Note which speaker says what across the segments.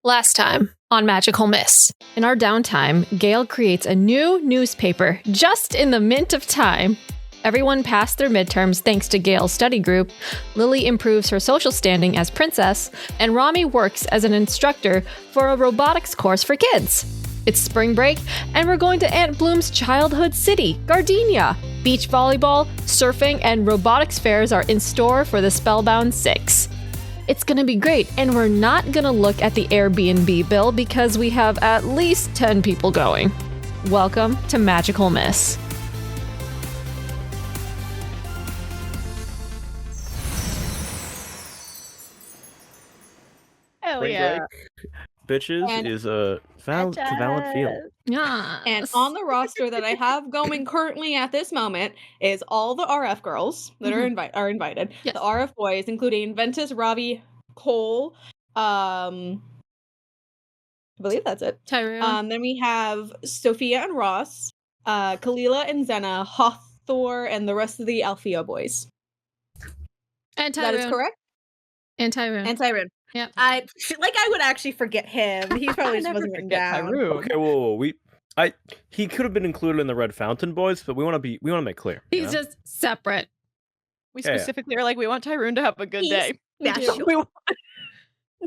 Speaker 1: Last time on Magical Miss. In our downtime, Gayle creates a new newspaper just in the mint of time. Everyone passed their midterms thanks to Gayle's study group. Lily improves her social standing as princess, and Romi works as an instructor for a robotics course for kids. It's spring break, and we're going to Aunt Bloom's childhood city, Gardenia. Beach volleyball, surfing, and robotics fairs are in store for the Spellbound 6. It's gonna be great, and we're not gonna look at the Airbnb bill because we have at least 10 people going. Welcome to Magical Miss.
Speaker 2: Hell
Speaker 3: Spring
Speaker 2: yeah.
Speaker 3: break, bitches,
Speaker 4: And-
Speaker 3: is a valid feeling.
Speaker 1: Yeah.
Speaker 4: And on the roster that I have going currently at this moment is all the RF girls that are invited.
Speaker 1: Yes.
Speaker 4: The RF boys, including Ventus, Robbie, Cole, I believe that's it.
Speaker 1: Tyrone.
Speaker 4: Then we have Sophia and Ross, Kalila and Zena, Hathor, and the rest of the Alfea boys.
Speaker 1: And
Speaker 4: That is
Speaker 1: Tyrone.
Speaker 4: correct.
Speaker 1: And Tyrone.
Speaker 4: And Tyrone.
Speaker 1: Yep.
Speaker 4: I would actually forget him. He's probably just wasn't written down.
Speaker 3: Okay, whoa. He could have been included in the Red Fountain boys, but we want to make clear. you
Speaker 1: He's
Speaker 3: know?
Speaker 1: just separate.
Speaker 2: We
Speaker 3: Yeah, yeah.
Speaker 2: specifically are like, we want Tyrone to have a good
Speaker 4: He's-
Speaker 2: day.
Speaker 1: We
Speaker 4: Yeah,
Speaker 1: do.
Speaker 2: We want-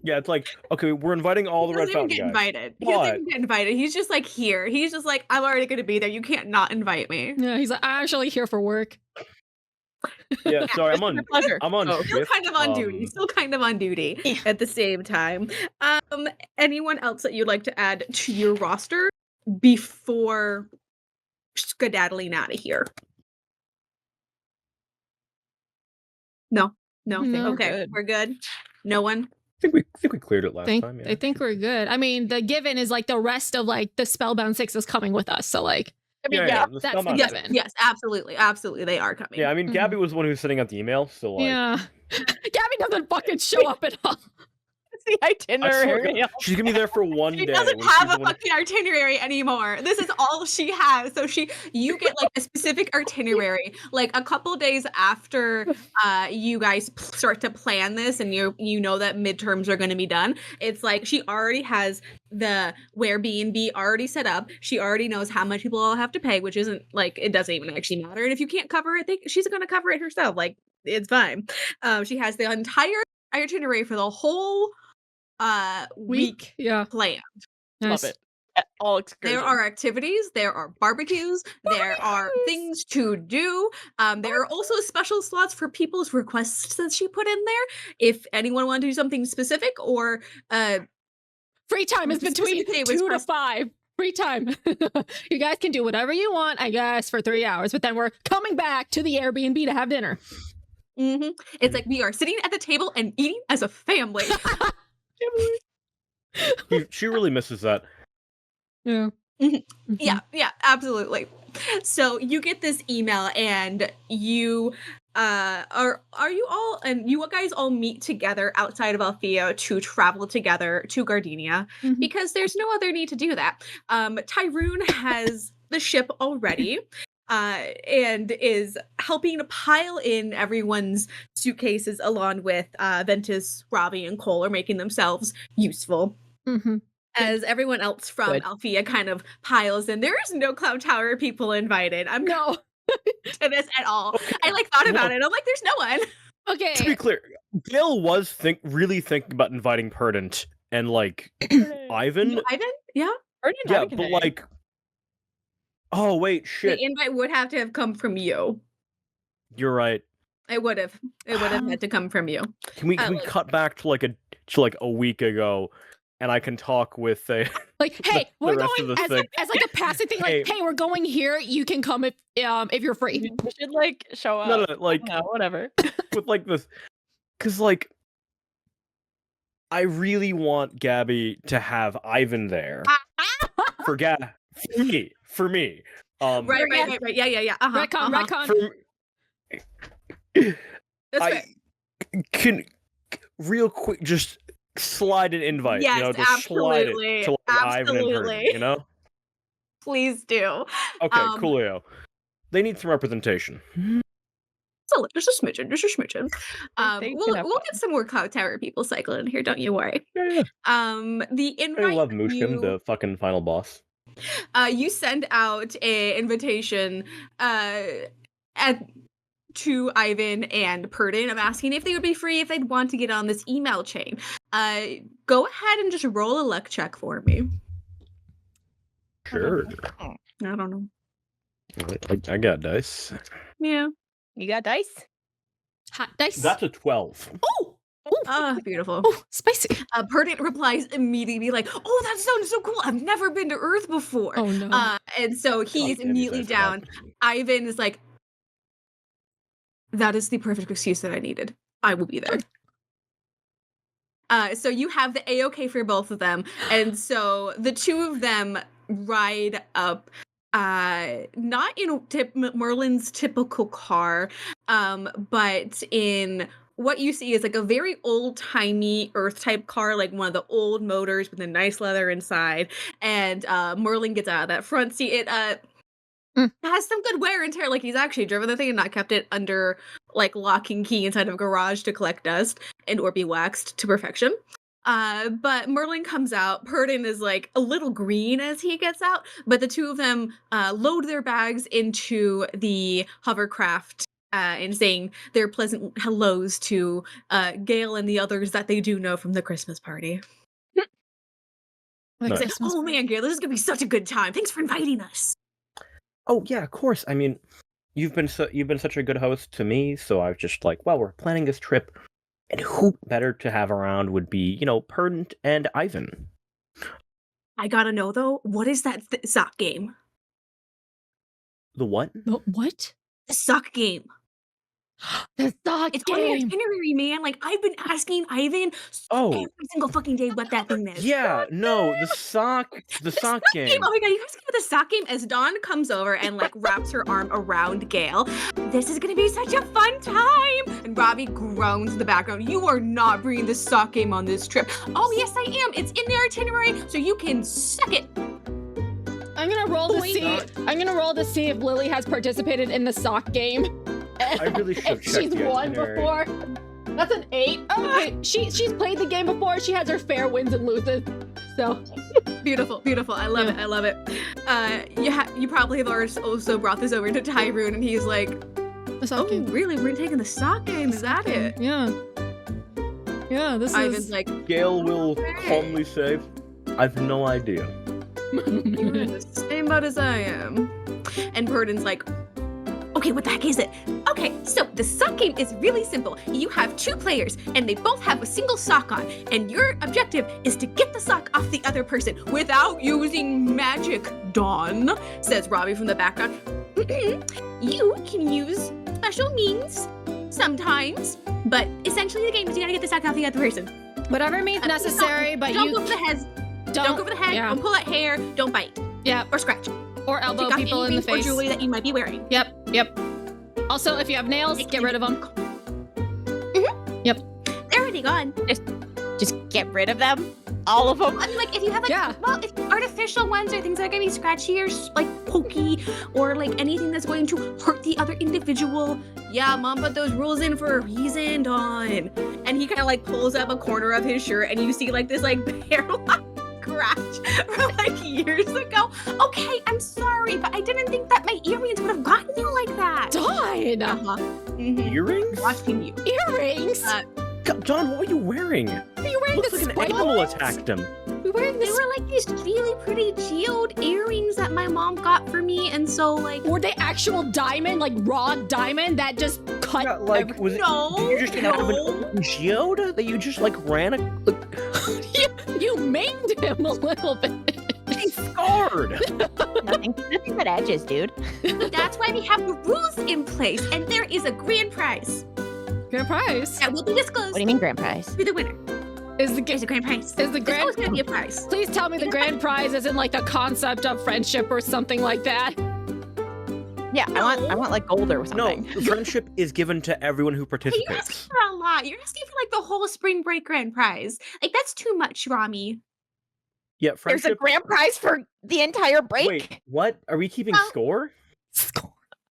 Speaker 3: Yeah, it's like, okay, we're inviting all the
Speaker 4: He
Speaker 3: Red
Speaker 4: doesn't even
Speaker 3: Fountain
Speaker 4: get
Speaker 3: guys.
Speaker 4: invited. He doesn't even get invited. He's just like here. He's just like, I'm already gonna be there. You can't not invite me.
Speaker 1: Yeah, he's like, I'm actually here for work.
Speaker 3: Yeah, sorry,
Speaker 2: It's a pleasure.
Speaker 3: I'm on
Speaker 2: Oh.
Speaker 4: Still
Speaker 3: shift.
Speaker 4: kind of on duty. Still kind of on duty at the same time. Anyone else that you'd like to add to your roster before skedaddling out of here? No.
Speaker 1: No.
Speaker 4: Okay,
Speaker 2: Good.
Speaker 4: we're good. No one.
Speaker 3: I think we cleared it last time. Yeah.
Speaker 1: I think we're good. I mean, the given is like the rest of like the Spellbound 6 is coming with us. So like,
Speaker 2: I mean,
Speaker 3: Yeah,
Speaker 2: yeah.
Speaker 3: the
Speaker 1: that's
Speaker 3: Spellbound-
Speaker 1: the
Speaker 4: Yes,
Speaker 1: given.
Speaker 4: yes, absolutely, they are coming.
Speaker 3: Yeah, I mean,
Speaker 1: Mhm.
Speaker 3: Gabby was the one who was sending out the email, so like,
Speaker 1: yeah. Gabby doesn't fucking show up at all.
Speaker 2: It's the
Speaker 3: I swear to
Speaker 2: itinerary.
Speaker 3: God, she's gonna be there for one
Speaker 4: She
Speaker 3: day.
Speaker 4: doesn't
Speaker 3: when she's
Speaker 4: have
Speaker 3: the
Speaker 4: a
Speaker 3: one-
Speaker 4: fucking itinerary anymore. This is all she has. So you get like a specific itinerary, like a couple days after you guys start to plan this, and you know that midterms are going to be done. It's like she already has the where B&B already set up. She already knows how much people all have to pay, which isn't like it doesn't even actually matter. And if you can't cover it, she's going to cover it herself. Like it's fine. She has the entire itinerary for the whole week
Speaker 1: Yeah.
Speaker 4: planned.
Speaker 2: Love it. All excursions.
Speaker 4: There are activities, there are barbecues, there are things to do. There are also special slots for people's requests that she put in there. If anyone wanted to do something specific or
Speaker 1: Free time is between
Speaker 4: Specifically, it
Speaker 1: 2
Speaker 4: was
Speaker 1: to 5. Free time. You guys can do whatever you want, I guess, for 3 hours. But then we're coming back to the Airbnb to have dinner.
Speaker 4: it's like we are sitting at the table and eating as a family.
Speaker 3: She really misses that.
Speaker 1: Yeah.
Speaker 4: Yeah, absolutely. So you get this email and you are you all and you guys all meet together outside of Alfea to travel together to Gardenia
Speaker 1: Mhm.
Speaker 4: because there's no other need to do that. Tyrone has the ship already and is helping to pile in everyone's suitcases along with Ventus, Robbie, and Cole are making themselves useful.
Speaker 1: Mhm.
Speaker 4: As everyone else from
Speaker 2: Good.
Speaker 4: Alfea kind of piles in. There is no Cloud Tower people invited. I'm
Speaker 1: No.
Speaker 4: not to this at all. I thought about it. I'm like, there's no one.
Speaker 3: To be
Speaker 1: Okay.
Speaker 3: clear, Gayle was really thinking about inviting Perdant and like Ivan.
Speaker 4: Ivan? Yeah.
Speaker 3: Yeah, but like, oh wait, shit,
Speaker 4: The invite would have to have come from you.
Speaker 3: you're right.
Speaker 4: It would have. It would have had to come from you.
Speaker 3: Can we
Speaker 4: like-
Speaker 3: cut back to like a week ago, and I can talk with a
Speaker 1: Like, hey,
Speaker 3: the
Speaker 1: we're
Speaker 3: rest
Speaker 1: going
Speaker 3: of the
Speaker 1: as
Speaker 3: thing.
Speaker 1: like a passive thing. Like, hey, we're going here. You can come if you're free.
Speaker 2: We should like show up.
Speaker 3: no, like
Speaker 2: No, whatever.
Speaker 3: with like this, because like I really want Gabby to have Ivan there for for me.
Speaker 4: Right. Yeah.
Speaker 1: Retcon.
Speaker 3: For,
Speaker 4: That's
Speaker 3: I
Speaker 4: fair.
Speaker 3: can real quick just slide an invite.
Speaker 4: Yes,
Speaker 3: you know, just slide
Speaker 4: absolutely,
Speaker 3: it to like, Ivan and Perdant,
Speaker 4: absolutely.
Speaker 3: you know.
Speaker 4: Please do.
Speaker 3: Okay, coolio. They need some representation.
Speaker 4: Just a smidgen.
Speaker 2: They
Speaker 4: We'll
Speaker 2: can have
Speaker 4: get some more Cloud Tower people cycling in here. Don't you worry.
Speaker 3: Yeah.
Speaker 4: The
Speaker 3: I
Speaker 4: invite
Speaker 3: love Mushkim,
Speaker 4: you,
Speaker 3: the fucking final boss.
Speaker 4: you send out a invitation to Ivan and Purdon. I'm asking if they would be free, if they'd want to get on this email chain. Go ahead and just roll a luck check for me.
Speaker 3: Sure.
Speaker 4: I don't know.
Speaker 3: I got dice.
Speaker 4: Yeah.
Speaker 2: You got dice?
Speaker 1: Hot dice.
Speaker 3: That's a 12.
Speaker 1: Oh!
Speaker 4: Ah, beautiful.
Speaker 1: Oh, spicy.
Speaker 4: Purdon replies immediately like, "Oh, that sounds so cool. I've never been to Earth before."
Speaker 1: Oh, no.
Speaker 4: And so he's
Speaker 3: damn,
Speaker 4: immediately
Speaker 3: you guys
Speaker 4: down. Ivan is like, "That is the perfect excuse that I needed. I will be there." So you have the A-OK for both of them. And so the two of them ride up, not in Merlin's typical car, but in what you see is like a very old-timey Earth-type car, like one of the old motors with a nice leather inside. And Merlin gets out of that front seat. It has some good wear and tear. Like he's actually driven the thing and not kept it under like lock and key inside of a garage to collect dust and or be waxed to perfection. But Merlin comes out. Purdon is like a little green as he gets out, but the two of them load their bags into the hovercraft and saying their pleasant hellos to Gayle and the others that they do know from the Christmas party.
Speaker 3: Nice.
Speaker 4: It's like, "Oh man, Gayle, this is gonna be such a good time. Thanks for inviting us."
Speaker 3: Oh yeah, of course. I mean, you've been such a good host to me, so I was just like, well, we're planning this trip, and who better to have around would be, Purdon and Ivan.
Speaker 4: I gotta know though, what is that sock game?
Speaker 3: The what?
Speaker 1: What?
Speaker 4: The sock game.
Speaker 1: The sock
Speaker 4: It's on the
Speaker 1: game.
Speaker 4: itinerary, man. Like I've been asking Ivan every single fucking day what that thing is.
Speaker 3: Yeah, no, the sock game.
Speaker 4: Oh my god, you guys get the sock game as Dawn comes over and like wraps her arm around Gayle. "This is gonna be such a fun time!" And Robbie groans in the background. "You are not bringing the sock game on this trip." "Oh yes, I am. It's in the itinerary, so you can suck it."
Speaker 1: I'm gonna roll to see. I'm gonna roll to see if Lily has participated in the sock game.
Speaker 3: I really should
Speaker 1: If
Speaker 3: check
Speaker 1: she's
Speaker 3: the
Speaker 1: won
Speaker 3: itinerary.
Speaker 1: before. That's an 8. Okay, she's played the game before. She has her fair wins and loses. So
Speaker 4: Beautiful. I love it. I love it. You probably have also brought this over to Tyrone, and he's like,
Speaker 1: the sock
Speaker 4: "Oh,
Speaker 1: game.
Speaker 4: really? We're taking the sock game? Is that it?"
Speaker 1: Yeah. Yeah. This
Speaker 4: Ivan's
Speaker 1: is
Speaker 4: like,
Speaker 3: Gayle will
Speaker 4: Okay.
Speaker 3: calmly say, "I've no idea."
Speaker 4: "You're in the same boat as I am." And Purdon's like, "Okay, what the heck is it?" "Okay, so the sock game is really simple. You have two players, and they both have a single sock on, and your objective is to get the sock off the other person without using magic, Dawn," says Robbie from the background. "You can use special means sometimes, but essentially the game is you gotta get the sock off the other person.
Speaker 1: whatever means necessary, but
Speaker 4: don't
Speaker 1: you
Speaker 4: go over the head. Don't go over the head.
Speaker 1: Yeah.
Speaker 4: Don't pull out hair. Don't bite
Speaker 1: Yeah.
Speaker 4: or scratch.
Speaker 1: Or elbow
Speaker 4: Take off
Speaker 1: people in the
Speaker 4: anything or
Speaker 1: face.
Speaker 4: jewelry that you might be wearing."
Speaker 1: Yep. Also, if you have nails, get rid of them.
Speaker 4: They're already gone.
Speaker 2: Just get rid of them? All of them?
Speaker 4: I mean, like, if you have, like,
Speaker 1: Yeah.
Speaker 4: well, if artificial ones or things that are gonna be scratchy or, like, pokey or, like, anything that's going to hurt the other individual, yeah, Mom put those rules in for a reason, Dawn. And he kind of, like, pulls up a corner of his shirt and you see, like, this, like, hairline scratch from, like, years ago. "Okay, I'm sorry, but I didn't think that my earrings would have gotten you like that."
Speaker 1: Dawn!
Speaker 4: Uh-huh. Mhm.
Speaker 3: Earrings?
Speaker 4: Watching you.
Speaker 1: Earrings?
Speaker 3: God, John, what were you wearing?
Speaker 1: Are you wearing
Speaker 3: Looks
Speaker 1: the
Speaker 3: like an
Speaker 1: spike
Speaker 3: animal
Speaker 1: ones?
Speaker 3: attacked him.
Speaker 1: You're wearing
Speaker 4: They
Speaker 1: this.
Speaker 4: were, like, these really pretty geode earrings that my mom got for me, and so, like,
Speaker 1: Were they actual diamond, like raw diamond that just cut?
Speaker 3: Yeah, like, was it?
Speaker 4: no,
Speaker 3: Did you just have an
Speaker 4: no.
Speaker 3: open geode that you just like ran
Speaker 1: you maimed him a little bit.
Speaker 3: He's scarred.
Speaker 2: Nothing but edges, dude.
Speaker 4: But that's why we have the rules in place, and there is a grand prize
Speaker 1: Grand prize
Speaker 4: that will be disclosed
Speaker 2: What do you mean grand prize?
Speaker 4: to the winner.
Speaker 1: is the
Speaker 4: There's a grand prize.
Speaker 1: is the
Speaker 4: There's
Speaker 1: grand.
Speaker 4: always gonna be a prize.
Speaker 1: Please tell me the grand prize isn't like the concept of friendship or something like that.
Speaker 2: Yeah, I want like gold or
Speaker 3: No,
Speaker 2: something.
Speaker 3: friendship is given to everyone who
Speaker 4: Hey, you're asking
Speaker 3: participates.
Speaker 4: for a lot. You're asking for like the whole spring break grand prize. Like that's too much, Romi.
Speaker 3: Yeah,
Speaker 2: There's a
Speaker 3: friendship.
Speaker 2: grand prize for the entire break?
Speaker 3: Wait, what? Are we keeping
Speaker 4: Well-
Speaker 3: score?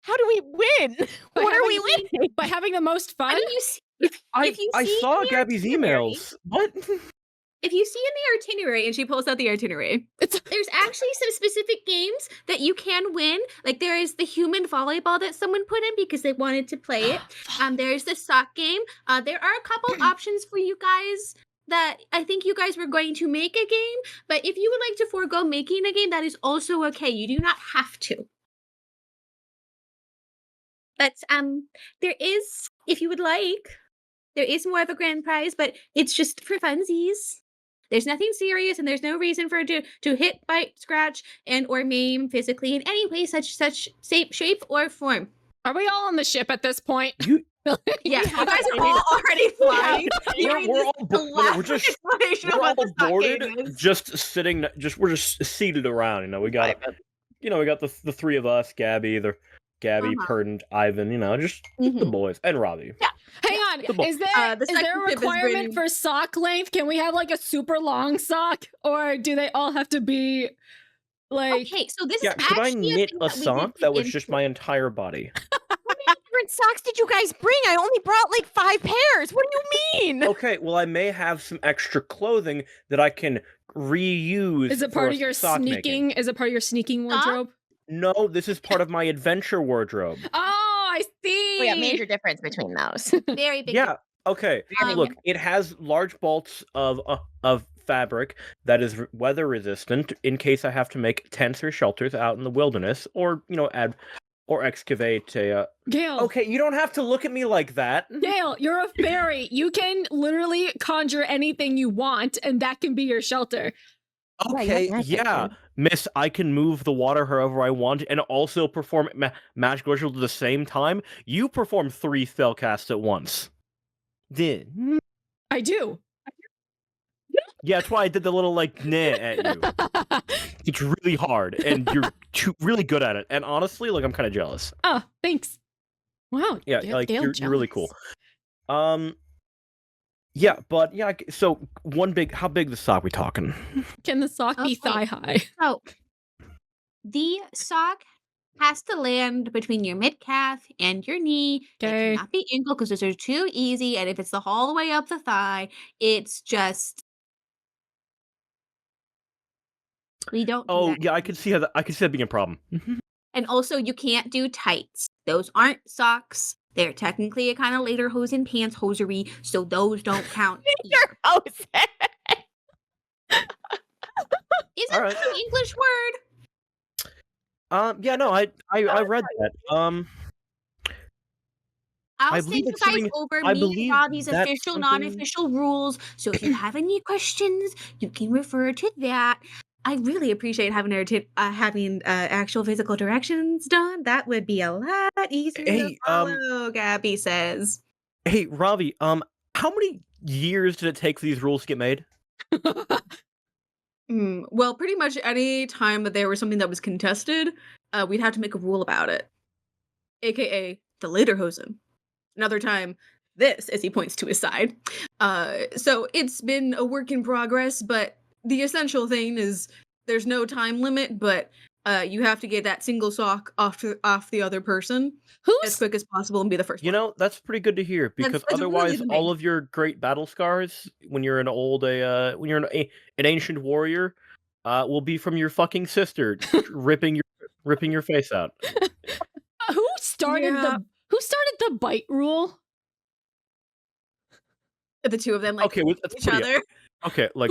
Speaker 2: How do we win?
Speaker 1: By
Speaker 2: What are we
Speaker 1: having-
Speaker 2: winning?
Speaker 1: By having the most fun?
Speaker 4: I mean, you see, if you
Speaker 3: I
Speaker 4: see
Speaker 3: saw
Speaker 4: the
Speaker 3: Gabby's
Speaker 4: itinerary-
Speaker 3: emails. What?
Speaker 4: If you see in the itinerary, and she pulls out the itinerary, there's actually some specific games that you can win. Like there is the human volleyball that someone put in because they wanted to play it. There's the sock game. There are a couple options for you guys that I think you guys were going to make a game, but if you would like to forego making a game, that is also okay. You do not have to. But there is, if you would like, there is more of a grand prize, but it's just for funsies. There's nothing serious, and there's no reason for it to hit, bite, scratch, and or maim physically in any way, such shape or form.
Speaker 1: Are we all on the ship at this point?
Speaker 3: You
Speaker 4: Yeah, you guys are all already flying.
Speaker 3: we're all we're just we're all boarded, just sitting. We're just seated around. We got we got the three of us, Gabby, Perdant, Ivan. Just the boys and Robbie.
Speaker 4: Yeah.
Speaker 1: Hang on, is there
Speaker 4: the
Speaker 1: is there
Speaker 4: second
Speaker 1: a
Speaker 4: tip is
Speaker 1: requirement
Speaker 4: bringing-
Speaker 1: for sock length? Can we have like a super long sock, or do they all have to be like?
Speaker 4: Okay, so this
Speaker 3: Yeah,
Speaker 4: is
Speaker 3: could I
Speaker 4: actually
Speaker 3: knit
Speaker 4: thing
Speaker 3: a
Speaker 4: that we
Speaker 3: sock
Speaker 4: did
Speaker 3: that
Speaker 4: look
Speaker 3: was just
Speaker 4: into.
Speaker 3: my entire body?
Speaker 2: How many different socks did you guys bring? I only brought like 5 pairs. What do you mean?
Speaker 3: Okay, well I may have some extra clothing that I can reuse.
Speaker 1: Is it part
Speaker 3: for
Speaker 1: of your
Speaker 3: sock
Speaker 1: sneaking?
Speaker 3: making.
Speaker 1: Is it part of your sneaking
Speaker 4: Sock?
Speaker 1: wardrobe?
Speaker 3: No, this is part of my adventure wardrobe.
Speaker 1: Oh, I see.
Speaker 2: Yeah, major difference between those.
Speaker 4: Very big.
Speaker 3: Yeah. Okay.
Speaker 4: Very
Speaker 3: Look, it has large bolts of fabric that is weather resistant in case I have to make tents or shelters out in the wilderness, or add or excavate a.
Speaker 1: Gayle.
Speaker 3: Okay, you don't have to look at me like that.
Speaker 1: Gayle, you're a fairy. You can literally conjure anything you want, and that can be your shelter.
Speaker 3: Okay, yeah, Miss, I can move the water however I want and also perform magic rituals at the same time. You perform 3 spellcasts at once. Then.
Speaker 1: I do.
Speaker 3: Yeah, that's why I did the little nah at you. It's really hard, and you're really good at it. And honestly, I'm kind of jealous.
Speaker 1: Oh, thanks. Wow.
Speaker 3: Yeah,
Speaker 1: Gayle
Speaker 3: you're really cool.
Speaker 1: jealous.
Speaker 3: Yeah, but yeah. So how big the sock we talking?
Speaker 1: Can the sock be
Speaker 4: Okay.
Speaker 1: thigh high?
Speaker 4: So the sock has to land between your mid calf and your knee.
Speaker 1: Okay.
Speaker 4: It cannot be ankle because those are too easy. And if it's all the way up the thigh, it's just we don't. Do
Speaker 3: Oh
Speaker 4: that.
Speaker 3: yeah, I could see that being a problem.
Speaker 4: And also, you can't do tights. Those aren't socks. They're technically a kind of later hose and pants hosiery, so those don't count.
Speaker 2: Your hose.
Speaker 4: Is
Speaker 3: All
Speaker 4: that
Speaker 3: right.
Speaker 4: an English word?
Speaker 3: Yeah, no, I read that.
Speaker 4: I'll
Speaker 3: I
Speaker 4: send
Speaker 3: believe
Speaker 4: you
Speaker 3: it's
Speaker 4: guys
Speaker 3: something-
Speaker 4: over
Speaker 3: I
Speaker 4: me and
Speaker 3: believe
Speaker 4: Robbie's
Speaker 3: that's
Speaker 4: official,
Speaker 3: something-
Speaker 4: non-official rules. So if you have any questions, you can refer to that. I really appreciate having actual physical directions done. That would be a lot easier to
Speaker 3: Hey,
Speaker 4: follow, Gabby says.
Speaker 3: Hey, Robbie, how many years did it take for these rules to get made?
Speaker 4: Well, pretty much any time that there was something that was contested, we'd have to make a rule about it. AKA the lederhosen. Another time, this, as he points to his side. So it's been a work in progress, but the essential thing is there's no time limit, but you have to get that single sock off the other person as
Speaker 1: Who's
Speaker 4: quick as possible and be the first one.
Speaker 3: That's pretty good to hear, because
Speaker 4: that's really
Speaker 3: otherwise,
Speaker 4: the
Speaker 3: all
Speaker 4: thing.
Speaker 3: of your great battle scars when you're an ancient warrior, will be from your fucking sister ripping your face out.
Speaker 1: who started
Speaker 4: Yeah.
Speaker 1: the bite rule?
Speaker 4: The two of them like
Speaker 3: Okay, well, that's
Speaker 4: each
Speaker 3: pretty.
Speaker 4: other.
Speaker 3: Okay, come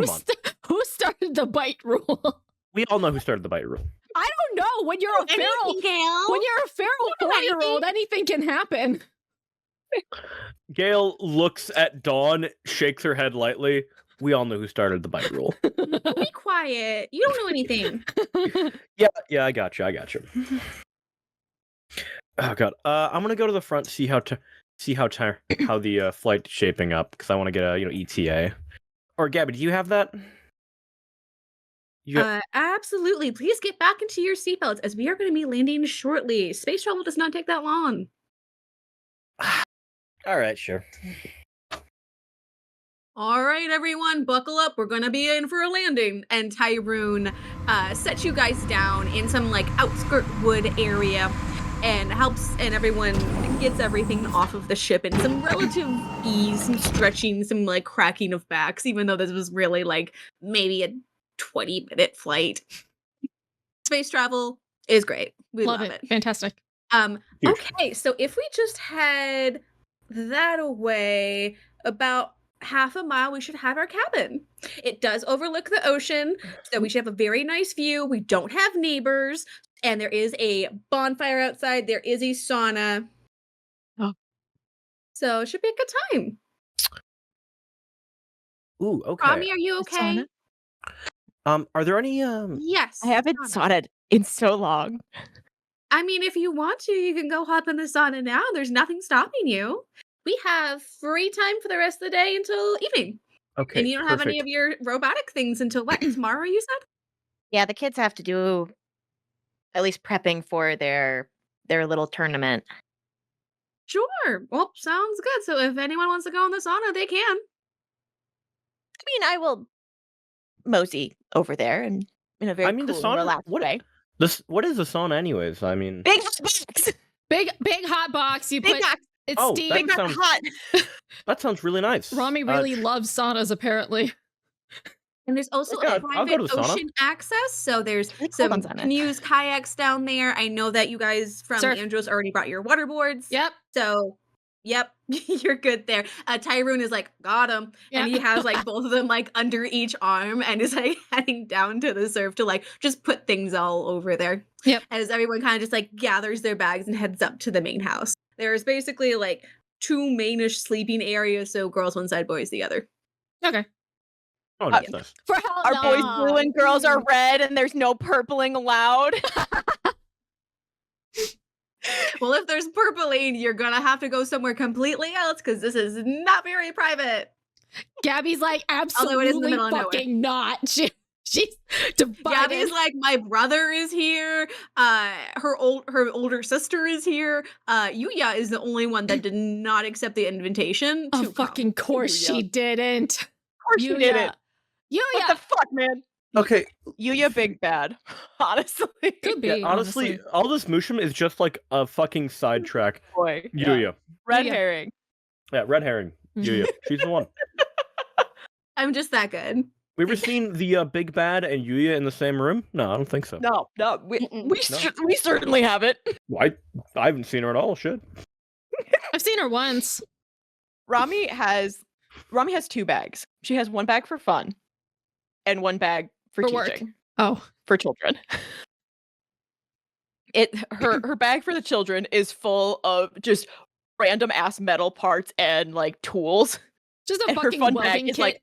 Speaker 1: Who,
Speaker 3: on.
Speaker 1: who started the bite rule?
Speaker 3: We all know who started the bite rule.
Speaker 1: I don't know. When you're a feral,
Speaker 4: Anything, Gayle?
Speaker 1: when you're a feral
Speaker 4: know
Speaker 1: 4-year-old, anything can happen.
Speaker 3: Gayle looks at Dawn, shakes her head lightly. We all know who started the bite rule.
Speaker 4: Be quiet. You don't know anything.
Speaker 3: Yeah, I got you. Oh god, I'm gonna go to the front, see how the flight's shaping up, because I want to get a ETA. Or Gabby, do you have that?
Speaker 4: Absolutely. Please get back into your seatbelts as we are going to be landing shortly. Space travel does not take that long.
Speaker 3: All right, sure.
Speaker 4: All right, everyone, buckle up. We're going to be in for a landing. And Tyrone sets you guys down in some outskirt wood area. and helps, and everyone gets everything off of the ship in some relative ease, some stretching, some like cracking of backs, even though this was really like maybe a 20-minute flight. Space travel is great. We love it.
Speaker 1: Fantastic.
Speaker 4: Okay, so if we just head that away about half a mile, we should have our cabin. It does overlook the ocean, so we should have a very nice view. We don't have neighbors, and there is a bonfire outside. There is a sauna.
Speaker 2: Oh.
Speaker 4: So it should be a good time.
Speaker 3: Ooh, okay.
Speaker 4: Romi, are you okay?
Speaker 3: Are there any
Speaker 4: Yes.
Speaker 2: I haven't sauna'd in so long.
Speaker 4: I mean, if you want to, you can go hop in the sauna now. There's nothing stopping you. We have free time for the rest of the day until evening.
Speaker 3: Okay.
Speaker 4: And you don't have any of your robotic things until what? Tomorrow, you said?
Speaker 2: Yeah, the kids have to do at least prepping for their little tournament.
Speaker 4: Sure. Well, sounds good. So if anyone wants to go in the sauna, they can.
Speaker 2: I mean, I will mosey over there and in a very cool,
Speaker 3: the sauna,
Speaker 2: relaxed way.
Speaker 3: What is the sauna anyways? I mean,
Speaker 2: Big box.
Speaker 1: Big hot box. You
Speaker 2: Big
Speaker 1: put
Speaker 2: box.
Speaker 1: it's steam.
Speaker 2: Big box hot.
Speaker 3: That sounds really nice.
Speaker 1: Romi really loves saunas, apparently.
Speaker 4: And there's also a private ocean access. So there's some canoes, kayaks down there. I know that you guys from Andros already brought your water boards.
Speaker 1: Yep.
Speaker 4: So, yep, you're good there. Tyrone is like, got him.
Speaker 1: Yeah.
Speaker 4: And he has like both of them like under each arm and is like heading down to the surf to like just put things all over there.
Speaker 1: Yep.
Speaker 4: As everyone kind of just like gathers their bags and heads up to the main house. There's basically like 2 mainish sleeping areas. So girls one side, boys the other.
Speaker 1: Okay.
Speaker 3: Oh, that's nice.
Speaker 1: For how
Speaker 2: Our
Speaker 1: long?
Speaker 2: boys blue and girls are red, and there's no purpling allowed.
Speaker 4: Well, if there's purpling, you're gonna have to go somewhere completely else because this is not very private.
Speaker 1: Gabby's like,
Speaker 4: Although it is in the
Speaker 1: absolutely
Speaker 4: middle of nowhere.
Speaker 1: fucking not. She's divided.
Speaker 4: Gabby's like, my brother is here. Her older sister is here. Yuya is the only one that did not accept the invitation.
Speaker 1: Of fucking course she didn't.
Speaker 2: Of course she didn't.
Speaker 1: Yuya.
Speaker 2: What the fuck, man?
Speaker 3: Okay.
Speaker 2: Yuya big bad. Honestly.
Speaker 1: Could be.
Speaker 3: Yeah, honestly, all this Mushum is just like a fucking sidetrack.
Speaker 2: Boy.
Speaker 3: Yuya.
Speaker 2: Red herring.
Speaker 3: Yeah, red herring. Yuya. She's the one.
Speaker 4: I'm just that good.
Speaker 3: We ever seen the Big Bad and Yuya in the same room? No, I don't think so.
Speaker 2: No. We certainly haven't.
Speaker 3: I haven't seen her at all. Shit.
Speaker 1: I've seen her once.
Speaker 2: Romi has 2 bags. She has 1 bag for fun and 1 bag for teaching.
Speaker 1: Work. Oh.
Speaker 2: For children. Her bag for the children is full of just random ass metal parts and like tools.
Speaker 1: Just a fucking welding kit.
Speaker 2: Like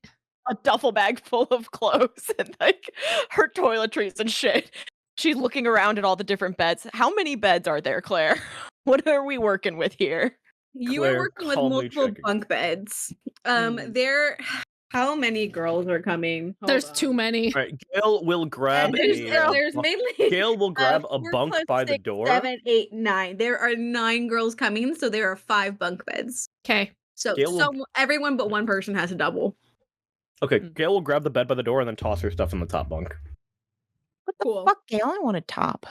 Speaker 2: a duffel bag full of clothes and like her toiletries and shit. She's looking around at all the different beds. How many beds are there, Claire? What are we working with here?
Speaker 4: You are working with multiple bunk beds. How many girls are coming?
Speaker 1: There's too many.
Speaker 3: All right, Gayle will grab
Speaker 4: there's mainly
Speaker 3: Gayle will grab a
Speaker 4: 4
Speaker 3: bunk
Speaker 4: plus
Speaker 3: by
Speaker 4: 6,
Speaker 3: the door.
Speaker 4: 7, 8, 9. There are 9 girls coming, so there are 5 bunk beds.
Speaker 1: Okay.
Speaker 4: So everyone but one person has a double.
Speaker 3: Okay, Gayle will grab the bed by the door and then toss her stuff in the top bunk.
Speaker 2: What the fuck, Gayle? I want a top.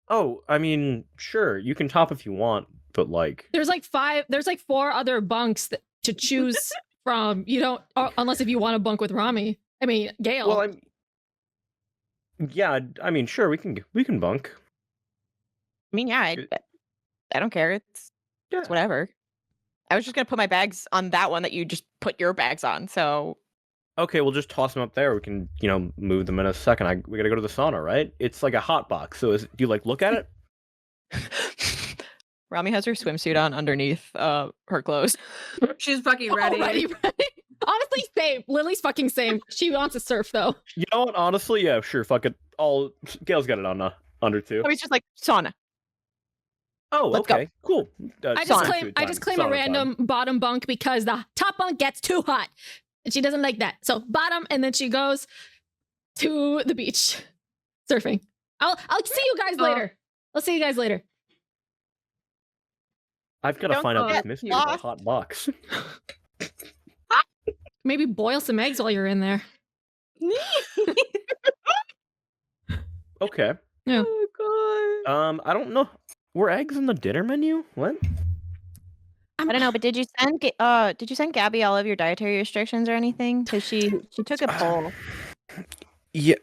Speaker 3: Oh, I mean, sure, you can top if you want, but like
Speaker 1: there's like 4 other bunks to choose from. You don't unless if you want to bunk with Romi. I mean, Gayle.
Speaker 3: Well, I mean, sure, we can bunk.
Speaker 2: I mean, yeah, I don't care. It's whatever. I was just gonna put my bags on that one that you just put your bags on. So
Speaker 3: okay, we'll just toss them up there. We can, move them in a second. We gotta go to the sauna, right? It's like a hot box. So do you look at it?
Speaker 2: Romi has her swimsuit on underneath her clothes.
Speaker 4: She's fucking ready.
Speaker 1: Ready. Honestly, same. Lily's fucking same. She wants to surf though.
Speaker 3: You know what? Honestly, yeah, sure. Fuck it. Gayle's got it on under too.
Speaker 2: I was just like sauna.
Speaker 3: Oh,
Speaker 2: Let's
Speaker 3: okay,
Speaker 2: go.
Speaker 3: Cool.
Speaker 1: I just claim a random bottom bunk because the top bunk gets too hot, and she doesn't like that. So bottom, and then she goes to the beach surfing. I'll see you guys later. I'll see you guys later.
Speaker 3: I've got to find out this mystery about a hot box.
Speaker 1: Maybe boil some eggs while you're in there.
Speaker 3: Okay.
Speaker 1: Yeah.
Speaker 2: Oh god.
Speaker 3: I don't know. Were eggs on the dinner menu? What?
Speaker 2: I don't know, but did you send Gabby all of your dietary restrictions or anything? Because she took a poll.
Speaker 3: Yeah.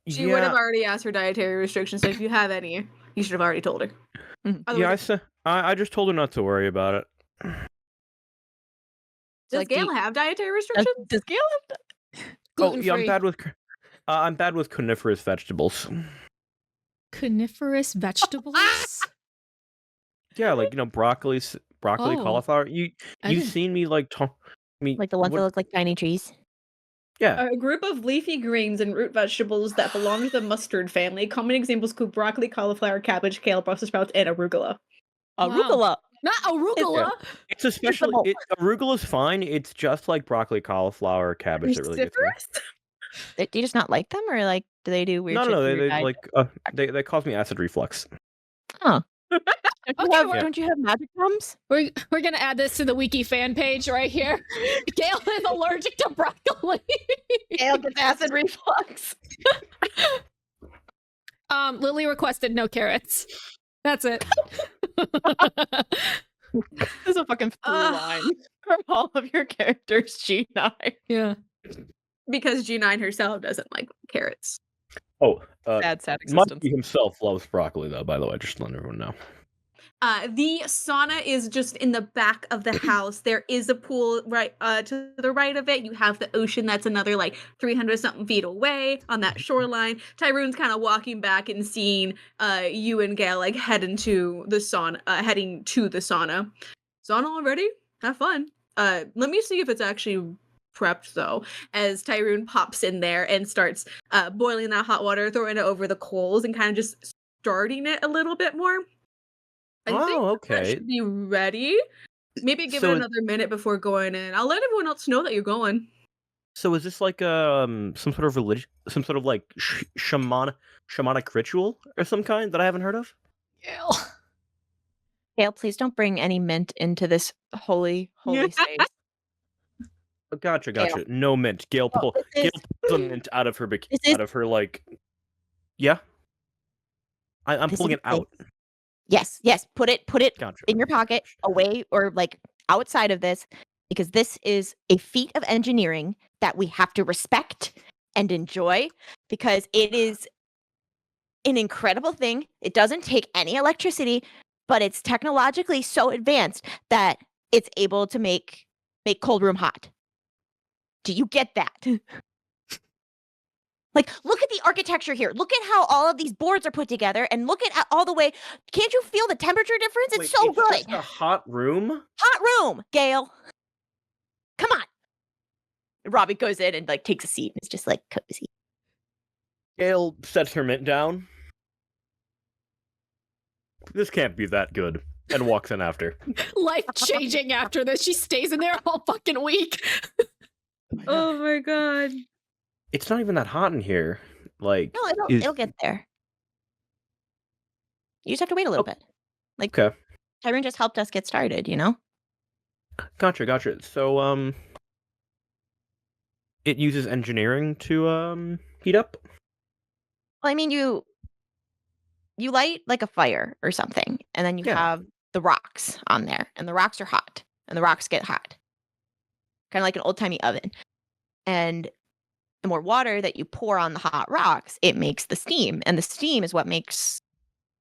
Speaker 4: She would have already asked her dietary restrictions, so if you have any, you should have already told her.
Speaker 3: Yeah, I just told her not to worry about it.
Speaker 4: Does Gayle have dietary restrictions?
Speaker 2: Does Gayle have
Speaker 1: gluten-free?
Speaker 3: Oh, yeah, I'm bad with coniferous vegetables.
Speaker 1: Coniferous vegetables?
Speaker 3: Yeah, like broccoli, cauliflower. You've seen me like
Speaker 2: like the ones that look like tiny trees.
Speaker 3: Yeah.
Speaker 4: A group of leafy greens and root vegetables that belong to the mustard family. Common examples include broccoli, cauliflower, cabbage, kale, Brussels sprouts, and arugula.
Speaker 2: Arugula.
Speaker 1: Wow. Not arugula.
Speaker 3: It's especially arugula's fine. It's just like broccoli, cauliflower, cabbage that really gets me.
Speaker 2: Do you just not like them, or like do they do weird shit?
Speaker 3: No, they cause me acid reflux.
Speaker 2: Oh.
Speaker 1: Okay,
Speaker 2: don't you have magic crumbs?
Speaker 1: We're gonna add this to the wiki fan page right here. Gayle is allergic to broccoli.
Speaker 2: Gayle gets acid reflux.
Speaker 1: Lily requested no carrots. That's it.
Speaker 2: This is a fucking through line from all of your characters, G9.
Speaker 1: Yeah.
Speaker 4: Because G9 herself doesn't like carrots.
Speaker 3: Oh,
Speaker 2: sad existence.
Speaker 3: Monkey himself loves broccoli, though, by the way, just to let everyone know.
Speaker 4: The sauna is just in the back of the house. There is a pool right to the right of it. You have the ocean that's another like 300-something feet away on that shoreline. Tyroon's kind of walking back and seeing you and Gayle like heading to the sauna. Sauna already? Have fun. Let me see if it's actually prepped though, as Tyroon pops in there and starts boiling that hot water, throwing it over the coals and kind of just starting it a little bit more. I think that should be ready. Maybe give it another minute before going in. I'll let everyone else know that you're going.
Speaker 3: So is this like some sort of religion, some sort of like shamanic ritual or some kind that I haven't heard of?
Speaker 2: Gayle, please don't bring any mint into this holy space.
Speaker 3: Gotcha. Gayle. No mint. Gayle pulls the mint out of her like. Yeah. I'm pulling it out.
Speaker 2: Yes. Put it in your pocket, away or like outside of this, because this is a feat of engineering that we have to respect and enjoy, because it is an incredible thing. It doesn't take any electricity, but it's technologically so advanced that it's able to make cold room hot. Do you get that? Like, look at the architecture here. Look at how all of these boards are put together, and look at all the way. Can't you feel the temperature difference? It's so good.
Speaker 3: Just a hot room?
Speaker 2: Hot room, Gayle. Come on. Robbie goes in and like takes a seat. It's just like cozy.
Speaker 3: Gayle sets her mint down. This can't be that good. And walks in after.
Speaker 1: Life changing after this. She stays in there all fucking week.
Speaker 4: Oh my god.
Speaker 3: It's not even that hot in here. Like,
Speaker 2: no, it'll get there. You just have to wait a little bit. Like,
Speaker 3: okay.
Speaker 2: Tyroon just helped us get started, you know?
Speaker 3: Gotcha. So, it uses engineering to heat up?
Speaker 2: Well, I mean, you light like a fire or something, and then you have the rocks on there, and the rocks are hot, and the rocks get hot. Kind of like an old-timey oven. And the more water that you pour on the hot rocks, it makes the steam, and the steam is what makes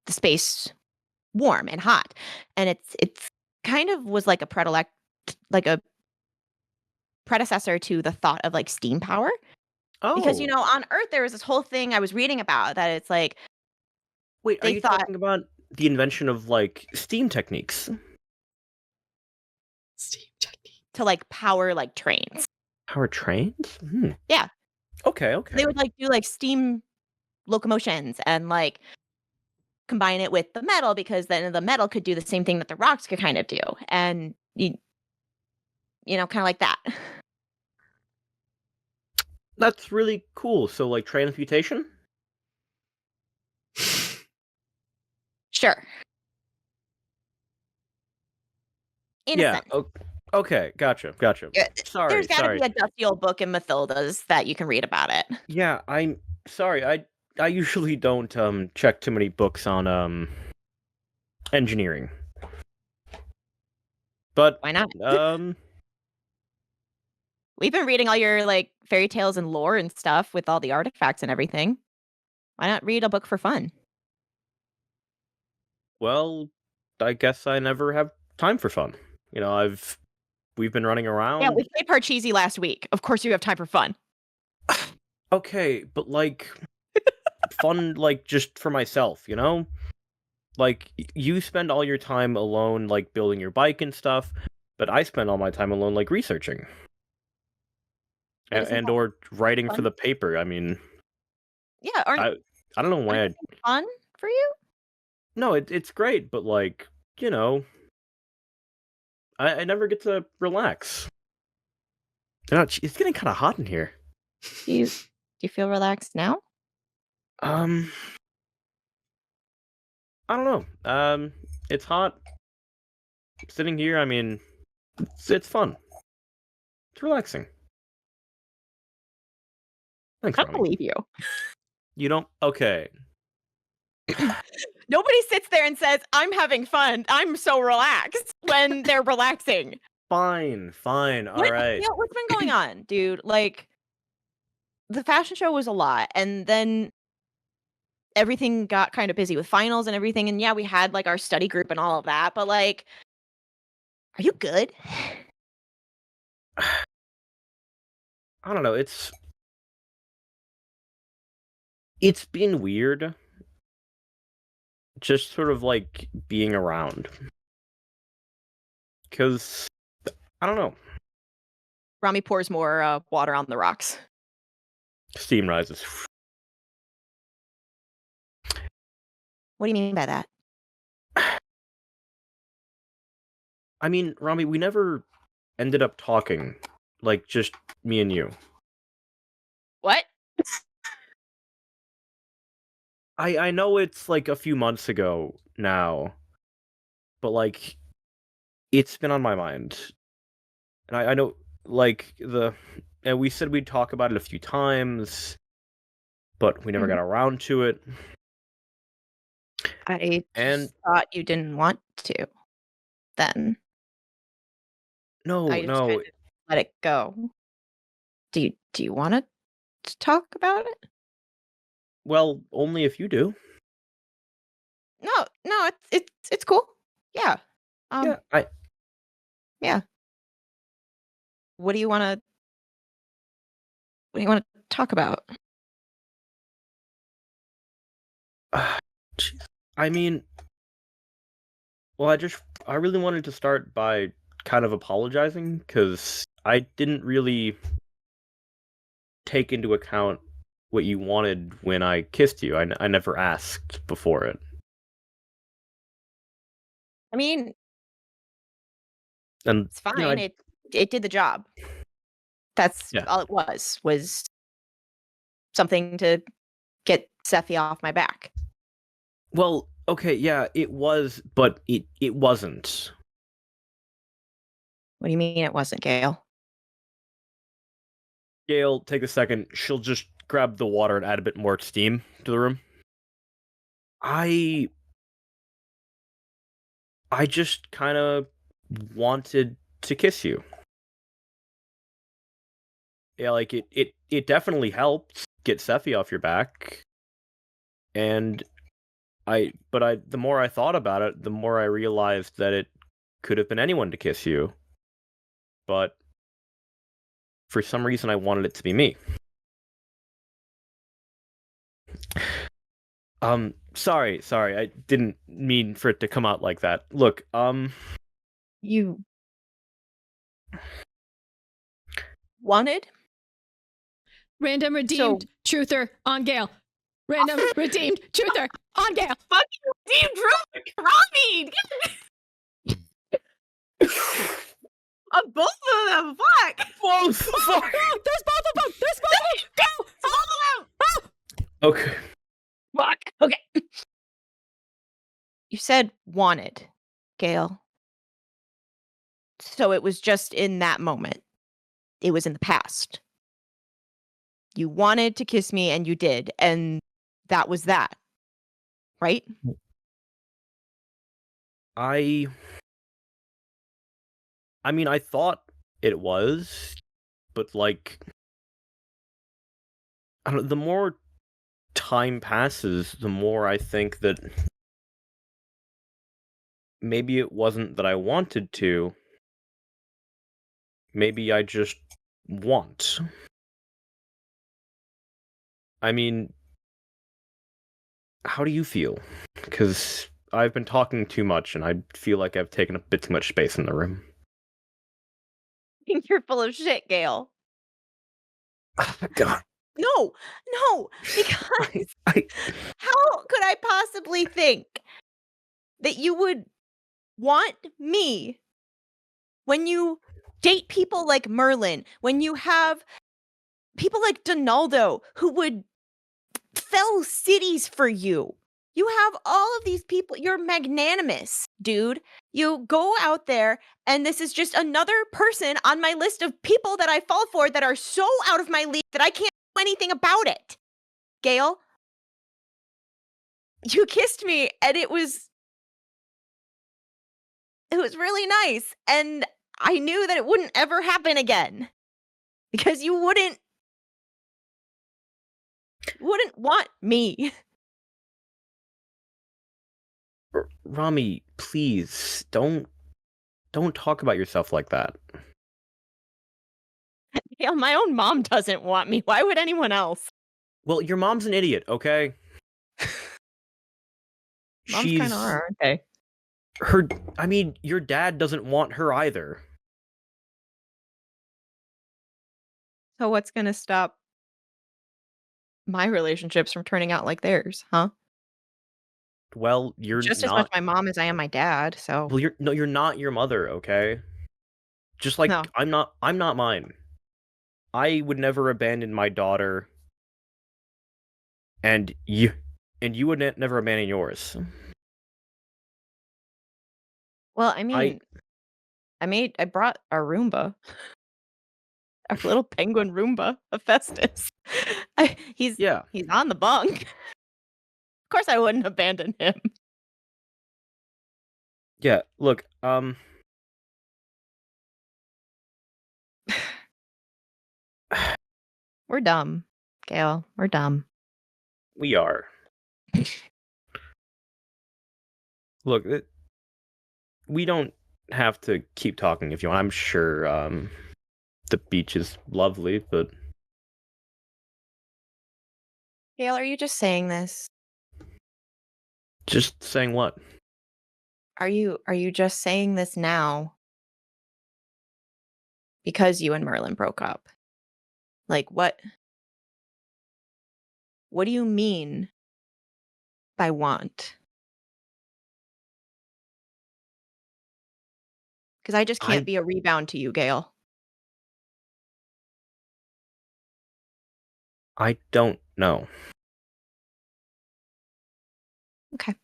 Speaker 2: the space warm and hot. And it's kind of was like a predecessor to the thought of like steam power. Oh, because on Earth there was this whole thing I was reading about that it's like.
Speaker 3: Wait, are you talking about the invention of like steam techniques?
Speaker 1: Steam technique
Speaker 2: to like power like trains.
Speaker 3: Power trains?
Speaker 2: Yeah.
Speaker 3: Okay.
Speaker 2: They would like do like steam locomotions and like combine it with the metal, because then the metal could do the same thing that the rocks could kind of do. And you know, kind of like that.
Speaker 3: That's really cool. So like transmutation?
Speaker 2: Sure. In a sense.
Speaker 3: Okay, gotcha. Sorry.
Speaker 2: There's gotta be a dusty old book in Mathilda's that you can read about it.
Speaker 3: Yeah, I'm sorry. I usually don't check too many books on engineering. But
Speaker 2: why not? We've been reading all your like fairy tales and lore and stuff with all the artifacts and everything. Why not read a book for fun?
Speaker 3: Well, I guess I never have time for fun. You know, we've been running around.
Speaker 2: Yeah, we played Parcheesi last week. Of course you have time for fun.
Speaker 3: Okay, but like fun like just for myself, you know? Like you spend all your time alone like building your bike and stuff, but I spend all my time alone like researching. And or writing for the paper. I mean,
Speaker 2: yeah,
Speaker 3: I don't know when
Speaker 2: fun for you?
Speaker 3: No, it's great, but like, you know, I never get to relax. It's getting kind of hot in here.
Speaker 2: Do you feel relaxed now?
Speaker 3: I don't know. It's hot. Sitting here, I mean, it's fun. It's relaxing. Thanks,
Speaker 2: I
Speaker 3: Romi.
Speaker 2: don't believe you.
Speaker 3: You don't? Okay.
Speaker 2: Nobody sits there and says, I'm having fun. I'm so relaxed when they're relaxing.
Speaker 3: Fine. All right.
Speaker 2: You know, what's been going on, dude? Like, the fashion show was a lot. And then everything got kind of busy with finals and everything. And yeah, we had like our study group and all of that. But like, are you good?
Speaker 3: I don't know. It's been weird. Just sort of like being around. Because, I don't know.
Speaker 2: Romi pours more water on the rocks.
Speaker 3: Steam rises.
Speaker 2: What do you mean by that?
Speaker 3: I mean, Romi, we never ended up talking. Like, just me and you.
Speaker 2: What?
Speaker 3: I know it's like a few months ago now, but like, it's been on my mind. And I know, like, and we said we'd talk about it a few times, but we never got around to it.
Speaker 2: I thought you didn't want to then.
Speaker 3: No.
Speaker 2: Kind of let it go. Do you want to talk about it?
Speaker 3: Well, only if you do.
Speaker 2: No, it's cool. Yeah. Yeah. What do you want to talk about?
Speaker 3: I mean, well, I really wanted to start by kind of apologizing, because I didn't really take into account what you wanted when I kissed you. I never asked before it.
Speaker 2: I mean,
Speaker 3: And
Speaker 2: it's fine.
Speaker 3: You know,
Speaker 2: it did the job. That's all it was something to get Sephi off my back.
Speaker 3: Well, okay, yeah, it was, but it wasn't.
Speaker 2: What do you mean it wasn't, Gayle?
Speaker 3: Gayle, take a second. She'll just grab the water and add a bit more steam to the room. I just kind of wanted to kiss you. Yeah, like it definitely helped get Sephi off your back. And the more I thought about it, the more I realized that it could have been anyone to kiss you. But for some reason I wanted it to be me. Sorry, I didn't mean for it to come out like that. Look,
Speaker 2: You wanted?
Speaker 1: Random redeemed truther on Gayle. Random redeemed truther on Gayle.
Speaker 4: Fucking redeemed truther, Romi! Both of them, fuck!
Speaker 3: Whoa, fuck!
Speaker 1: There's both of them! There's both of them!
Speaker 4: Go! Follow them!
Speaker 3: Okay.
Speaker 2: Fuck. Okay. You said wanted, Gayle. So it was just in that moment. It was in the past. You wanted to kiss me and you did, and that was that. Right?
Speaker 3: I mean, I thought it was, but like, I don't know, the more time passes, the more I think that maybe it wasn't that I wanted to. Maybe I just want. I mean, how do you feel? Because I've been talking too much, and I feel like I've taken a bit too much space in the room.
Speaker 2: You're full of shit, Gayle.
Speaker 3: God.
Speaker 2: No, because how could I possibly think that you would want me when you date people like Merlin, when you have people like Donaldo who would fell cities for you? You have all of these people. You're magnanimous, dude. You go out there, and this is just another person on my list of people that I fall for that are so out of my league that I can't do anything about it. Gayle, you kissed me, and it was really nice, and I knew that it wouldn't ever happen again because you wouldn't want me.
Speaker 3: Romi, please don't talk about yourself like that.
Speaker 2: Gayle, my own mom doesn't want me. Why would anyone else?
Speaker 3: Well, your mom's an idiot, okay?
Speaker 2: Moms kind of are, aren't they?
Speaker 3: I mean, your dad doesn't want her either.
Speaker 2: So what's gonna stop my relationships from turning out like theirs, huh?
Speaker 3: Well, you're
Speaker 2: Just
Speaker 3: not
Speaker 2: as much my mom as I am my dad, so.
Speaker 3: Well, you're not your mother, okay? Just like
Speaker 2: No.
Speaker 3: I'm not mine. I would never abandon my daughter, and you would never abandon yours.
Speaker 2: Well, I mean, I brought our Roomba. Our little penguin Roomba, Hephaestus. He's on the bunk. Of course I wouldn't abandon him.
Speaker 3: Yeah, look,
Speaker 2: We're dumb, Gayle. We're dumb.
Speaker 3: we are. Look, we don't have to keep talking if you want. I'm sure the beach is lovely, but
Speaker 2: Gayle, are you just saying this?
Speaker 3: Just saying what?
Speaker 2: Are you just saying this now because you and Merlin broke up? Like, what do you mean by want? Because I just can't be a rebound to you, Gayle.
Speaker 3: I don't know.
Speaker 2: Okay.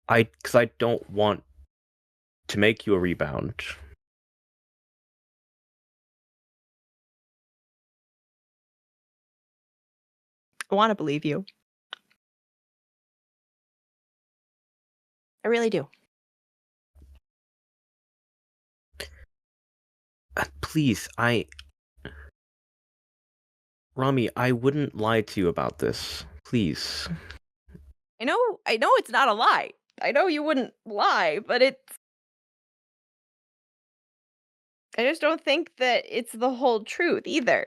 Speaker 3: Because I don't want to make you a rebound.
Speaker 2: I want to believe you. I really do.
Speaker 3: Please, Romi, I wouldn't lie to you about this. Please.
Speaker 2: I know it's not a lie. I know you wouldn't lie, but I just don't think that it's the whole truth either.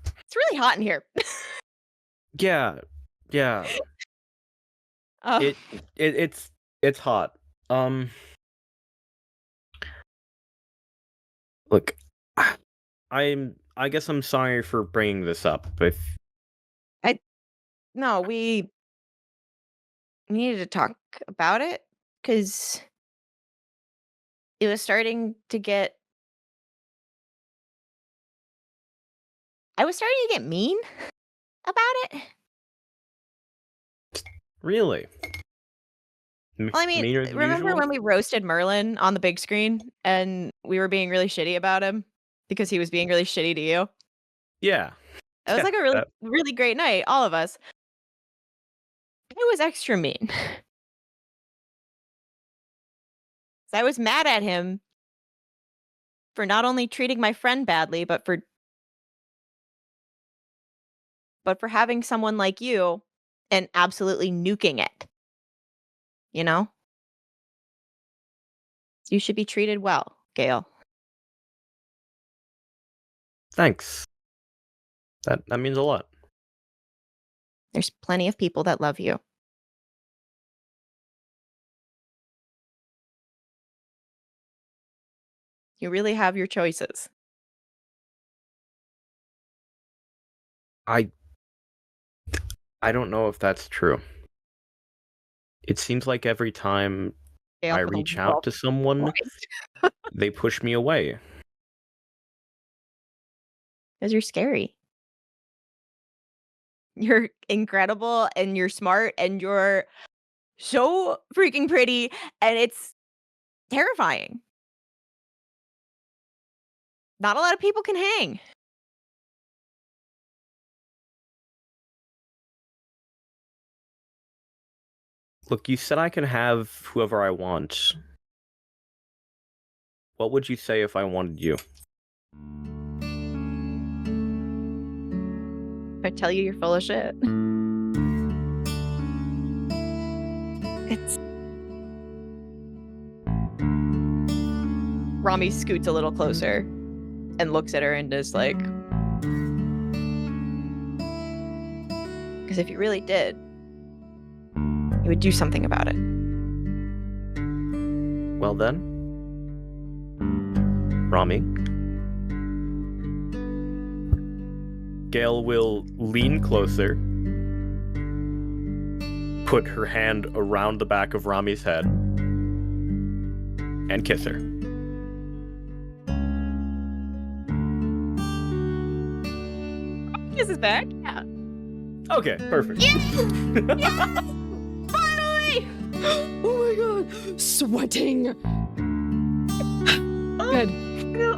Speaker 2: It's really hot in here.
Speaker 3: Yeah. It's hot. Look, I guess I'm sorry for bringing this up.
Speaker 2: No, we needed to talk about it because it was starting to get. I was starting to get mean about it.
Speaker 3: Really?
Speaker 2: Well, I mean, remember when we roasted Merlin on the big screen and we were being really shitty about him because he was being really shitty to you?
Speaker 3: Yeah.
Speaker 2: It was like a really, really great night, all of us. I was extra mean. I was mad at him for not only treating my friend badly, but for having someone like you and absolutely nuking it. You know? You should be treated well, Gayle.
Speaker 3: Thanks. That means a lot.
Speaker 2: There's plenty of people that love you. You really have your choices.
Speaker 3: I don't know if that's true. It seems like every time I reach out to someone, they push me away.
Speaker 2: Because you're scary. You're incredible and you're smart and you're so freaking pretty and it's terrifying. Not a lot of people can hang.
Speaker 3: Look, you said I can have whoever I want. What would you say if I wanted you?
Speaker 2: I tell you you're full of shit. It's... Romi scoots a little closer and looks at her and is like... Because if you really did, you would do something about it.
Speaker 3: Well then, Romi, Gayle will lean closer, put her hand around the back of Romi's head, and kiss her.
Speaker 2: Kiss is back? Yeah.
Speaker 3: Okay, perfect.
Speaker 2: Yes! Finally!
Speaker 1: Oh my god, sweating. Good.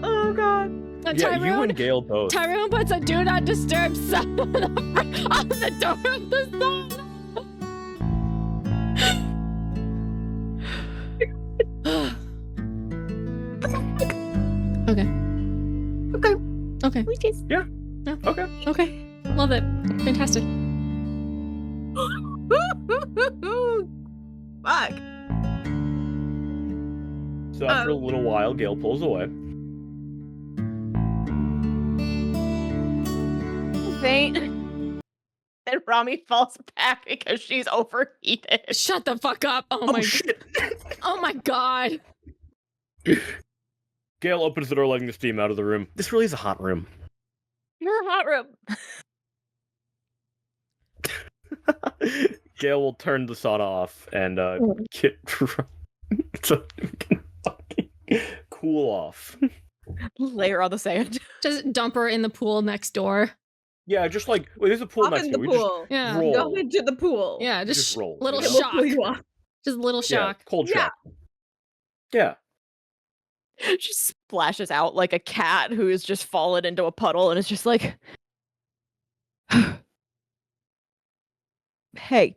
Speaker 2: Oh god.
Speaker 3: Yeah, you and Gayle both.
Speaker 1: Tyrone puts a do not disturb sign on the door of the sauna. Okay. Okay.
Speaker 2: We kiss.
Speaker 3: Yeah. Okay.
Speaker 1: Okay. Love it. Fantastic.
Speaker 2: Fuck.
Speaker 3: So after a little while, Gayle pulls away.
Speaker 2: Faint. And Romi falls back because she's overheated.
Speaker 1: Shut the fuck up. Oh my
Speaker 3: shit.
Speaker 1: Oh my god.
Speaker 3: Gayle opens the door, letting the steam out of the room. This really is a hot room.
Speaker 2: You're a hot room.
Speaker 3: Gayle will turn the sauna off and get drunk so we can fucking cool off.
Speaker 2: Lay her on the sand.
Speaker 1: Just dump her in the pool next door.
Speaker 3: Yeah, just like, wait, there's a pool next to it.
Speaker 4: Pool.
Speaker 1: Yeah.
Speaker 3: Roll.
Speaker 4: Go into the pool.
Speaker 1: Yeah,
Speaker 3: Just roll,
Speaker 1: little
Speaker 3: you know?
Speaker 1: shock. Just a little shock.
Speaker 3: Yeah, cold
Speaker 4: Yeah.
Speaker 3: shock. Yeah.
Speaker 2: She splashes out like a cat who has just fallen into a puddle and is just like, hey.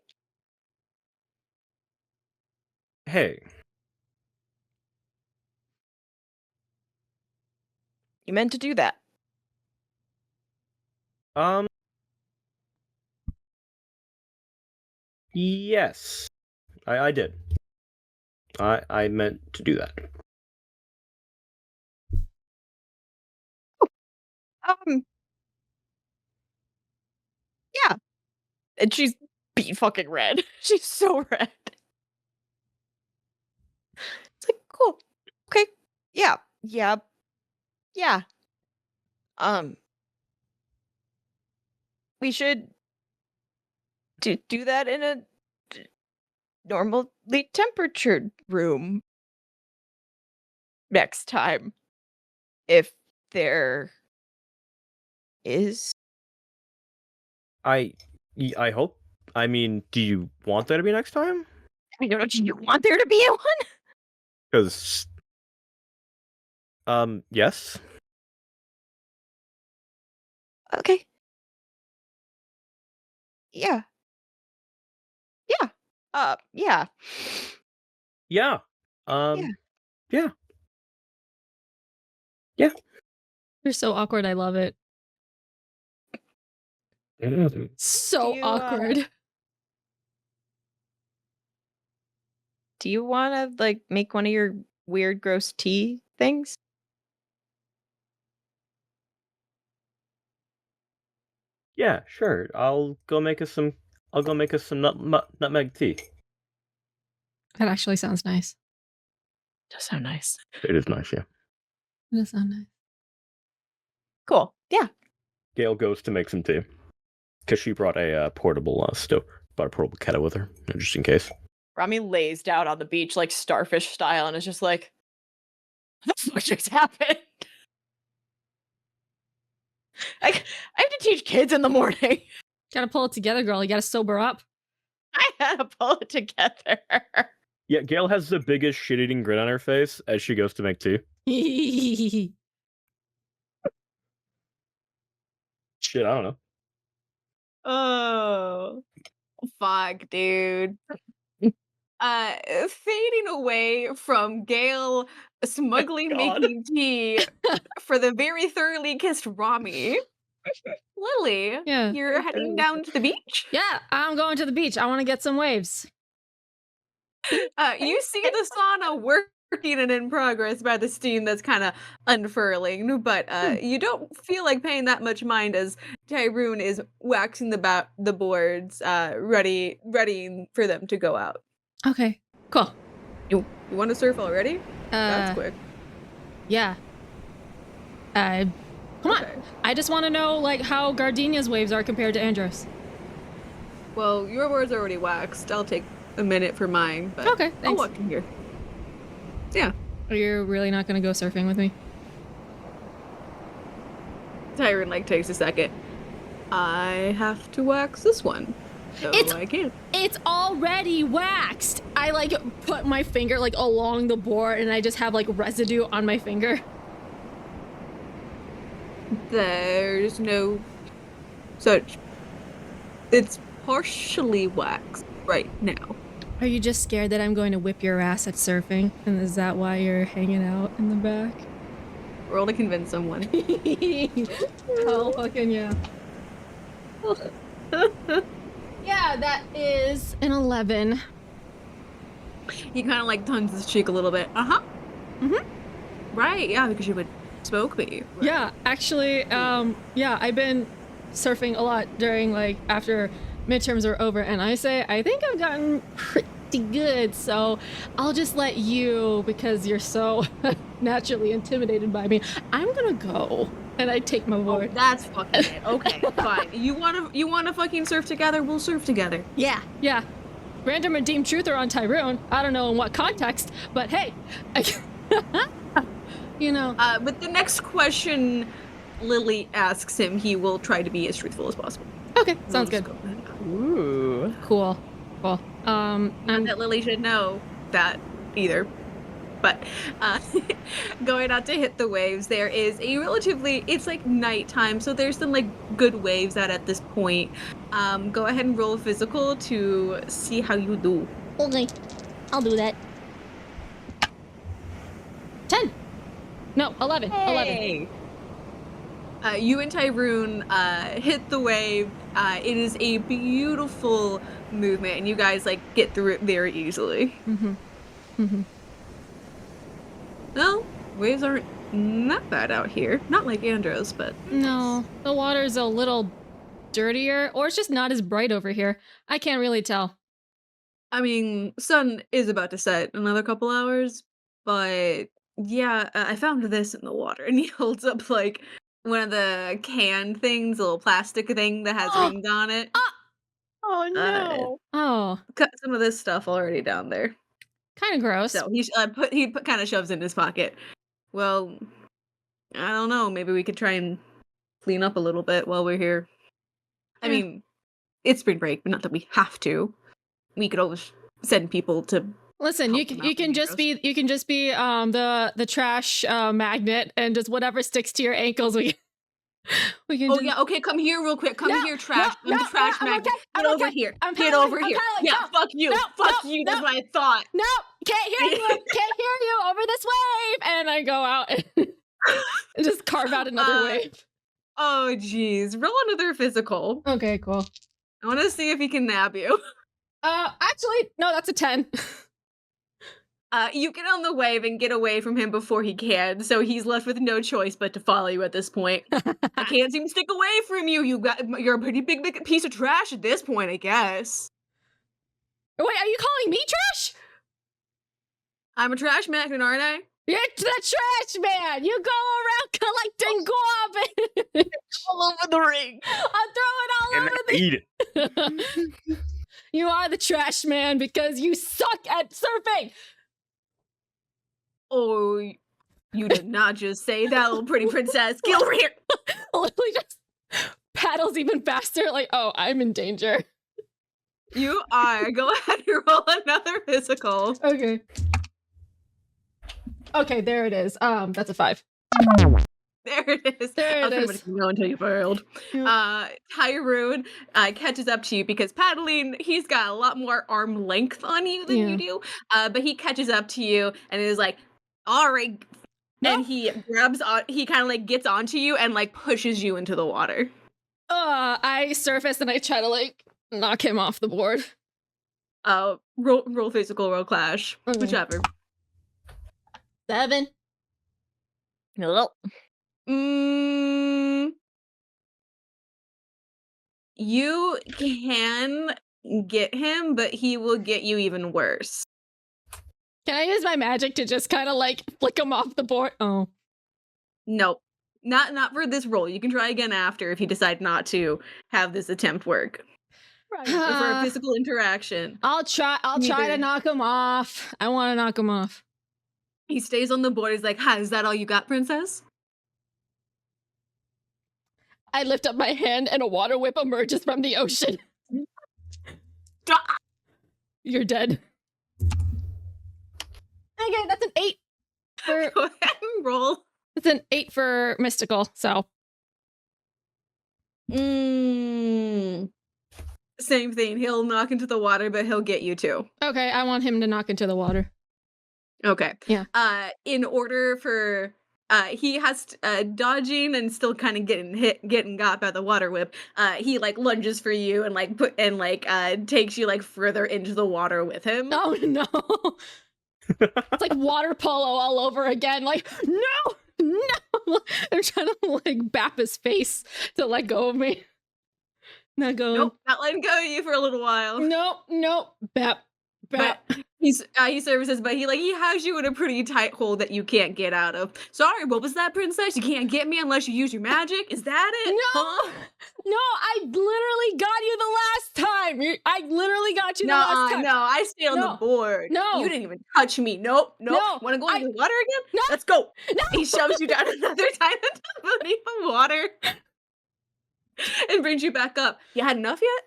Speaker 3: Hey.
Speaker 2: You meant to do that.
Speaker 3: Yes. I did. I meant to do that.
Speaker 2: Yeah. And she's beat fucking red. She's so red. It's like, cool. Okay. Yeah. Yeah. Yeah. We should do that in a normally temperatured room next time. If there is.
Speaker 3: I hope. I mean, do you want that to be next time?
Speaker 2: I don't know. Do you want there to be one?
Speaker 3: Because, yes.
Speaker 2: Okay. Yeah. Yeah. Yeah.
Speaker 3: Yeah. Yeah.
Speaker 1: You're so awkward. I love it. So awkward.
Speaker 2: Do you want to like make one of your weird, gross tea things?
Speaker 3: Yeah, sure. I'll go make us some nutmeg tea.
Speaker 1: That actually sounds nice.
Speaker 2: Does sound nice.
Speaker 3: It is nice, yeah.
Speaker 1: It does sound nice.
Speaker 2: Cool. Yeah.
Speaker 3: Gayle goes to make some tea because she brought a portable stove, brought a portable kettle with her, just in case.
Speaker 2: Romi lays down on the beach like starfish style and is just like, what the fuck just happened? I have to teach kids in the morning.
Speaker 1: Gotta pull it together, girl. You gotta sober up.
Speaker 2: I had to pull it together.
Speaker 3: Yeah, Gayle has the biggest shit-eating grin on her face as she goes to make tea. Shit, I don't know.
Speaker 4: Oh, fuck, dude. Fading away from Gayle smugly making tea for the very thoroughly kissed Romi. Lily,
Speaker 1: Yeah.
Speaker 4: you're heading down to the beach?
Speaker 1: Yeah, I'm going to the beach. I want to get some waves.
Speaker 4: You see the sauna working and in progress by the steam that's kind of unfurling, but you don't feel like paying that much mind as Tyrone is waxing the boards, ready for them to go out.
Speaker 1: Okay, cool.
Speaker 4: You want to surf already? That's quick.
Speaker 1: Yeah. Come on. I just want to know like how Gardenia's waves are compared to Andros.
Speaker 4: Well, your board's already waxed. I'll take a minute for mine, but
Speaker 1: okay, thanks.
Speaker 4: I'll walk in here. Yeah.
Speaker 1: Are you really not going to go surfing with me?
Speaker 4: Tyrone like takes a second. I have to wax this one. So I can't.
Speaker 1: It's already waxed. I like put my finger like along the board and I just have like residue on my finger.
Speaker 4: There's no such. It's partially waxed right now.
Speaker 1: Are you just scared that I'm going to whip your ass at surfing? And is that why you're hanging out in the back?
Speaker 4: Roll to convince someone.
Speaker 1: Oh, fucking yeah. Yeah, that is an 11.
Speaker 4: He kind of like turns his cheek a little bit. Right, yeah, because you would smoke me. Right?
Speaker 1: Yeah, actually, yeah, I've been surfing a lot during like after midterms are over, and I think I've gotten pretty good, so I'll just let you, because you're so naturally intimidated by me, I'm gonna go. And I take my board.
Speaker 4: Oh, that's fucking it. Okay, fine. You wanna fucking surf together? We'll surf together.
Speaker 1: Yeah. Random redeemed truther on Tyrone. I don't know in what context, but hey, you know.
Speaker 4: With the next question Lily asks him, he will try to be as truthful as possible.
Speaker 1: Okay, sounds good.
Speaker 2: Ooh.
Speaker 1: Cool.
Speaker 4: Not that Lily should know that either. But going out to hit the waves, there is a relatively, it's like nighttime, so there's some like good waves out at this point. Go ahead and roll a physical to see how you do.
Speaker 1: Okay, I'll do that. 10. No, 11.
Speaker 2: Hey.
Speaker 4: 11. You and Tyrone hit the wave. It is a beautiful movement, and you guys like get through it very easily. Well, waves aren't that bad out here. Not like Andros, but...
Speaker 1: No, the water's a little dirtier, or it's just not as bright over here. I can't really tell.
Speaker 4: I mean, sun is about to set in another couple hours, but yeah, I found this in the water, and he holds up like one of the canned things, a little plastic thing that has rings on it.
Speaker 2: Oh no!
Speaker 4: Cut some of this stuff already down there.
Speaker 1: Kind of gross.
Speaker 4: So he kind of shoves it in his pocket. Well, I don't know. Maybe we could try and clean up a little bit while we're here. I mean, it's spring break, but not that we have to. We could always send people to.
Speaker 1: Listen, you can just be the trash magnet, and just whatever sticks to your ankles.
Speaker 4: Yeah, okay, come here real quick. Come here, trash. I'm the trash magnet.
Speaker 1: Okay.
Speaker 4: Get over here. Get over here. Yeah, fuck you. Fuck you. That's what I thought.
Speaker 1: No, can't hear you. Can't hear you over this wave. And I go out and just carve out another wave.
Speaker 4: Oh, geez. Roll another physical.
Speaker 1: Okay, cool.
Speaker 4: I want to see if he can nab you.
Speaker 1: Actually, no, that's a 10.
Speaker 4: You get on the wave and get away from him before he can, so he's left with no choice but to follow you at this point. I can't seem to stick away from you. You're a pretty big piece of trash at this point, I guess.
Speaker 1: Wait, are you calling me trash?
Speaker 4: I'm a trash magnet, aren't I?
Speaker 1: You're the trash man. You go around collecting garbage
Speaker 2: all over the ring.
Speaker 1: I'll throw it all over the.
Speaker 3: Eat it.
Speaker 1: You are the trash man because you suck at surfing.
Speaker 4: Oh, you did not just say that, little pretty princess. Get over here.
Speaker 1: Lily just paddles even faster. Like, oh, I'm in danger.
Speaker 4: You are. Go ahead and roll another physical.
Speaker 1: Okay. Okay, there it is. That's a 5.
Speaker 4: There it is.
Speaker 1: There it is.
Speaker 4: Pretty much know until you failed.
Speaker 1: Yeah.
Speaker 4: Tyrone catches up to you because paddling, he's got a lot more arm length on you than you do. But he catches up to you and is like, all right. No. And he grabs on, he kind of like gets onto you and like pushes you into the water.
Speaker 1: I surface and I try to like knock him off the board.
Speaker 4: Roll physical, roll clash, whichever.
Speaker 1: 7.
Speaker 2: Nope.
Speaker 4: You can get him, but he will get you even worse.
Speaker 1: Can I use my magic to just kind of like flick him off the board? Oh.
Speaker 4: Nope. Not for this roll. You can try again after if you decide not to have this attempt work. Right. For a physical interaction.
Speaker 1: I'll try to knock him off. I want to knock him off.
Speaker 4: He stays on the board. He's like, is that all you got, princess?
Speaker 1: I lift up my hand and a water whip emerges from the ocean. You're dead. Okay, that's an 8.
Speaker 4: Go ahead and roll.
Speaker 1: It's an 8 for mystical, so.
Speaker 4: Same thing. He'll knock into the water, but he'll get you too.
Speaker 1: Okay, I want him to knock into the water.
Speaker 4: Okay.
Speaker 1: Yeah.
Speaker 4: In order for he has dodging and still kind of getting got by the water whip. He like lunges for you and like takes you like further into the water with him.
Speaker 1: Oh no. It's like water polo all over again. Like, no. I'm trying to like bap his face to let go of me. Not going.
Speaker 4: Nope, not letting go of you for a little while.
Speaker 1: Nope. Bap.
Speaker 4: But he services, but he has you in a pretty tight hole that you can't get out of. Sorry, what was that, princess? You can't get me unless you use your magic? Is that it?
Speaker 1: No,
Speaker 4: huh?
Speaker 1: No, I literally got you the last time. I literally got you the last time.
Speaker 4: No, I stayed on the board.
Speaker 1: No.
Speaker 4: You didn't even touch me. Nope.
Speaker 1: No.
Speaker 4: Want to go into the water again?
Speaker 1: No.
Speaker 4: Let's go.
Speaker 1: No.
Speaker 4: He shoves you down another time into the water and brings you back up. You had enough yet?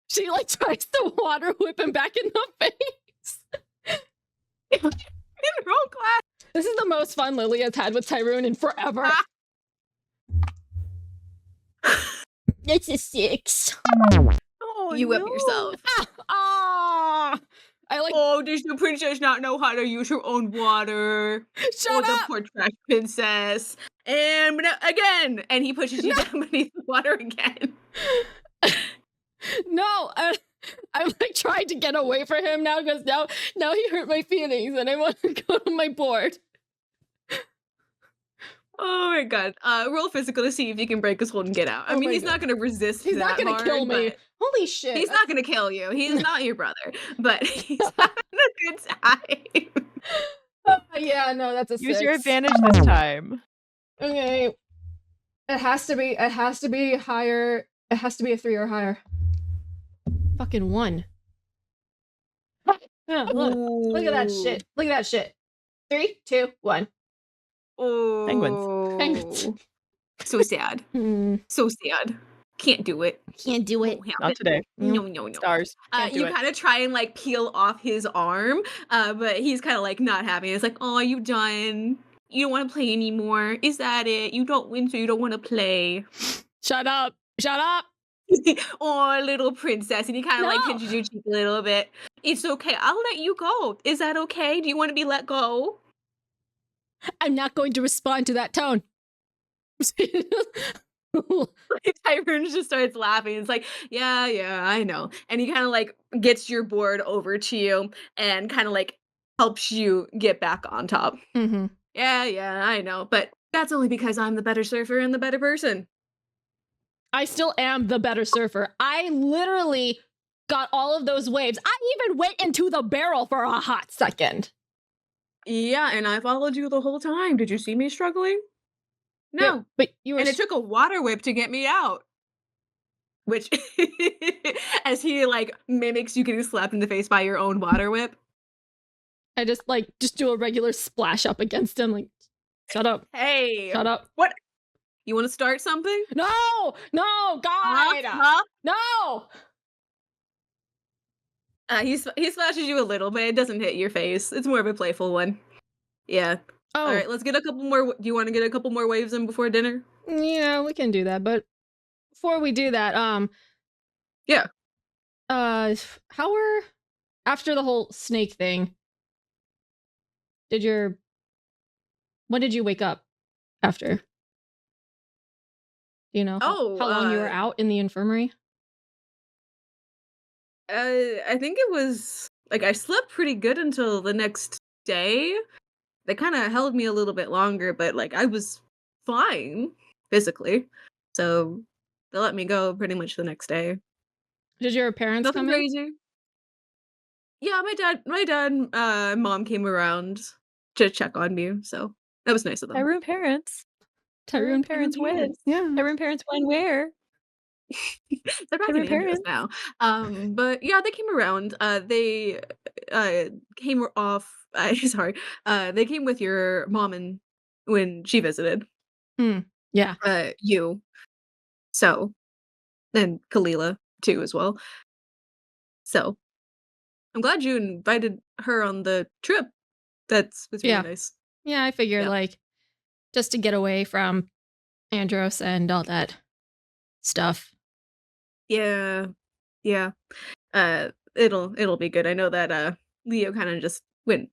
Speaker 1: She like tries to water whip him back in the face.
Speaker 4: In roll class.
Speaker 1: This is the most fun Lily has had with Tyrone in forever. It's a 6.
Speaker 4: Oh, you whip yourself. Does the princess not know how to use her own water?
Speaker 1: Shut up!
Speaker 4: The poor trash princess. And again, and he pushes you down beneath the water again.
Speaker 1: No, I'm like trying to get away from him now because now he hurt my feelings and I want to go to my board.
Speaker 4: Oh my god. Roll physical to see if you can break his hold and get out. I mean, he's not going to resist.
Speaker 1: He's not going to kill me. Holy shit.
Speaker 4: He's not going to kill you. He's not your brother, but he's having a good time.
Speaker 1: Yeah, no, that's a 6.
Speaker 2: Use your advantage this time.
Speaker 1: Okay. It has to be higher. It has to be a 3 or higher. Fucking 1. Yeah, look at that shit. Look at that shit. 3, 2, 1.
Speaker 4: Oh,
Speaker 2: penguins.
Speaker 4: So sad. So sad. Can't do it.
Speaker 2: Not today.
Speaker 4: No.
Speaker 2: Stars.
Speaker 4: You kind of try and like peel off his arm, but he's kind of like not having it. It's like, oh, you done? you don't want to play anymore? Is that it? You don't win, so you don't want to play.
Speaker 1: Shut up. Shut up.
Speaker 4: Oh, little princess. And he kind of like pinches your cheek a little bit. It's okay. I'll let you go. Is that okay? Do you want to be let go?
Speaker 1: I'm not going to respond to that tone.
Speaker 4: Tyrone just starts laughing. It's like, yeah, I know. And he kind of like gets your board over to you and kind of like helps you get back on top.
Speaker 1: Mm-hmm.
Speaker 4: Yeah, I know. But that's only because I'm the better surfer and the better person.
Speaker 1: I still am the better surfer. I literally got all of those waves. I even went into the barrel for a hot second.
Speaker 4: Yeah, and I followed you the whole time. Did you see me struggling? No.
Speaker 1: Yeah, but you were
Speaker 4: and it took a water whip to get me out. Which, as he like mimics you getting slapped in the face by your own water whip.
Speaker 1: I just do a regular splash up against him. Like, shut up.
Speaker 4: Hey.
Speaker 1: Shut up.
Speaker 4: What? You want to start something?
Speaker 1: No, God.
Speaker 4: Huh?
Speaker 1: No.
Speaker 4: He splashes you a little, but it doesn't hit your face. It's more of a playful one. Yeah.
Speaker 1: Oh.
Speaker 4: All right, let's get a couple more. Do you want to get a couple more waves in before dinner?
Speaker 1: Yeah, we can do that. But before we do that,
Speaker 4: yeah.
Speaker 1: How were after the whole snake thing? When did you wake up after? Do you know how long you were out in the infirmary?
Speaker 4: I think it was like I slept pretty good until the next day. They kind of held me a little bit longer, but like I was fine physically. So they let me go pretty much the next day.
Speaker 1: Did your parents
Speaker 4: Nothing
Speaker 1: come
Speaker 4: crazy.
Speaker 1: in?
Speaker 4: Yeah, my dad, mom came around to check on me, so that was nice of them.
Speaker 2: Tyrone parents win.
Speaker 1: Yeah.
Speaker 2: Tyrone parents win where?
Speaker 4: They're back in Andros now. But yeah, they came around. They came off. Sorry. They came with your mom and when she visited.
Speaker 1: Yeah.
Speaker 4: You. So, and Kalila too as well. So, I'm glad you invited her on the trip. That's really nice.
Speaker 1: Yeah, I figured like just to get away from Andros and all that stuff.
Speaker 4: Yeah. It'll be good. I know that Leo kind of just went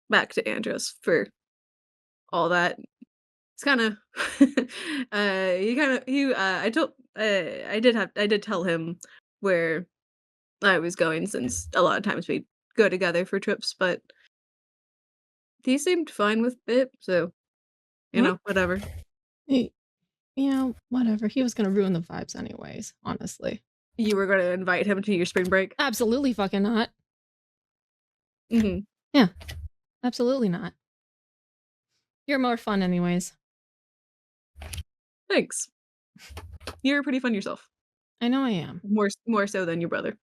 Speaker 4: back to Andros for all that. It's kind of I did tell him where I was going since a lot of times we go together for trips, but he seemed fine with it, so you know, whatever.
Speaker 1: Yeah, whatever. He was gonna ruin the vibes anyways, honestly.
Speaker 4: You were gonna invite him to your spring break?
Speaker 1: Absolutely fucking not.
Speaker 4: Mm-hmm.
Speaker 1: Yeah. Absolutely not. You're more fun anyways.
Speaker 4: Thanks. You're pretty fun yourself.
Speaker 1: I know I am.
Speaker 4: More so than your brother.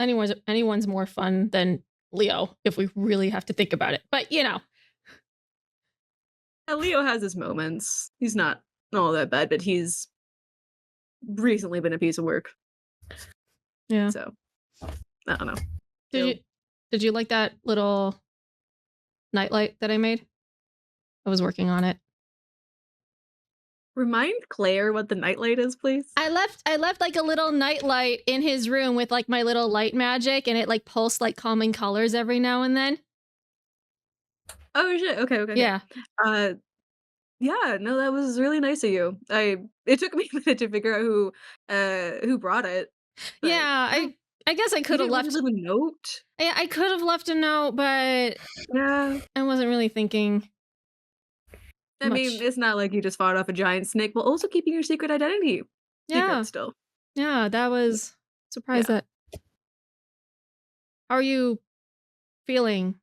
Speaker 1: Anyone's more fun than Leo, if we really have to think about it. But you know.
Speaker 4: Leo has his moments. He's not all that bad, but he's recently been a piece of work.
Speaker 1: Yeah.
Speaker 4: So I don't know.
Speaker 1: Did you like that little nightlight that I made? I was working on it.
Speaker 4: Remind Claire what the nightlight is, please.
Speaker 1: I left like a little nightlight in his room with like my little light magic, and it like pulsed like calming colors every now and then.
Speaker 4: Oh shit! Okay.
Speaker 1: Yeah.
Speaker 4: Yeah. No, that was really nice of you. It took me a minute to figure out who brought it.
Speaker 1: Yeah, I guess I could have left
Speaker 4: a note.
Speaker 1: Yeah, I could have left a note, but
Speaker 4: yeah,
Speaker 1: I wasn't really thinking.
Speaker 4: I mean, it's not like you just fought off a giant snake, while also keeping your secret identity.
Speaker 1: Yeah.
Speaker 4: Secret still.
Speaker 1: Yeah, that was surprised that. How are you feeling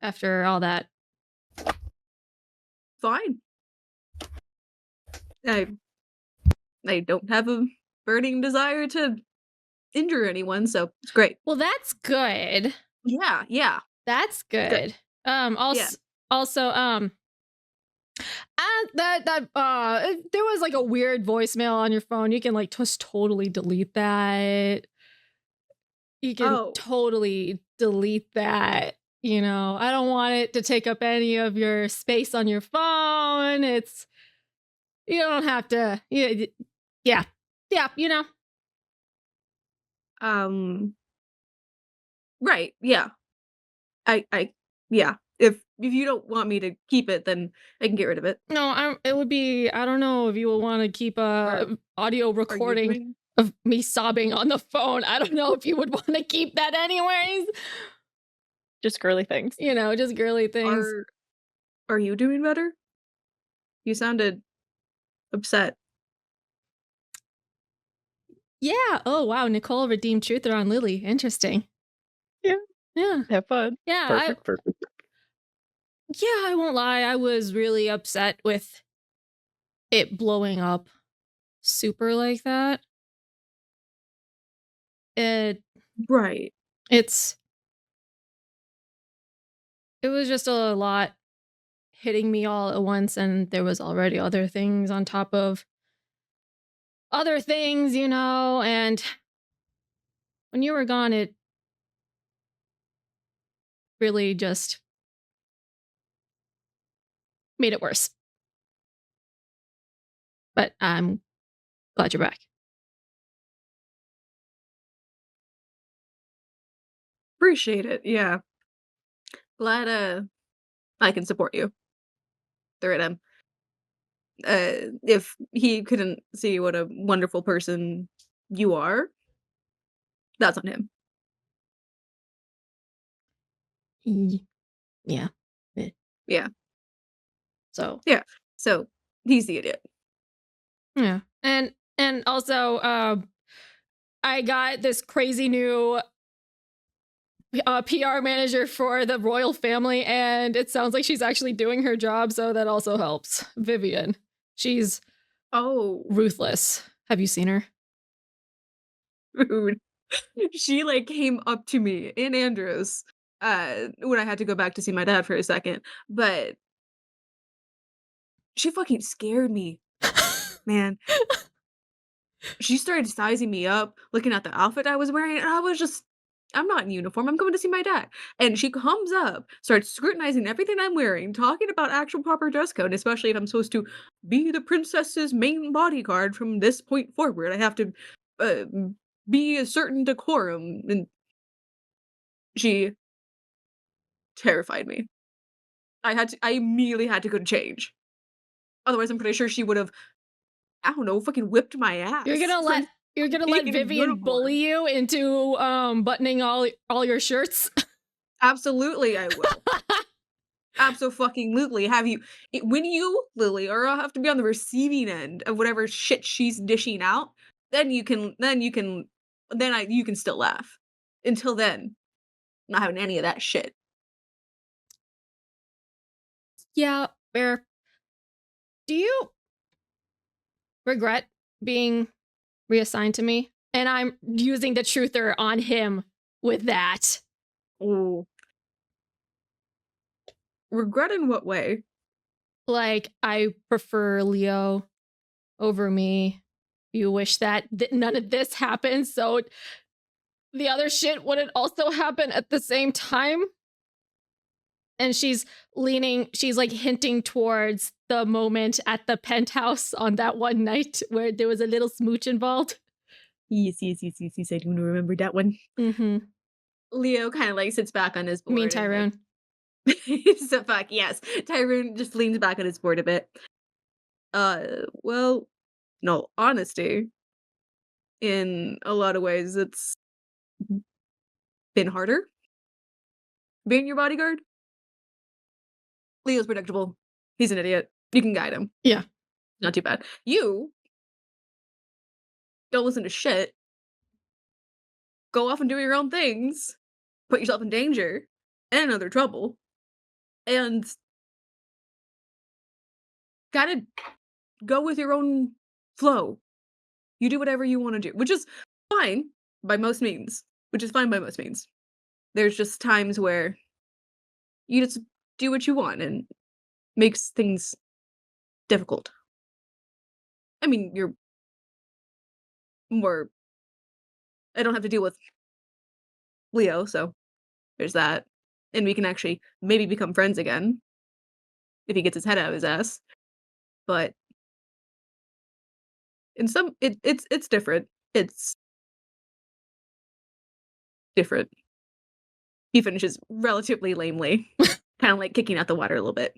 Speaker 1: after all that?
Speaker 4: Fine. I don't have a burning desire to injure anyone, so it's great.
Speaker 1: Well, that's good.
Speaker 4: Yeah.
Speaker 1: That's good. Also, there was like a weird voicemail on your phone. You can like just totally delete that. You can totally delete that. you know, I don't want it to take up any of your space on your phone. You don't have to, yeah, you know.
Speaker 4: Right, yeah. Yeah. If you don't want me to keep it, then I can get rid of it.
Speaker 1: No, it would be, I don't know if you would want to keep a audio recording of me sobbing on the phone. I don't know if you would want to keep that anyways.
Speaker 2: Just girly things.
Speaker 1: You know, just girly things.
Speaker 4: Are you doing better? You sounded upset.
Speaker 1: Yeah. Oh, wow. Nicole redeemed Truther on Lily. Interesting.
Speaker 2: Yeah.
Speaker 1: Yeah.
Speaker 2: Have fun.
Speaker 1: Yeah.
Speaker 2: Perfect.
Speaker 1: Yeah, I won't lie. I was really upset with it blowing up super like that.
Speaker 4: Right.
Speaker 1: It was just a lot hitting me all at once, and there was already other things on top of other things, you know, and when you were gone, it really just made it worse. But I'm glad you're back.
Speaker 4: Appreciate it, yeah. Glad, I can support you through it. If he couldn't see what a wonderful person you are, that's on him.
Speaker 1: Yeah.
Speaker 4: Yeah.
Speaker 1: So.
Speaker 4: Yeah. So he's the idiot.
Speaker 1: Yeah. And also, I got this crazy new PR manager for the royal family, and it sounds like she's actually doing her job, so that also helps. Vivian. She's ruthless. Have you seen her?
Speaker 4: Rude. She like came up to me and Andrews when I had to go back to see my dad for a second, but she fucking scared me. Man. She started sizing me up, looking at the outfit I was wearing, and I was just, I'm not in uniform. I'm going to see my dad. And she comes up, starts scrutinizing everything I'm wearing, talking about actual proper dress code, especially if I'm supposed to be the princess's main bodyguard from this point forward. I have to be a certain decorum. And she terrified me. I immediately had to go to change. Otherwise, I'm pretty sure she would have, I don't know, fucking whipped my ass.
Speaker 1: You're gonna let Vivian bully you into buttoning all your shirts?
Speaker 4: Absolutely, I will. Absolutely. When you, Lily, or I'll have to be on the receiving end of whatever shit she's dishing out, then you can still laugh. Until then, I'm not having any of that shit.
Speaker 1: Yeah, fair. Do you regret being reassigned to me? And I'm using the truther on him with that.
Speaker 4: Ooh. Regret in what way?
Speaker 1: Like, I prefer Leo over me. You wish that none of this happened, so the other shit wouldn't also happen at the same time. And she's like hinting towards the moment at the penthouse on that one night where there was a little smooch involved.
Speaker 4: Yes, I do remember that one.
Speaker 1: Mm-hmm.
Speaker 4: Leo kind of like sits back on his board.
Speaker 1: You mean Tyrone?
Speaker 4: So fuck, yes. Tyrone just leans back on his board a bit. Well, no, honesty, in a lot of ways, it's been harder being your bodyguard. Leo's predictable. He's an idiot. You can guide him.
Speaker 1: Yeah.
Speaker 4: Not too bad. You don't listen to shit. Go off and do your own things. Put yourself in danger and other trouble. And gotta go with your own flow. You do whatever you want to do, which is fine by most means. There's just times where you just do what you want and makes things difficult. I mean, you're more, I don't have to deal with Leo, so there's that. and we can actually maybe become friends again if he gets his head out of his ass. But in some, it's different. It's different. He finishes relatively lamely, kind of like kicking out the water a little bit.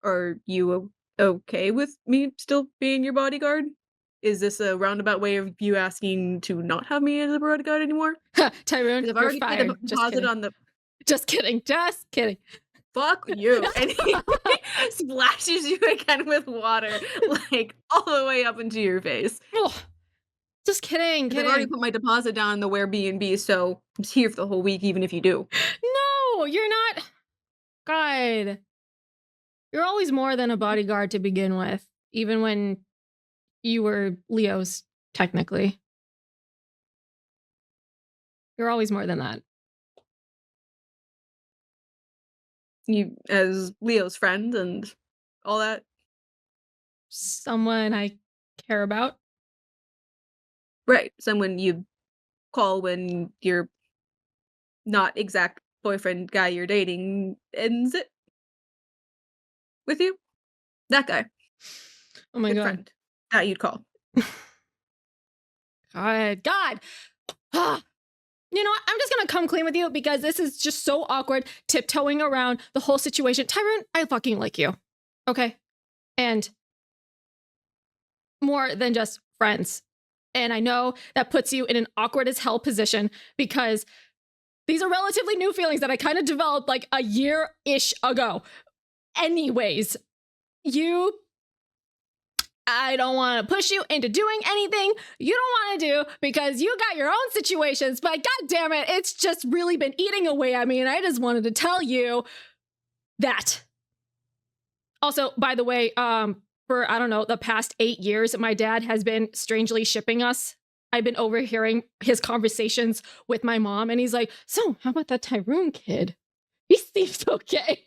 Speaker 4: Are you okay with me still being your bodyguard? Is this a roundabout way of you asking to not have me as a bodyguard anymore?
Speaker 1: Tyrone,
Speaker 4: I've
Speaker 1: you're
Speaker 4: already
Speaker 1: fired.
Speaker 4: paid the deposit on the.
Speaker 1: Just kidding. Just kidding.
Speaker 4: Fuck you. And he splashes you again with water, like all the way up into your face.
Speaker 1: Oh, just kidding.
Speaker 4: I've already put my deposit down in the Where B&B, so I'm here for the whole week, even if you do.
Speaker 1: No, you're not. God. You're always more than a bodyguard to begin with, even when you were Leo's, technically. You're always more than that.
Speaker 4: You, as Leo's friend and all that?
Speaker 1: Someone I care about.
Speaker 4: Right. Someone you call when your not exact boyfriend guy you're dating ends it with you? That guy.
Speaker 1: Oh my
Speaker 4: Good
Speaker 1: God.
Speaker 4: friend. That you'd call.
Speaker 1: God. You know what? I'm just gonna come clean with you because this is just so awkward, tiptoeing around the whole situation. Tyrone, I fucking like you. Okay? And more than just friends. And I know that puts you in an awkward as hell position because these are relatively new feelings that I kind of developed like a year-ish ago. Anyways, I don't want to push you into doing anything you don't want to do because you got your own situations, but god damn it, it's just really been eating away at me, and I just wanted to tell you that. Also, by the way, for, I don't know, the past 8 years, my dad has been strangely shipping us. I've been overhearing his conversations with my mom, and he's like, so, how about that Tyrone kid? He seems okay.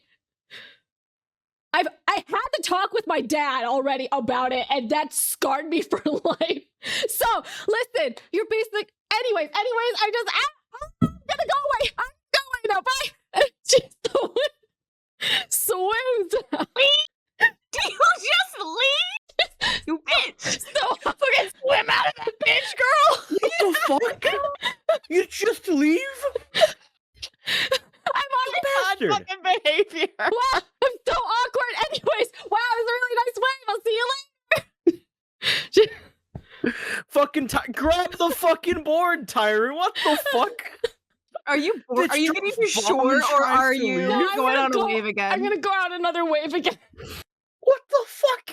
Speaker 1: I had to talk with my dad already about it, and that scarred me for life. So, listen, you're basically... Anyways, I'm gonna go away. I'm going now, bye. And she swims out.
Speaker 4: Do you just leave? You bitch!
Speaker 1: So fucking swim out of that bitch, girl!
Speaker 3: What the fuck? You just leave?
Speaker 1: I'm on
Speaker 3: Bastard.
Speaker 2: Fucking behavior.
Speaker 1: Wow, I'm so awkward. Anyways, wow, it was a really nice wave. I'll see you later.
Speaker 3: Fucking grab the fucking board, Tyron. What the fuck?
Speaker 4: Are you
Speaker 3: Bitch,
Speaker 4: are you getting too
Speaker 3: bomb
Speaker 4: short, or
Speaker 3: tries
Speaker 4: are
Speaker 3: to
Speaker 4: you
Speaker 3: leave.
Speaker 1: No, I'm
Speaker 4: going
Speaker 1: gonna
Speaker 4: on
Speaker 1: go-
Speaker 4: a wave again?
Speaker 1: I'm gonna go out another wave again.
Speaker 3: What the fuck?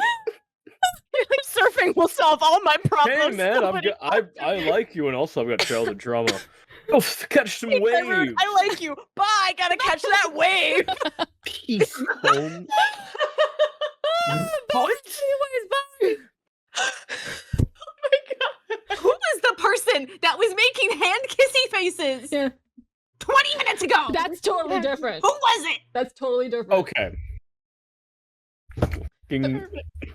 Speaker 2: Surfing will solve all my problems.
Speaker 3: Hey man, I like you, and also I've got childhood trauma. Go catch some waves.
Speaker 2: I like you. Bye. Gotta catch that wave.
Speaker 3: Peace, home. What?
Speaker 1: Anyways, bye.
Speaker 4: Who was the person that was making hand kissy faces?
Speaker 1: Yeah.
Speaker 4: 20 minutes ago.
Speaker 1: That's totally different.
Speaker 4: Who was it?
Speaker 1: That's totally different.
Speaker 3: Okay.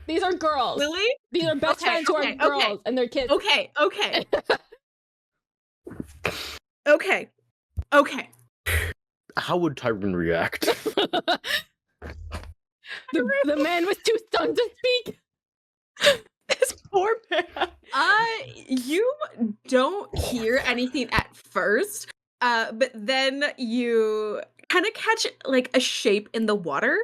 Speaker 1: These are girls.
Speaker 4: Lily?
Speaker 1: These are best friends who are girls and their kids.
Speaker 4: Okay. Okay.
Speaker 3: How would Tyron react?
Speaker 1: the man with two tongues to speak.
Speaker 2: This poor man.
Speaker 4: You don't hear anything at first, but then you kind of catch like a shape in the water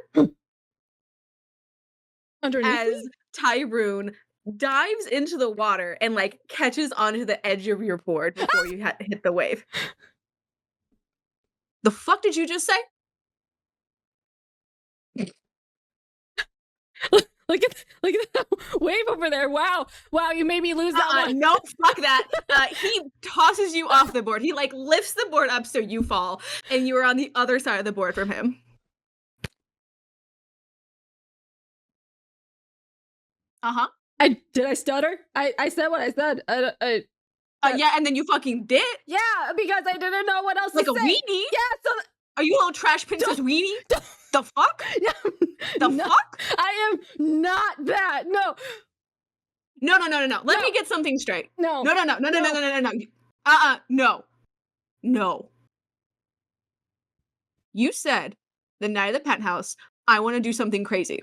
Speaker 1: Underneath
Speaker 4: as Tyrone dives into the water and like catches onto the edge of your board before you hit the wave. The fuck did you just say?
Speaker 1: Look at that wave over there. Wow, you made me lose that one.
Speaker 4: No, fuck that. He tosses you off the board. He like lifts the board up so you fall, and you are on the other side of the board from him.
Speaker 1: Did I stutter? I said what I said.
Speaker 4: Yeah, and then you fucking did.
Speaker 1: Yeah, because I didn't know what else
Speaker 4: Like
Speaker 1: to
Speaker 4: a
Speaker 1: say.
Speaker 4: weenie?
Speaker 1: Yeah, so
Speaker 4: Are you a little trash princess weenie? The fuck?
Speaker 1: yeah,
Speaker 4: The
Speaker 1: no,
Speaker 4: fuck?
Speaker 1: I am not that. No.
Speaker 4: No. Let me get something straight.
Speaker 1: No.
Speaker 4: No. No. No. You said the night of the penthouse, I want to do something crazy.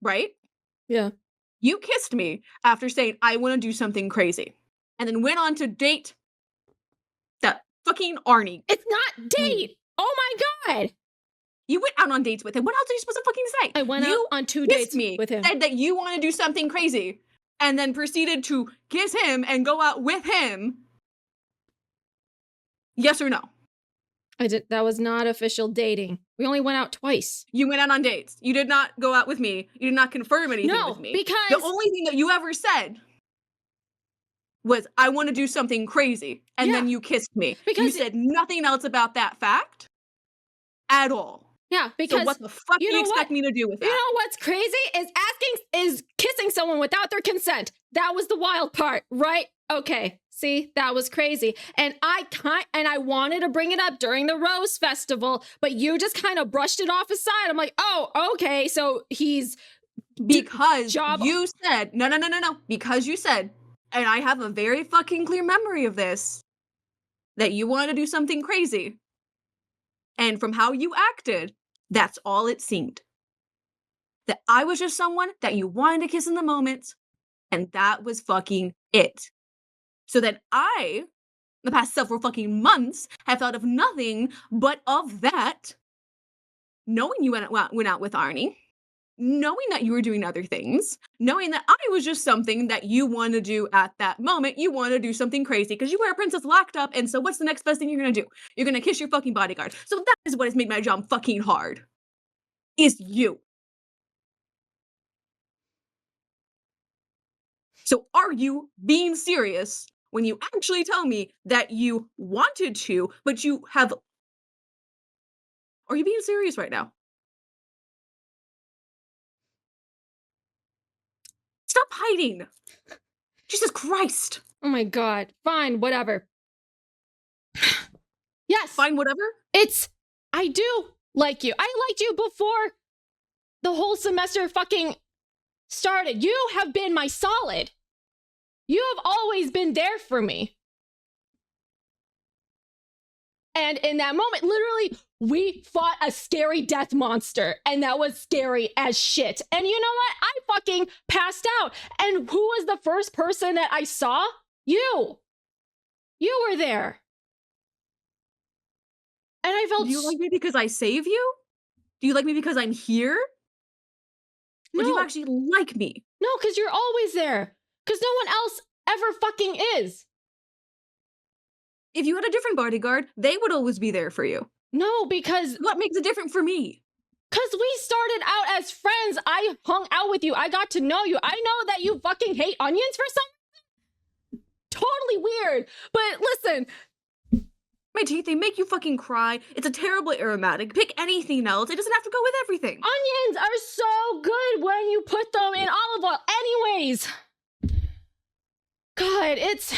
Speaker 4: Right?
Speaker 1: Yeah.
Speaker 4: You kissed me after saying, I want to do something crazy. And then went on to date that fucking Arnie.
Speaker 1: It's not date! Oh my god!
Speaker 4: You went out on dates with him. What else are you supposed to fucking say?
Speaker 1: I went out on 2 dates with him.
Speaker 4: Said that you want to do something crazy. And then proceeded to kiss him and go out with him. Yes or no?
Speaker 1: That was not official dating. We only went out twice.
Speaker 4: You went out on dates. You did not go out with me. You did not confirm anything with me.
Speaker 1: Because
Speaker 4: the only thing that you ever said was, I want to do something crazy. And then you kissed me. Because you said nothing else about that fact at all.
Speaker 1: Yeah, because
Speaker 4: so what the fuck do you expect me to do with that?
Speaker 1: You know what's crazy is kissing someone without their consent. That was the wild part, right? Okay, see, that was crazy. And I wanted to bring it up during the Rose Festival, but you just kind of brushed it off aside. I'm like, oh, okay, so he's
Speaker 4: because you said no. Because you said, and I have a very fucking clear memory of this, that you want to do something crazy. And from how you acted, that's all it seemed. That I was just someone that you wanted to kiss in the moment, and that was fucking it. So that I, the past several fucking months, have thought of nothing but of that, knowing you went out with Arnie, knowing that you were doing other things, knowing that I was just something that you want to do at that moment. You want to do something crazy because you were a princess locked up, and so what's the next best thing you're going to do? You're going to kiss your fucking bodyguard. So that is what has made my job fucking hard. Is you. So are you being serious when you actually tell me that you wanted to, but you have... Are you being serious right now? Stop hiding. Jesus Christ.
Speaker 1: Oh my god. Fine, whatever. Yes.
Speaker 4: Fine, whatever?
Speaker 1: I do like you. I liked you before the whole semester fucking started. You have been my solid. You have always been there for me. And in that moment, literally, we fought a scary death monster, and that was scary as shit. And you know what? I fucking passed out. And who was the first person that I saw? You. You were there. And I felt...
Speaker 4: Do you like me because I save you? Do you like me because I'm here?
Speaker 1: No.
Speaker 4: Or do you actually like me?
Speaker 1: No, because you're always there. Because no one else ever fucking is.
Speaker 4: If you had a different bodyguard, they would always be there for you.
Speaker 1: No, because...
Speaker 4: What makes it different for me?
Speaker 1: Because we started out as friends. I hung out with you. I got to know you. I know that you fucking hate onions for something. Totally weird. But listen...
Speaker 4: My teeth, they make you fucking cry. It's a terrible aromatic. Pick anything else. It doesn't have to go with everything.
Speaker 1: Onions are so good when you put them in olive oil. Anyways. God, it's...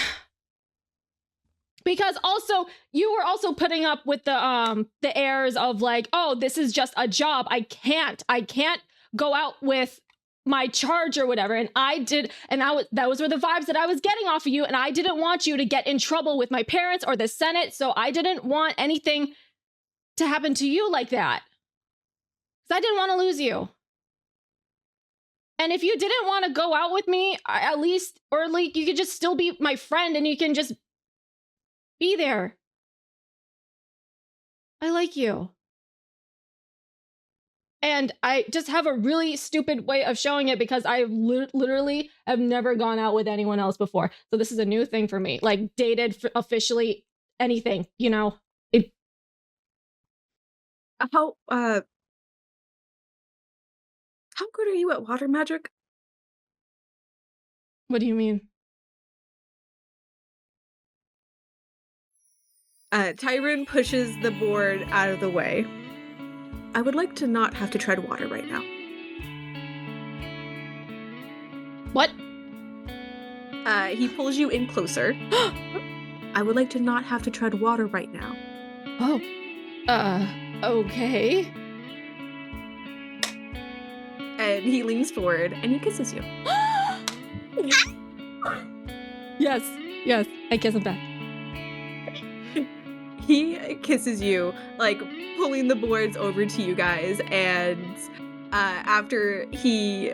Speaker 1: Because also, you were also putting up with the airs of like, oh, this is just a job. I can't go out with my charge or whatever. And I did, and those were the vibes that I was getting off of you. And I didn't want you to get in trouble with my parents or the Senate. So I didn't want anything to happen to you like that. Because I didn't want to lose you. And if you didn't want to go out with me, at least, or like, you could just still be my friend and you can just be there. I like you. And I just have a really stupid way of showing it because I literally have never gone out with anyone else before. So this is a new thing for me. Like, dated officially anything, you know?
Speaker 4: How good are you at water magic?
Speaker 1: What do you mean?
Speaker 4: Tyrone pushes the board out of the way. I would like to not have to tread water right now.
Speaker 1: What?
Speaker 4: He pulls you in closer. I would like to not have to tread water right now.
Speaker 1: Oh. Okay.
Speaker 4: And he leans forward and he kisses you.
Speaker 1: Yes, I kiss him back.
Speaker 4: He kisses you, like, pulling the boards over to you guys, and after he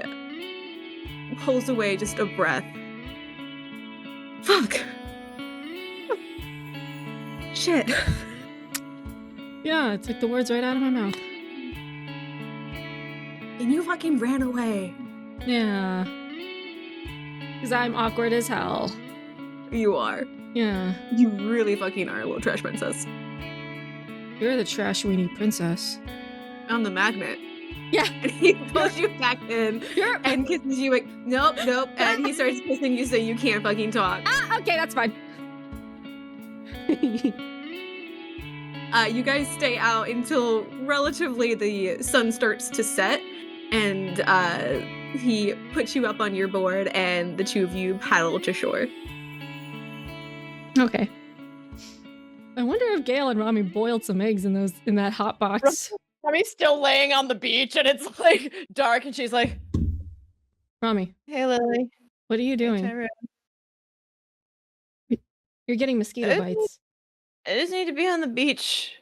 Speaker 4: pulls away just a breath. Fuck. Shit.
Speaker 1: Yeah, it took the words right out of my mouth.
Speaker 4: And you fucking ran away.
Speaker 1: Yeah. Because I'm awkward as hell.
Speaker 4: You are.
Speaker 1: Yeah.
Speaker 4: You really fucking are a little trash princess.
Speaker 1: You're the trash weenie princess.
Speaker 4: On the magnet.
Speaker 1: Yeah.
Speaker 4: And he pulls you back in and kisses you like, nope. And he starts kissing you so you can't fucking talk.
Speaker 1: Okay, that's fine.
Speaker 4: You guys stay out until relatively the sun starts to set, and he puts you up on your board, and the two of you paddle to shore.
Speaker 1: Okay. I wonder if Gayle and Romi boiled some eggs in that hot box.
Speaker 2: Romi's still laying on the beach, and it's like dark, and she's like,
Speaker 1: Romi.
Speaker 2: Hey, Lily.
Speaker 1: What are you doing? You're getting mosquito bites.
Speaker 2: I just need to be on the beach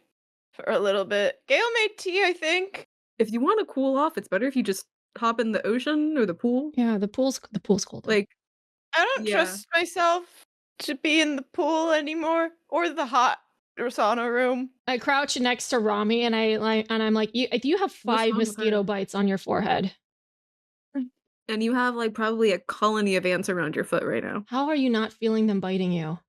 Speaker 2: for a little bit. Gayle made tea, I think.
Speaker 4: If you want to cool off, it's better if you just hop in the ocean or the pool.
Speaker 1: Yeah, the pool's cold.
Speaker 4: Like,
Speaker 2: I don't trust myself to be in the pool anymore, or the hot sauna room.
Speaker 1: I crouch next to Romi, and I'm like, you have 5 mosquito bites on your forehead.
Speaker 4: And you have like probably a colony of ants around your foot right now.
Speaker 1: How are you not feeling them biting you?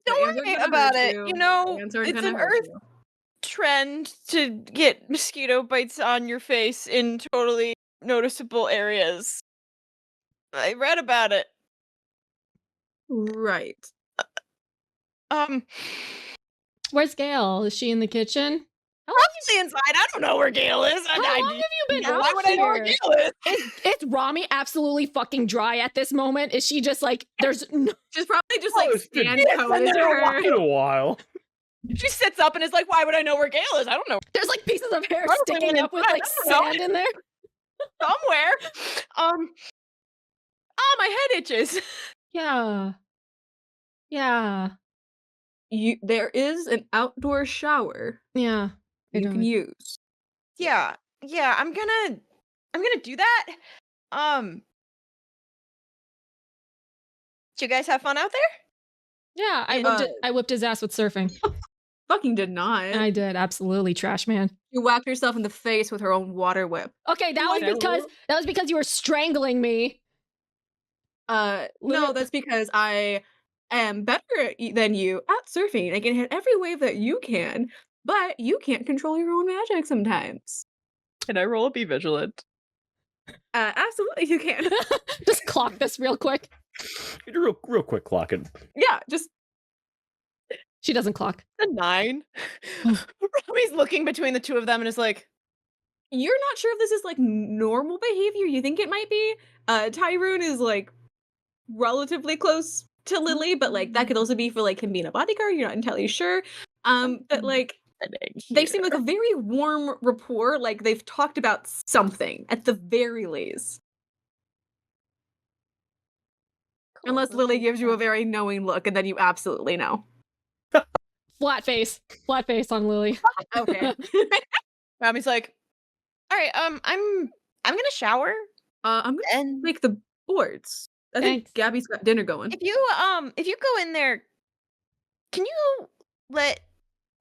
Speaker 2: Don't worry about it. You know, it's an Earth trend to get mosquito bites on your face in totally noticeable areas. I read about it.
Speaker 4: Right.
Speaker 1: Where's Gayle? Is she in the kitchen?
Speaker 2: Probably inside. I don't know where Gayle is.
Speaker 1: How long have you been out
Speaker 2: Why would I know where Gayle is?
Speaker 1: Is Romi absolutely fucking dry at this moment? Is she just like, there's no...
Speaker 4: She's probably just like stand posed
Speaker 3: in a while.
Speaker 2: She sits up and is like, why would I know where Gayle is? I don't know.
Speaker 1: There's like pieces of hair sticking up with like sand in there.
Speaker 2: Somewhere. Oh, my head itches.
Speaker 1: Yeah.
Speaker 4: There is an outdoor shower.
Speaker 1: Yeah.
Speaker 4: You can use.
Speaker 2: Yeah, I'm gonna do that. Did you guys have fun out there?
Speaker 1: Yeah, I whipped his ass with surfing.
Speaker 4: Fucking did not.
Speaker 1: I did, absolutely, trash man.
Speaker 4: You whacked yourself in the face with her own water whip.
Speaker 1: Okay, that was because you were strangling me.
Speaker 4: No, that's because I am better than you at surfing. I can hit every wave that you can, but you can't control your own magic sometimes.
Speaker 2: Can I roll a Be Vigilant?
Speaker 4: Absolutely you can.
Speaker 1: Just clock this real quick.
Speaker 3: Real quick clocking.
Speaker 4: Yeah, just...
Speaker 1: She doesn't clock.
Speaker 2: A 9. Romi's looking between the two of them and is like,
Speaker 4: you're not sure if this is like normal behavior. You think it might be. Tyrone is like relatively close to Lily, but like that could also be for like him being a bodyguard. You're not entirely sure. But like they seem like a very warm rapport. Like they've talked about something at the very least. Cool. Unless Lily gives you a very knowing look, and then you absolutely know.
Speaker 1: Flat face on Lily.
Speaker 4: Okay.
Speaker 2: Romi's like, all right, I'm gonna shower.
Speaker 4: I'm gonna make the boards. I think Gabby's got dinner going.
Speaker 2: If you go in there, can you let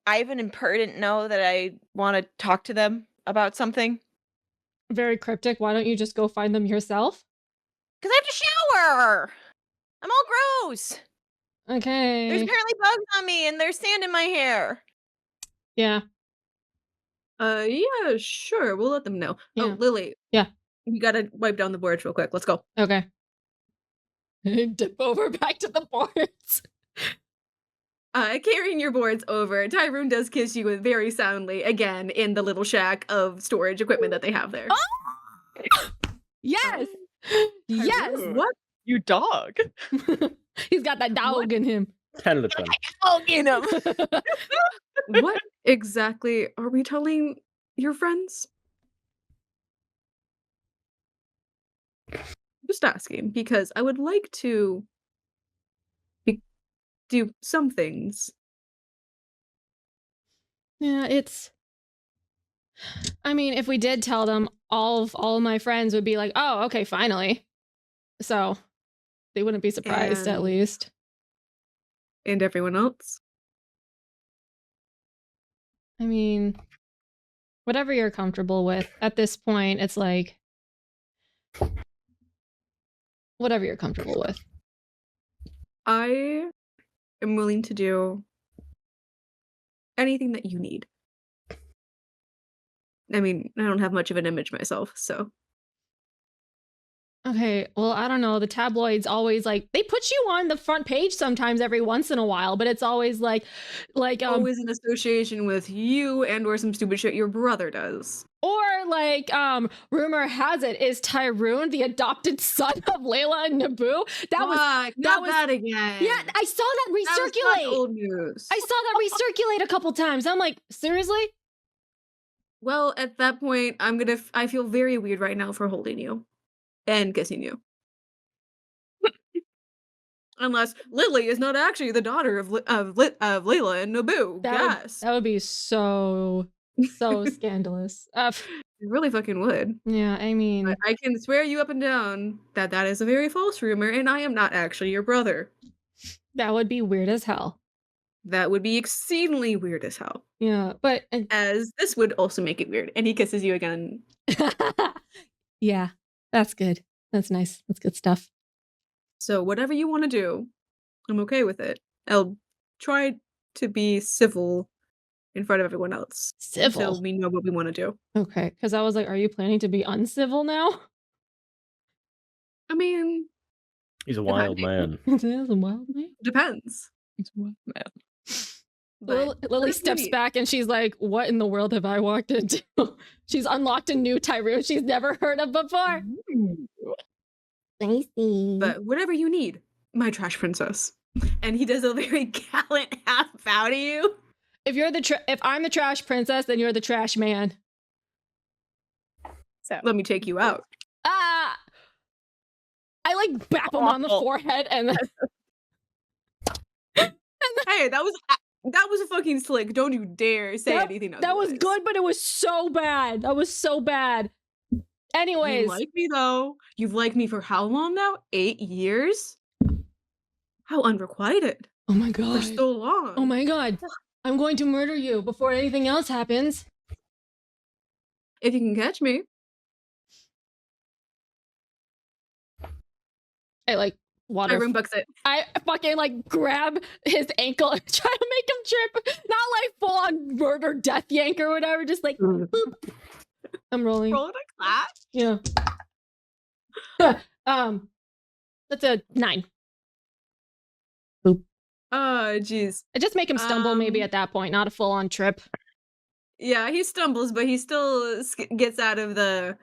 Speaker 2: Ivan and Perdant know that I want to talk to them about something?
Speaker 1: Very cryptic. Why don't you just go find them yourself?
Speaker 2: Because I have to shower. I'm all gross.
Speaker 1: Okay.
Speaker 2: There's apparently bugs on me and there's sand in my hair.
Speaker 1: Yeah.
Speaker 4: Yeah, sure. We'll let them know.
Speaker 1: Yeah.
Speaker 4: Oh, Lily.
Speaker 1: Yeah.
Speaker 4: You gotta wipe down the boards real quick. Let's go.
Speaker 1: Okay. Dip over back to the boards.
Speaker 4: Carrying your boards over, Tyrone does kiss you very soundly again in the little shack of storage equipment that they have there.
Speaker 1: Oh! Yes! Yes!
Speaker 4: What?
Speaker 2: You dog.
Speaker 1: He's got that dog in him.
Speaker 3: 10 of the 10.
Speaker 2: Dog in him.
Speaker 4: What exactly are we telling your friends? Just asking, because I would like to do some things.
Speaker 1: Yeah, I mean, if we did tell them, all of my friends would be like, oh, okay, finally. So they wouldn't be surprised, at least.
Speaker 4: And everyone else?
Speaker 1: I mean, whatever you're comfortable with. At this point, it's like, whatever you're comfortable with.
Speaker 4: I am willing to do anything that you need. I mean, I don't have much of an image myself, so.
Speaker 1: Okay, well, I don't know. The tabloids always like they put you on the front page sometimes every once in a while, but it's always like
Speaker 4: always in association with you and or some stupid shit your brother does.
Speaker 1: Or like rumor has it is Tyrone the adopted son of Layla and Naboo. That was
Speaker 4: again.
Speaker 1: Yeah, I saw that recirculate.
Speaker 4: That was old news.
Speaker 1: I saw that recirculate a couple times. I'm like, seriously?
Speaker 4: Well, at that point, I feel very weird right now for holding you. And kissing you. Unless Lily is not actually the daughter of Layla and Naboo.
Speaker 1: That would be so scandalous.
Speaker 4: It really fucking would.
Speaker 1: Yeah, I mean,
Speaker 4: but I can swear you up and down that is a very false rumor, and I am not actually your brother.
Speaker 1: That would be weird as hell.
Speaker 4: That would be exceedingly weird as hell.
Speaker 1: Yeah, but
Speaker 4: as this would also make it weird, and he kisses you again.
Speaker 1: Yeah. That's good. That's nice. That's good stuff.
Speaker 4: So whatever you want to do, I'm okay with it. I'll try to be civil in front of everyone else.
Speaker 1: Civil?
Speaker 4: Until we know what we want to do.
Speaker 1: Okay, because I was like, are you planning to be uncivil now?
Speaker 4: I mean...
Speaker 3: He's a wild man.
Speaker 1: He's a wild man?
Speaker 4: Depends.
Speaker 1: He's a wild man. Lily steps back and she's like, what in the world have I walked into? She's unlocked a new Tyrone she's never heard of before.
Speaker 2: Spicy.
Speaker 4: But whatever you need, my trash princess. And he does a very gallant half bow to you.
Speaker 1: If I'm the trash princess, then you're the trash man.
Speaker 4: So let me take you out.
Speaker 1: I like bap him on the forehead and then...
Speaker 4: Hey, that was a fucking slick. Don't you dare say anything otherwise.
Speaker 1: That was good, but it was so bad. That was so bad. Anyways.
Speaker 4: You like me, though. You've liked me for how long now? 8 years? How unrequited.
Speaker 1: Oh my god.
Speaker 4: For so long.
Speaker 1: Oh my god. I'm going to murder you before anything else happens.
Speaker 4: If you can catch me.
Speaker 1: I like water.
Speaker 4: Tyrone bucks it.
Speaker 1: I fucking like grab his ankle and try to make him trip. Not like full on murder death yank or whatever. Just like boop. I'm rolling.
Speaker 4: Rolling a clap?
Speaker 1: Yeah. That's a 9. Boop.
Speaker 4: Oh, jeez.
Speaker 1: I just make him stumble maybe at that point, not a full on trip.
Speaker 4: Yeah, he stumbles, but he still gets out of the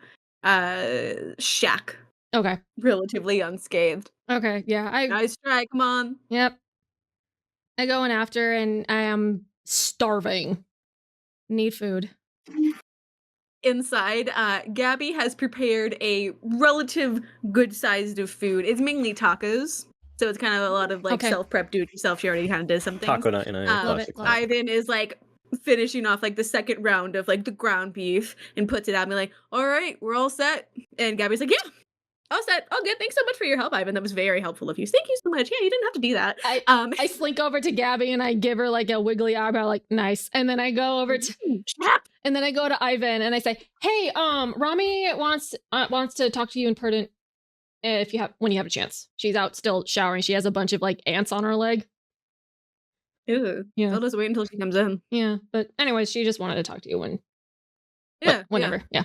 Speaker 4: shack.
Speaker 1: Okay.
Speaker 4: Relatively unscathed.
Speaker 1: Okay, yeah.
Speaker 4: Nice try, come on.
Speaker 1: Yep. I go in after and I am starving. Need food.
Speaker 4: Inside, Gabby has prepared a relative good sized of food. It's mainly tacos. So it's kind of a lot of like self-prep, do it yourself. She already kind of did something.
Speaker 3: Taco night,
Speaker 4: Ivan is like finishing off like the second round of like the ground beef and puts it out and be like, all right, we're all set. And Gabby's like, yeah, all set. Oh, good. Thanks so much for your help, Ivan. That was very helpful of you. Thank you so much. Yeah, you didn't have to do that.
Speaker 1: I slink over to Gabby and I give her like a wiggly eyebrow, like nice. And then I go over to and then I go to Ivan and I say, hey, Romi wants to talk to you in Perdant when you have a chance. She's out still showering. She has a bunch of like ants on her leg.
Speaker 4: Ew.
Speaker 1: Yeah.
Speaker 4: I'll just wait until she comes in.
Speaker 1: Yeah. But anyways, she just wanted to talk to you whenever. Yeah.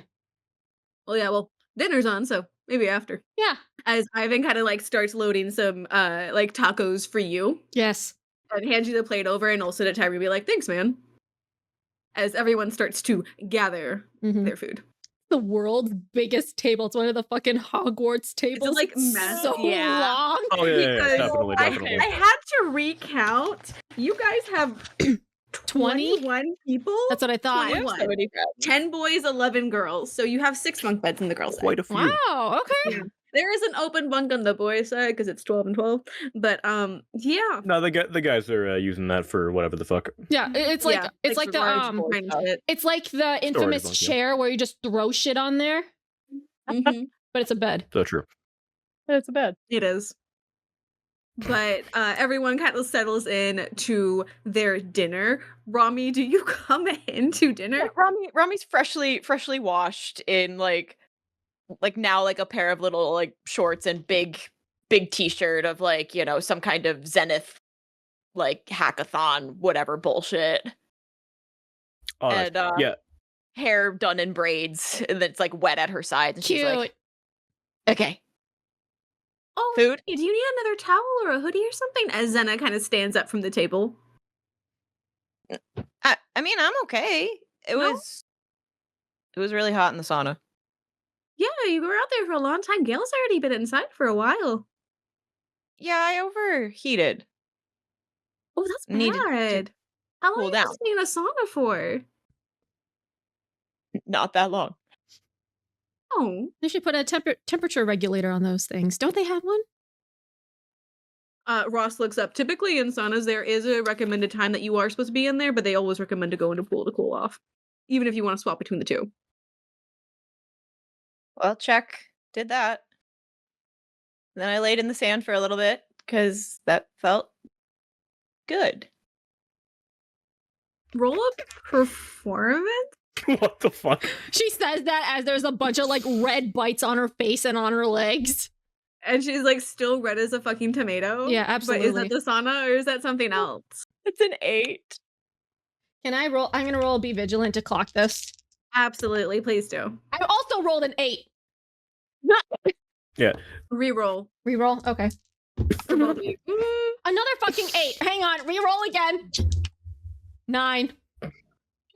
Speaker 4: Well, dinner's on, so maybe after.
Speaker 1: Yeah.
Speaker 4: As Ivan kind of like starts loading some like tacos for you.
Speaker 1: Yes.
Speaker 4: And hands you the plate over and also to Tyree be like, thanks, man. As everyone starts to gather their food.
Speaker 1: The world's biggest table. It's one of the fucking Hogwarts tables.
Speaker 4: It's like massive.
Speaker 1: So long.
Speaker 3: Oh yeah, definitely.
Speaker 4: I had to recount. You guys have 21 people?
Speaker 1: That's what I thought.
Speaker 4: 10 boys, 11 girls. So you have 6 bunk beds in the girls'
Speaker 3: Quite a few.
Speaker 1: Wow, okay.
Speaker 4: Yeah. There is an open bunk on the boys' side because it's 12 and 12. But yeah.
Speaker 3: No, the guys are using that for whatever the fuck.
Speaker 1: Yeah, it's like it's like the infamous chair where you just throw shit on there.
Speaker 4: Mm-hmm.
Speaker 1: But it's a bed.
Speaker 3: So true.
Speaker 2: It's a bed.
Speaker 4: It is. But everyone kind of settles in to their dinner. Romi, do you come into dinner?
Speaker 2: Yeah, Romi's freshly washed in like now like a pair of little like shorts and big t-shirt of like, you know, some kind of Zenith like hackathon whatever bullshit.
Speaker 3: Oh,
Speaker 2: and
Speaker 3: yeah,
Speaker 2: hair done in braids and it's like wet at her sides and
Speaker 1: Cute.
Speaker 2: she's like, okay.
Speaker 4: Oh,
Speaker 2: food?
Speaker 4: Do you need another towel or a hoodie or something? As Zena kind of stands up from the table.
Speaker 2: I mean, I'm okay. It was really hot in the sauna.
Speaker 4: Yeah, you were out there for a long time. Gayle's already been inside for a while.
Speaker 2: Yeah, I overheated.
Speaker 4: Oh, that's
Speaker 2: Needed to
Speaker 4: bad. How long
Speaker 2: cool
Speaker 4: have you
Speaker 2: down.
Speaker 4: stay in a sauna for?
Speaker 2: Not that long.
Speaker 4: Oh.
Speaker 1: They should put a temperature regulator on those things. Don't they have one?
Speaker 4: Ross looks up. Typically in saunas, there is a recommended time that you are supposed to be in there, but they always recommend to go into pool to cool off, even if you want to swap between the two.
Speaker 2: Well, check. Did that. Then I laid in the sand for a little bit because that felt good.
Speaker 4: Roll up performance?
Speaker 3: What the fuck?
Speaker 1: She says that as there's a bunch of like red bites on her face and on her legs.
Speaker 4: And she's like still red as a fucking tomato.
Speaker 1: Yeah, absolutely.
Speaker 4: But is that the sauna or is that something else?
Speaker 2: It's an 8.
Speaker 1: Can I roll? I'm gonna roll Be Vigilant to clock this.
Speaker 4: Absolutely, please do.
Speaker 1: I also rolled an 8.
Speaker 3: Yeah.
Speaker 4: Reroll.
Speaker 1: Reroll? Okay. Another fucking 8. Hang on. Reroll again. 9.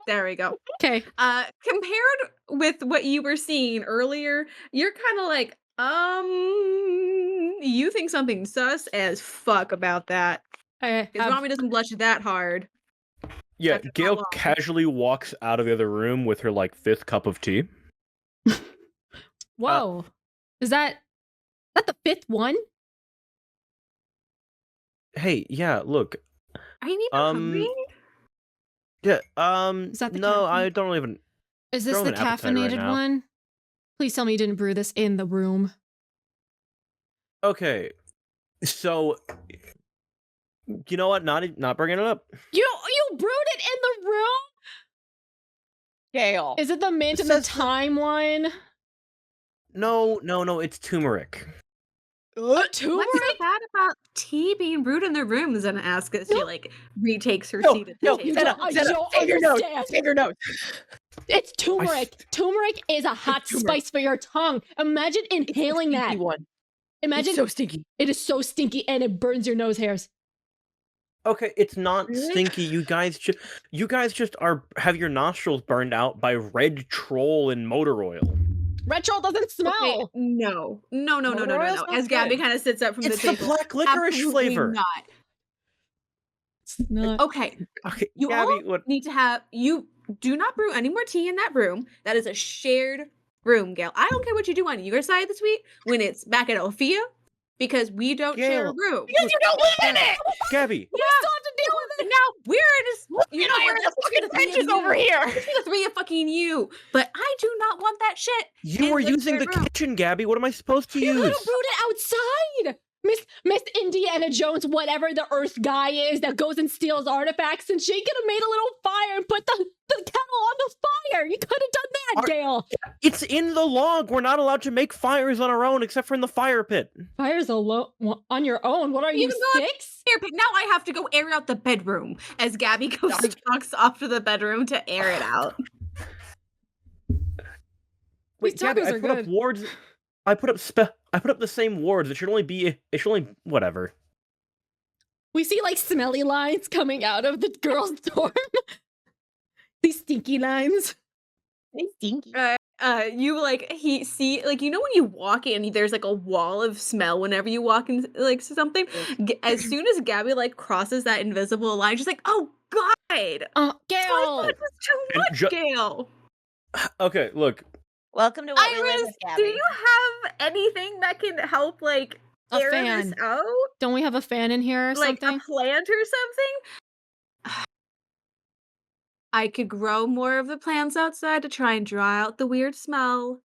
Speaker 4: There we go.
Speaker 1: Okay.
Speaker 4: Compared with what you were seeing earlier, you're kind of like, you think something sus as fuck about that.
Speaker 1: Okay.
Speaker 4: Because Romi doesn't blush that hard.
Speaker 3: Yeah, Gayle casually walks out of the other room with her like 5th cup of tea.
Speaker 1: Whoa. Is that the 5th one?
Speaker 3: Hey, yeah, look.
Speaker 4: Are you even hungry?
Speaker 3: Yeah,
Speaker 1: Is that the
Speaker 3: no,
Speaker 1: caffeine?
Speaker 3: I don't even.
Speaker 1: Is this
Speaker 3: don't
Speaker 1: the
Speaker 3: have an appetite right
Speaker 1: caffeinated
Speaker 3: now.
Speaker 1: one? Please tell me you didn't brew this in the room.
Speaker 3: Okay, so you know what? Not bringing it up.
Speaker 1: You brewed it in the room?
Speaker 2: Gayle.
Speaker 1: Is it the mint and the thyme one?
Speaker 3: No, it's turmeric.
Speaker 4: What's so bad about tea being brewed in their rooms? And ask as she like retakes her seat at the table.
Speaker 2: Save your notes.
Speaker 1: It's turmeric. Turmeric is a hot spice for your tongue. Imagine inhaling that. Imagine
Speaker 2: it's so stinky.
Speaker 1: It is so stinky and it burns your nose hairs.
Speaker 3: Okay, it's not stinky. You guys just have your nostrils burned out by red troll and motor oil.
Speaker 1: Red troll doesn't smell.
Speaker 4: Okay, no. As Gabby kind of sits up from the table.
Speaker 3: It's the black licorice
Speaker 4: Absolutely
Speaker 3: flavor.
Speaker 4: Not.
Speaker 1: It's not.
Speaker 4: Okay. You
Speaker 3: Gabby,
Speaker 4: all need to have. You do not brew any more tea in that room. That is a shared room, Gayle. I don't care what you do on your side this week when it's back at Alfea, because we don't share a room.
Speaker 2: Because you don't live in it!
Speaker 3: Gabby.
Speaker 1: We still have to deal with it.
Speaker 4: Now we're in
Speaker 2: we're in the fucking trenches over here.
Speaker 4: The 3 of fucking you. But I do not want that shit.
Speaker 3: You were using the kitchen, Gabby. What am I supposed to use?
Speaker 1: You could have brewed it outside. Miss Indiana Jones, whatever the Earth guy is that goes and steals artifacts, and she could have made a little fire and put the kettle on the fire. You could have done that, Gayle.
Speaker 3: It's in the log. We're not allowed to make fires on our own except for in the fire pit.
Speaker 1: Fires alone on your own? What are you, 6?
Speaker 4: Fire pit. Now I have to go air out the bedroom as Gabby goes and walks off to the bedroom to air it out.
Speaker 3: Wait, Gabby, I put up wards. I put up the same wards. It should only whatever.
Speaker 1: We see like smelly lines coming out of the girls' dorm. These stinky lines.
Speaker 2: They stinky.
Speaker 4: You like you know when you walk in, there's like a wall of smell whenever you walk in like something. As soon as Gabby like crosses that invisible line, she's like, "Oh God,
Speaker 1: Gayle,
Speaker 4: this is too much, Gayle."
Speaker 3: Okay, look.
Speaker 2: Welcome to what we live
Speaker 4: Iris,
Speaker 2: with, Gabby.
Speaker 4: do you have anything that can help, like,
Speaker 1: A
Speaker 4: air
Speaker 1: fan.
Speaker 4: this out?
Speaker 1: Don't we have a fan in here or
Speaker 4: Like
Speaker 1: something?
Speaker 4: a plant or something? I could grow more of the plants outside to try and draw out the weird smell.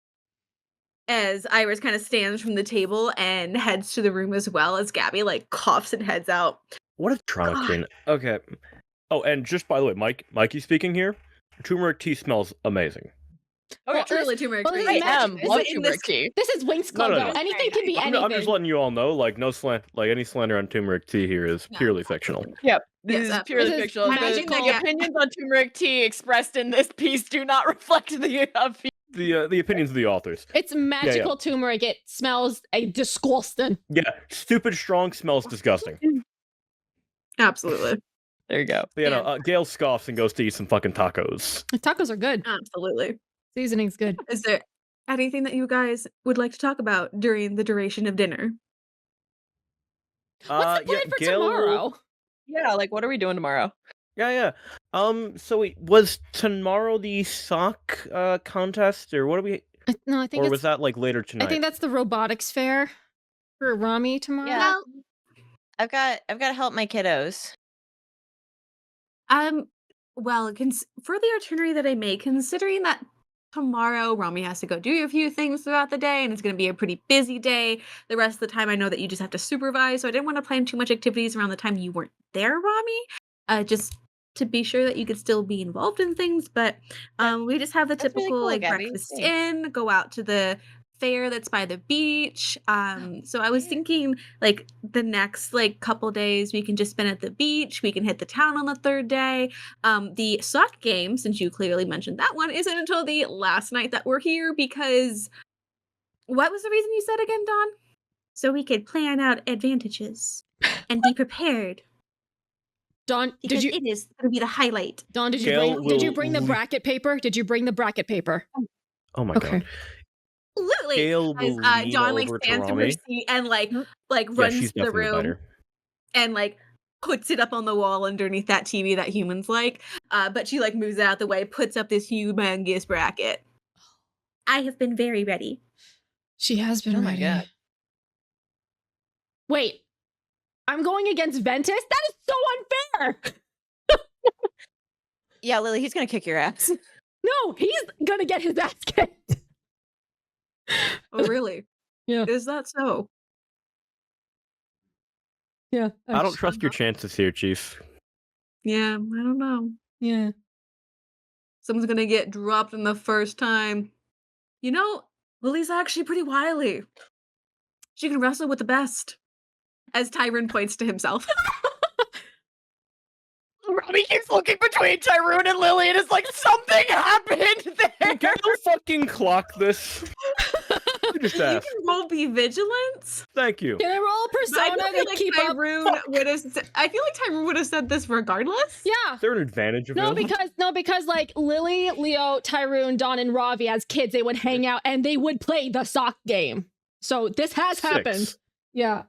Speaker 4: As Iris kind of stands from the table and heads to the room as well as Gabby like coughs and heads out.
Speaker 3: What a drama
Speaker 4: God.
Speaker 3: queen. Okay. Oh, and just by the way, Mikey speaking here. Turmeric tea smells amazing.
Speaker 4: Okay,
Speaker 1: Well,
Speaker 4: truly turmeric
Speaker 1: well,
Speaker 4: tea.
Speaker 1: this is
Speaker 5: I
Speaker 1: magic.
Speaker 5: am. Love
Speaker 4: in
Speaker 5: turmeric tea.
Speaker 1: This is Winx Club,
Speaker 3: No,
Speaker 1: though.
Speaker 3: no.
Speaker 1: Anything can be anything.
Speaker 3: I'm just letting you all know, like, no slant, like any slander on turmeric tea here is purely fictional.
Speaker 5: Yep, this
Speaker 4: Yes,
Speaker 5: is purely
Speaker 1: this is
Speaker 5: fictional.
Speaker 1: magical.
Speaker 5: The opinions on turmeric tea expressed in this piece do not reflect the
Speaker 3: The opinions of the authors.
Speaker 1: It's magical turmeric. It smells disgusting.
Speaker 3: Yeah, stupid strong smells disgusting.
Speaker 4: Absolutely.
Speaker 5: There you go.
Speaker 3: But, no, Gayle scoffs and goes to eat some fucking tacos.
Speaker 1: Tacos are good.
Speaker 4: Absolutely.
Speaker 1: Seasoning's good.
Speaker 4: Is there anything that you guys would like to talk about during the duration of dinner?
Speaker 1: What's the plan for
Speaker 3: Gayle
Speaker 1: tomorrow?
Speaker 5: Yeah, like what are we doing tomorrow?
Speaker 3: Yeah. So wait, was tomorrow the sock contest, or what are we?
Speaker 1: No, I think
Speaker 3: Or
Speaker 1: it's,
Speaker 3: was that like later tonight?
Speaker 1: I think that's the robotics fair for Romi tomorrow.
Speaker 2: Yeah. I've got to help my kiddos.
Speaker 4: Well, for the itinerary that I made, considering that tomorrow Romi has to go do a few things throughout the day, and it's going to be a pretty busy day. The rest of the time, I know that you just have to supervise, so I didn't want to plan too much activities around the time you weren't there, Romi. Just to be sure that you could still be involved in things, but we just have the
Speaker 2: That's really
Speaker 4: typical
Speaker 2: cool,
Speaker 4: like
Speaker 2: Gabby.
Speaker 4: breakfast
Speaker 2: Thanks.
Speaker 4: in, go out to the fair that's by the beach. So I was thinking like the next like couple days we can just spend at the beach. We can hit the town on the third day. The sock game, since you clearly mentioned that one, isn't until the last night that we're here because what was the reason you said again, Dawn? So we could plan out advantages and be prepared.
Speaker 1: Dawn,
Speaker 4: Because
Speaker 1: did you?
Speaker 4: it is going to be the highlight.
Speaker 1: Dawn, did you
Speaker 3: Gayle
Speaker 1: bring the
Speaker 3: will-
Speaker 1: bracket paper? Did you bring the bracket paper?
Speaker 3: Oh my
Speaker 1: Okay.
Speaker 3: god.
Speaker 4: Absolutely.
Speaker 3: Gayle will lean
Speaker 4: Dawn like
Speaker 3: over to
Speaker 4: stands from her
Speaker 3: Romi.
Speaker 4: seat and like
Speaker 3: Yeah,
Speaker 4: runs
Speaker 3: she's
Speaker 4: to the
Speaker 3: definitely the
Speaker 4: room
Speaker 3: biter.
Speaker 4: and like puts it up on the wall underneath that TV that humans like. But she like moves out the way, puts up this humongous bracket. I have been very ready.
Speaker 1: She has been
Speaker 5: Oh my
Speaker 1: ready.
Speaker 5: God.
Speaker 1: Wait, I'm going against Ventus? That is so unfair!
Speaker 2: Yeah, Lily, he's gonna kick your ass.
Speaker 1: No, he's gonna get his ass kicked.
Speaker 4: Oh, really?
Speaker 1: Yeah.
Speaker 4: Is that so?
Speaker 1: Yeah.
Speaker 3: I don't trust your chances here, Chief.
Speaker 4: Yeah, I don't know.
Speaker 1: Yeah.
Speaker 4: Someone's gonna get dropped in the first time. You know, Lily's actually pretty wily. She can wrestle with the best. As Tyron points to himself.
Speaker 5: Robbie keeps looking between Tyrone and Lily and it's like something happened there.
Speaker 3: Can you fucking clock this? You just
Speaker 4: You
Speaker 3: asked.
Speaker 4: can roll be vigilance.
Speaker 3: Thank you.
Speaker 1: Can I roll
Speaker 4: But I
Speaker 1: persona
Speaker 4: don't feel
Speaker 1: to
Speaker 4: like
Speaker 1: keep up?
Speaker 4: Tyrone would have. I feel like Tyrone would have said this regardless.
Speaker 1: Yeah.
Speaker 3: Is there an advantage
Speaker 1: No,
Speaker 3: available?
Speaker 1: because like Lily, Leo, Tyrone, Dawn, and Ravi as kids, they would hang out and they would play the sock game. So this has happened.
Speaker 3: 6.
Speaker 1: Yeah.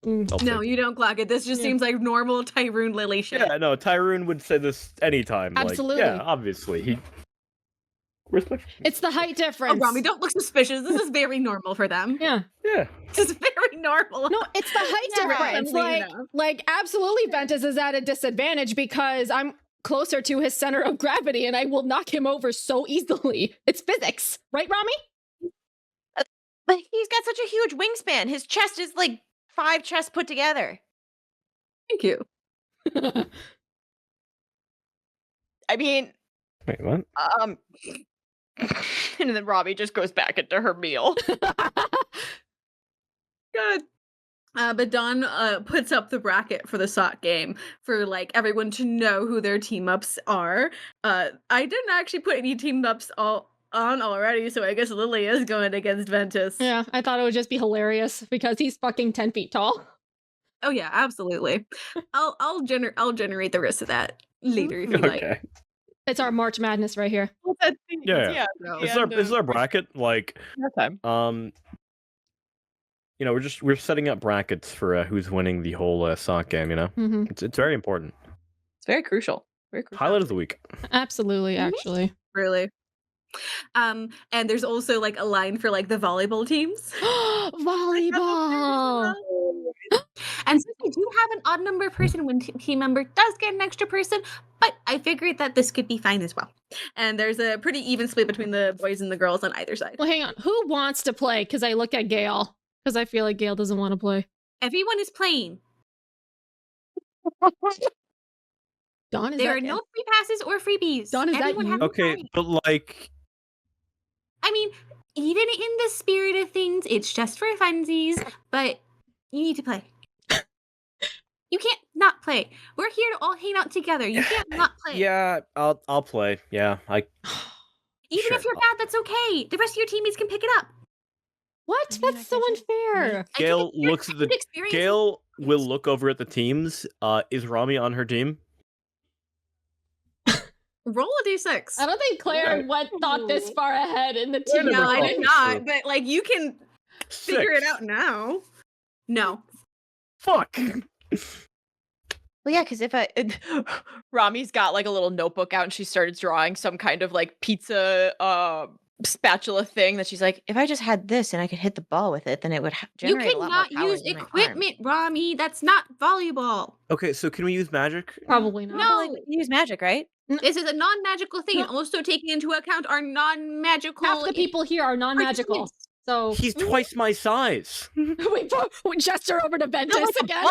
Speaker 3: I'll
Speaker 4: No,
Speaker 3: take
Speaker 4: you don't clock it. This just
Speaker 1: Yeah.
Speaker 4: seems like normal Tyrone Lily
Speaker 3: it.
Speaker 4: shit.
Speaker 3: Yeah, no, Tyrone would say this anytime.
Speaker 1: Absolutely.
Speaker 3: Like, yeah, obviously. He respect.
Speaker 1: It's the height
Speaker 4: Oh,
Speaker 1: difference.
Speaker 4: Romy, don't look suspicious. This is very normal for them.
Speaker 1: Yeah.
Speaker 3: Yeah.
Speaker 4: This is very normal.
Speaker 1: No, it's the height
Speaker 4: Yeah,
Speaker 1: difference.
Speaker 4: friendly
Speaker 1: Like,
Speaker 4: enough.
Speaker 1: like absolutely Ventus is at a disadvantage because I'm closer to his center of gravity and I will knock him over so easily. It's physics. Right, Rami?
Speaker 2: But he's got such a huge wingspan. His chest is like 5 chests put together.
Speaker 4: Thank you.
Speaker 5: I mean,
Speaker 3: Wait, what?
Speaker 5: and then Robbie just goes back into her meal.
Speaker 4: Good. But Dawn puts up the bracket for the sock game for like everyone to know who their team ups are. I didn't actually put any team ups on already, so I guess Lily is going against Ventus.
Speaker 1: Yeah, I thought it would just be hilarious because he's fucking 10 feet tall.
Speaker 4: Oh yeah, absolutely. I'll generate the rest of that later if you like.
Speaker 3: Okay.
Speaker 1: It's our March Madness right here.
Speaker 3: Yeah.
Speaker 4: No.
Speaker 3: Is there a bracket? Like,
Speaker 5: time.
Speaker 3: you know, we're setting up brackets for who's winning the whole sock game, you know?
Speaker 1: Mm-hmm.
Speaker 3: It's very important.
Speaker 5: It's very crucial. Very crucial.
Speaker 3: Highlight of the week.
Speaker 1: Absolutely, actually.
Speaker 4: Really. And there's also like a line for like the volleyball teams.
Speaker 1: Volleyball.
Speaker 4: And since we do have an odd number person when team member does get an extra person, but I figured that this could be fine as well. And there's a pretty even split between the boys and the girls on either side.
Speaker 1: Well, hang on. Who wants to play? Because I look at Gayle. Because I feel like Gayle doesn't want to play.
Speaker 4: Everyone is playing.
Speaker 1: Dawn,
Speaker 4: there are no free passes or freebies.
Speaker 1: Dawn, is
Speaker 4: Everyone
Speaker 1: that you?
Speaker 3: Okay, but like...
Speaker 4: I mean, even in the spirit of things, it's just for funsies, but you need to play. You can't not play. We're here to all hang out together. You can't not play.
Speaker 3: Yeah, I'll play. Yeah,
Speaker 4: Even
Speaker 3: sure,
Speaker 4: if you're bad, that's okay. The rest of your teammates can pick it up.
Speaker 1: What? That's so unfair.
Speaker 3: Gayle looks at the... Gayle will look over at the teams. Is Romi on her team?
Speaker 4: Roll a d6.
Speaker 1: I don't think Claire thought this far ahead in the team.
Speaker 4: No, I did not. But like, you can figure it out now. No.
Speaker 3: Fuck.
Speaker 2: Well, yeah, because if Rami's got like a little notebook out and she started drawing some kind of like pizza spatula thing that she's like, if I just had this and I could hit the ball with it, then it would generate a lot more power.
Speaker 4: You cannot use equipment, Romi. That's not volleyball.
Speaker 3: Okay, so can we use magic?
Speaker 1: Probably not.
Speaker 2: No, use magic, right?
Speaker 4: This is a non-magical thing. Also taking into account our non-magical.
Speaker 1: Half the people here are non-magical. So
Speaker 3: he's twice my size.
Speaker 1: we gesture over to Ventus again.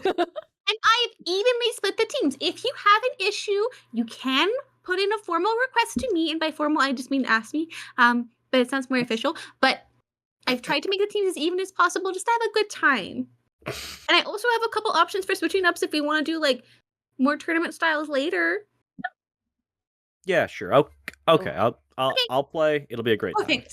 Speaker 4: And I've evenly split the teams. If you have an issue, you can put in a formal request to me, and by formal I just mean ask me. But it sounds more official. But I've tried to make the teams as even as possible just to have a good time. And I also have a couple options for switching ups if we want to do like more tournament styles later.
Speaker 3: Yeah, sure. Okay, I'll play. It'll be a great time.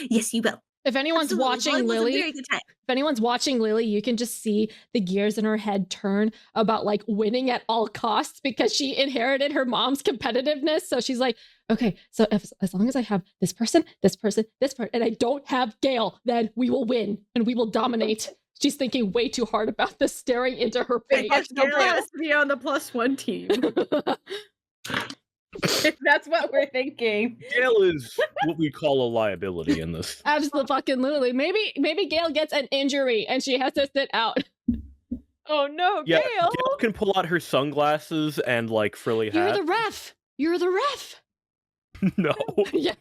Speaker 4: Yes, you will.
Speaker 1: If anyone's watching Lily, you can just see the gears in her head turn about like winning at all costs because she inherited her mom's competitiveness. So she's like, okay, so as long as I have this person, and I don't have Gayle, then we will win and we will dominate. She's thinking way too hard about this, staring into her face.
Speaker 4: Gayle has to be on the +1 team. That's what we're thinking.
Speaker 3: Gayle is what we call a liability in this.
Speaker 1: Absolutely. Maybe Gayle gets an injury and she has to sit out.
Speaker 2: Oh no,
Speaker 3: yeah,
Speaker 2: Gayle!
Speaker 3: Gayle can pull out her sunglasses and like frilly hat.
Speaker 1: You're the ref.
Speaker 3: No.
Speaker 1: Yeah.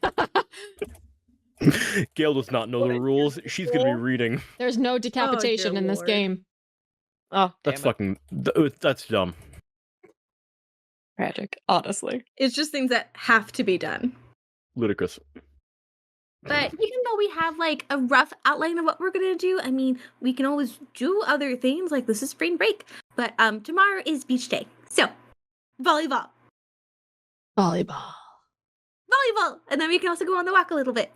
Speaker 3: Gayle does not know the rules. She's gonna be reading.
Speaker 1: There's no decapitation in this game.
Speaker 2: Oh,
Speaker 3: that's that's dumb.
Speaker 2: Tragic, honestly.
Speaker 4: It's just things that have to be done.
Speaker 3: Ludicrous.
Speaker 4: But even though we have like a rough outline of what we're gonna do, I mean, we can always do other things. Like this is spring break, but tomorrow is beach day, so volleyball, and then we can also go on the walk a little bit.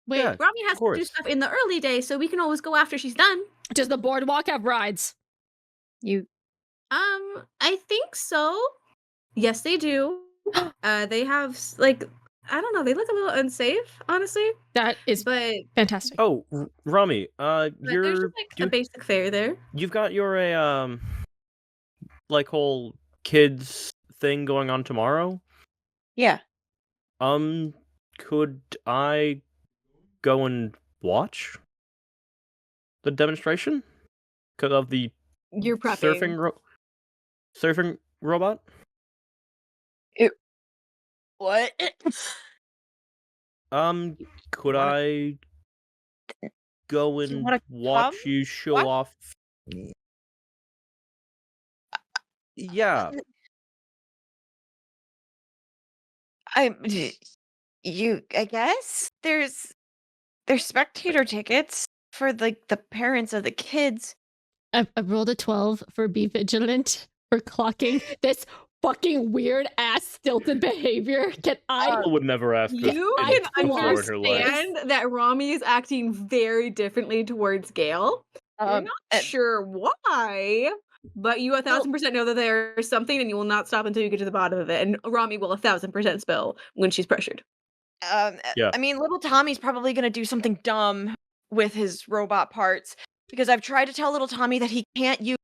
Speaker 1: Wait,
Speaker 3: yeah,
Speaker 4: Romi has to do stuff in the early day, so we can always go after she's done.
Speaker 1: Does the boardwalk have rides?
Speaker 4: I think so. Yes, they do. They have like, I don't know, they look a little unsafe, honestly.
Speaker 1: That is fantastic.
Speaker 3: Oh, Romi,
Speaker 4: there's just, like, a basic fare there.
Speaker 3: You've got your like whole kids thing going on tomorrow?
Speaker 2: Yeah.
Speaker 3: Could I go and watch the demonstration? Because of the
Speaker 4: You're prepping.
Speaker 3: Surfing robot?
Speaker 2: What?
Speaker 3: Could I go and watch you show off? Yeah.
Speaker 2: I guess there's spectator tickets for like the parents of the kids.
Speaker 1: I rolled a 12 for be vigilant for clocking this fucking weird ass stilted behavior.
Speaker 3: I would never ask this.
Speaker 4: You can understand that Romi is acting very differently towards Gayle. You're not sure why, but you 1000% know that there's something, and you will not stop until you get to the bottom of it. And Romi will 1000% spill when she's pressured.
Speaker 3: Yeah.
Speaker 2: I mean, little Tommy's probably gonna do something dumb with his robot parts because I've tried to tell little Tommy that he can't use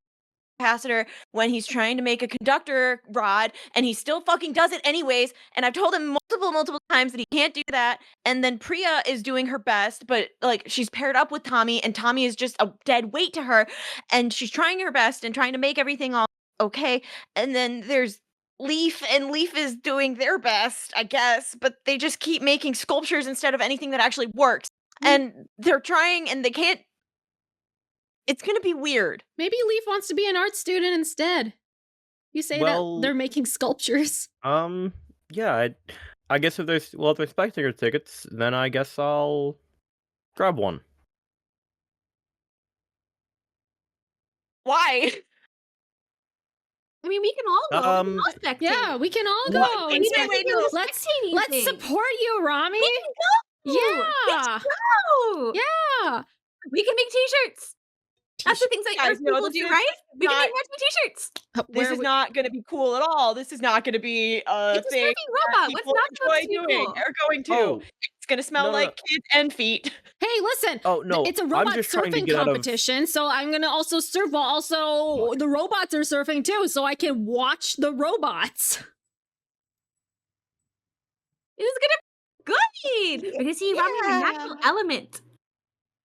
Speaker 2: capacitor when he's trying to make a conductor rod, and he still fucking does it anyways. And I've told him multiple times that he can't do that. And then Priya is doing her best, but like she's paired up with Tommy, and Tommy is just a dead weight to her. And she's trying her best and trying to make everything all okay. And then there's Leaf, and Leaf is doing their best, I guess, but they just keep making sculptures instead of anything that actually works. And they're trying and they can't. It's gonna be weird.
Speaker 1: Maybe Leaf wants to be an art student instead. You say that they're making sculptures.
Speaker 3: Yeah, I guess if they're spectator tickets, then I guess I'll grab one.
Speaker 2: Why?
Speaker 4: I mean, we can all go. We can all spectate.
Speaker 1: Yeah, we can all go. Let's support you, Romi.
Speaker 4: We can go.
Speaker 1: Yeah.
Speaker 4: Let's go.
Speaker 1: Yeah.
Speaker 4: We can make t-shirts. That's the things that
Speaker 2: Guys,
Speaker 4: people do, right? We can make matching t-shirts.
Speaker 2: This is not going to be cool at all. This is not going to be a
Speaker 4: it's
Speaker 2: thing.
Speaker 4: It's a robot. What's not
Speaker 2: going to be cool? They're going to.
Speaker 3: Oh.
Speaker 2: It's going to smell like kids and feet.
Speaker 1: Hey, listen.
Speaker 3: Oh no,
Speaker 1: it's a robot surfing competition, so I'm gonna also surf. While also the robots are surfing too, so I can watch the robots.
Speaker 4: It's gonna be good because he's running a natural element.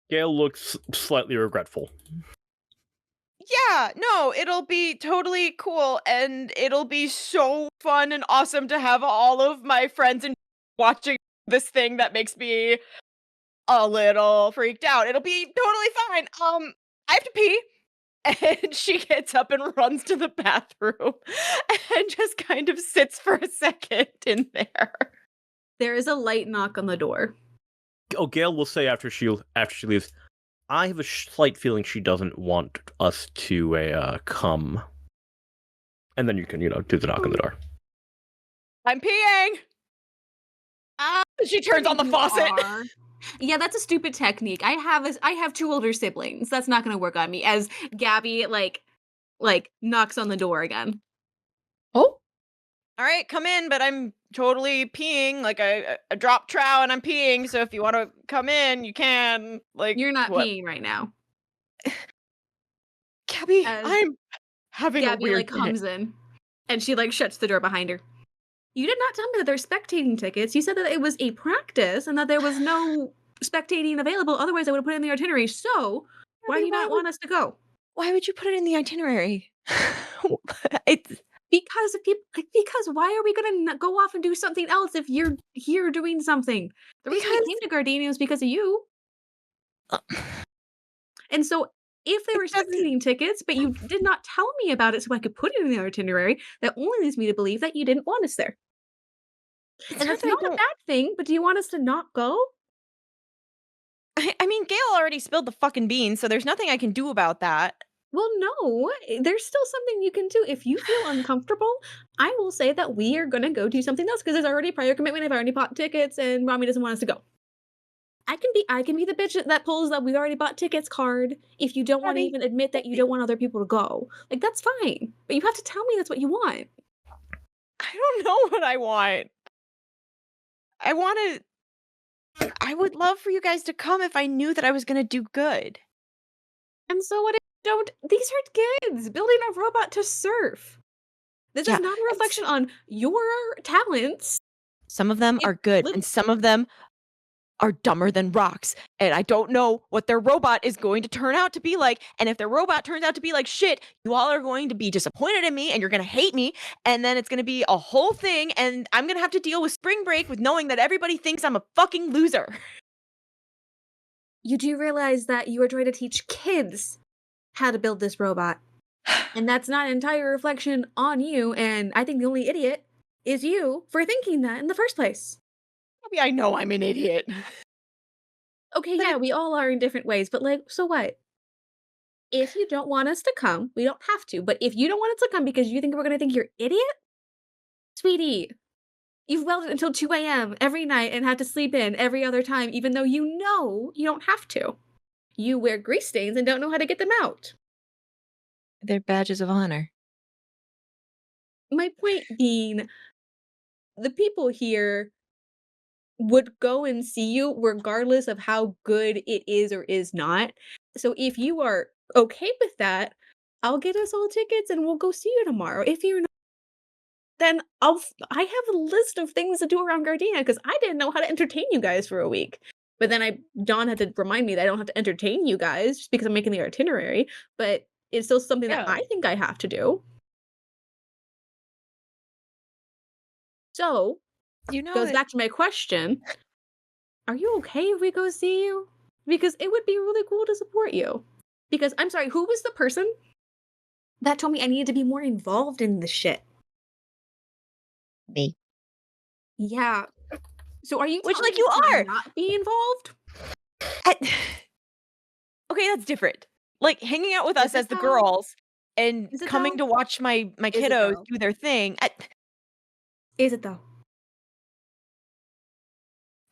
Speaker 3: Gayle looks slightly regretful.
Speaker 2: Yeah, no, it'll be totally cool, and it'll be so fun and awesome to have all of my friends and watching this thing that makes me a little freaked out. It'll be totally fine. I have to pee. And she gets up and runs to the bathroom and just kind of sits for a second in there.
Speaker 4: There is a light knock on the door.
Speaker 3: Oh, Gayle will say after she leaves, I have a slight feeling she doesn't want us to come. And then you can, do the knock on the door.
Speaker 2: I'm peeing. She turns on the faucet.
Speaker 4: Yeah, that's a stupid technique. I have two older siblings. That's not going to work on me. As Gabby like knocks on the door again.
Speaker 1: Oh,
Speaker 2: all right, come in. But I'm totally peeing. Like I dropped trow and I'm peeing. So if you want to come in, you can. Like
Speaker 4: you're not peeing right now.
Speaker 2: Gabby, I'm having
Speaker 4: Gabby,
Speaker 2: a weird
Speaker 4: comes in, and she shuts the door behind her. You did not tell me that there's spectating tickets. You said that it was a practice and that there was no spectating available. Otherwise, I would have put it in the itinerary. So, why do you not want us to go?
Speaker 2: Why would you put it in the itinerary? It's
Speaker 4: because why are we going to go off and do something else if you're here doing something? The reason we came to Gardenia was because of you. And so, if there were spectating tickets, but you did not tell me about it so I could put it in the itinerary, that only leads me to believe that you didn't want us there. And that's not a bad thing, but do you want us to not go?
Speaker 2: I mean, Gayle already spilled the fucking beans, so there's nothing I can do about that.
Speaker 4: Well, no, there's still something you can do. If you feel uncomfortable, I will say that we are going to go do something else because there's already prior commitment. I've already bought tickets and Romi doesn't want us to go. I can be the bitch that pulls that we've already bought tickets card if you don't want to even admit that you don't want other people to go. That's fine. But you have to tell me that's what you want.
Speaker 2: I don't know what I want. I would love for you guys to come if I knew that I was going to do good.
Speaker 4: And so what if you don't? These are kids building a robot to surf. This is not a reflection on your talents.
Speaker 2: Some of them are good and some of them are dumber than rocks. And I don't know what their robot is going to turn out to be like. And if their robot turns out to be like shit, you all are going to be disappointed in me and you're going to hate me. And then it's going to be a whole thing. And I'm going to have to deal with spring break with knowing that everybody thinks I'm a fucking loser.
Speaker 4: You do realize that you are trying to teach kids how to build this robot. And that's not an entire reflection on you. And I think the only idiot is you for thinking that in the first place.
Speaker 2: Maybe I know I'm an idiot.
Speaker 4: Okay, yeah, we all are in different ways, but so what? If you don't want us to come, we don't have to. But if you don't want us to come because you think we're going to think you're idiot, sweetie, you've welded until 2 a.m. every night and had to sleep in every other time, even though you know you don't have to. You wear grease stains and don't know how to get them out.
Speaker 2: They're badges of honor.
Speaker 4: My point being, the people here would go and see you regardless of how good it is or is not. So if you are okay with that, I'll get us all tickets and we'll go see you tomorrow. If you're not, then I have a list of things to do around Gardenia because I didn't know how to entertain you guys for a week. But then Dawn had to remind me that I don't have to entertain you guys just because I'm making the itinerary. But it's still something that I think I have to do. So, goes back to my question. Are you okay if we go see you? Because it would be really cool to support you. Because, I'm sorry, who was the person that told me I needed to be more involved in this shit?
Speaker 2: Me.
Speaker 4: Yeah. So are you
Speaker 2: Which,
Speaker 4: telling
Speaker 2: like, you
Speaker 4: me
Speaker 2: are!
Speaker 4: to not be involved?
Speaker 2: Okay, that's different. Like, hanging out with us as the
Speaker 4: though?
Speaker 2: girls and
Speaker 4: Is it
Speaker 2: coming
Speaker 4: though?
Speaker 2: to watch my
Speaker 4: Is it
Speaker 2: kiddos
Speaker 4: though?
Speaker 2: do their thing.
Speaker 4: Is it though?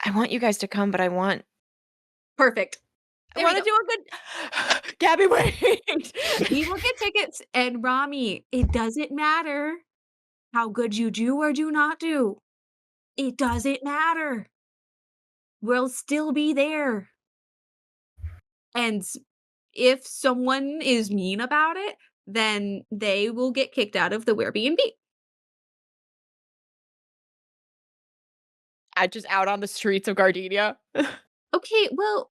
Speaker 2: I want you guys to come, but I want
Speaker 4: Perfect.
Speaker 2: I want to do a good Gabby, wait.
Speaker 4: We will get tickets, and Romi, it doesn't matter how good you do or do not do. It doesn't matter. We'll still be there. And if someone is mean about it, then they will get kicked out of the Airbnb.
Speaker 2: I just out on the streets of Gardenia.
Speaker 4: Okay, well,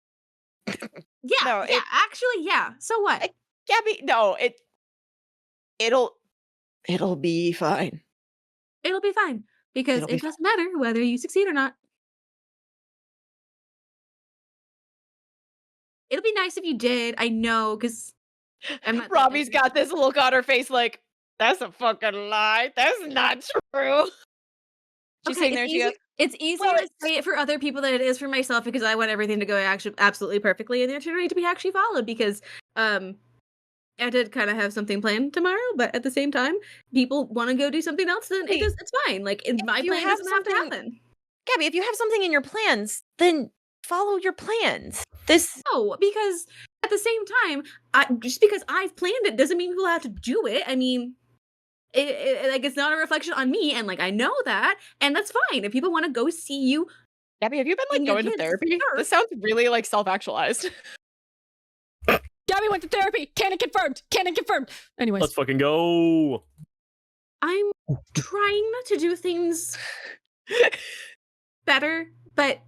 Speaker 4: yeah, actually, yeah. So what?
Speaker 2: Gabby, no, it'll be fine.
Speaker 4: It'll be fine because it doesn't matter whether you succeed or not. It'll be nice if you did. I know, because I'm not.
Speaker 5: Robbie's got this look on her face like, that's a fucking lie. That's not true.
Speaker 2: She's saying there, she goes,
Speaker 4: it's easier to say it for other people than it is for myself because I want everything to go actually absolutely perfectly and the itinerary to be actually followed because I did kind of have something planned tomorrow, but at the same time, people want to go do something else, then it's fine. Like my plan doesn't have to happen.
Speaker 2: Gabby, if you have something in your plans, then follow your plans.
Speaker 4: No, because at the same time, just because I've planned it doesn't mean people have to do it. I mean, it's not a reflection on me, and like I know that, and that's fine. If people want to go see you,
Speaker 5: Gabby, have you been like going to therapy? This sounds really like self-actualized.
Speaker 1: Gabby went to therapy. Canon confirmed. Canon confirmed. Anyways,
Speaker 3: let's fucking go.
Speaker 4: I'm trying to do things better, but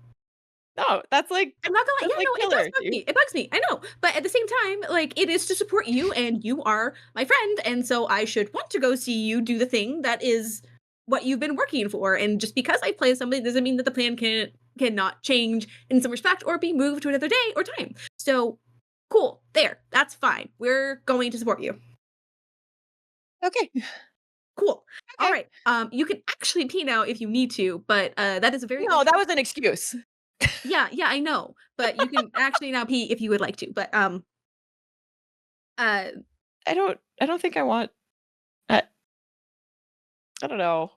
Speaker 5: no, that's like
Speaker 4: I'm not gonna. Yeah,
Speaker 5: like
Speaker 4: no,
Speaker 5: killer,
Speaker 4: it does bug me. It bugs me. I know, but at the same time, like it is to support you, and you are my friend, and so I should want to go see you do the thing that is what you've been working for. And just because I play somebody doesn't mean that the plan cannot change in some respect or be moved to another day or time. So cool, there, that's fine. We're going to support you.
Speaker 2: Okay.
Speaker 4: Cool. Okay. All right. You can actually pee now if you need to, but that is a very
Speaker 2: no. That was an excuse.
Speaker 4: Yeah, I know, but you can actually now pee if you would like to. But
Speaker 5: I don't think I want. I don't know.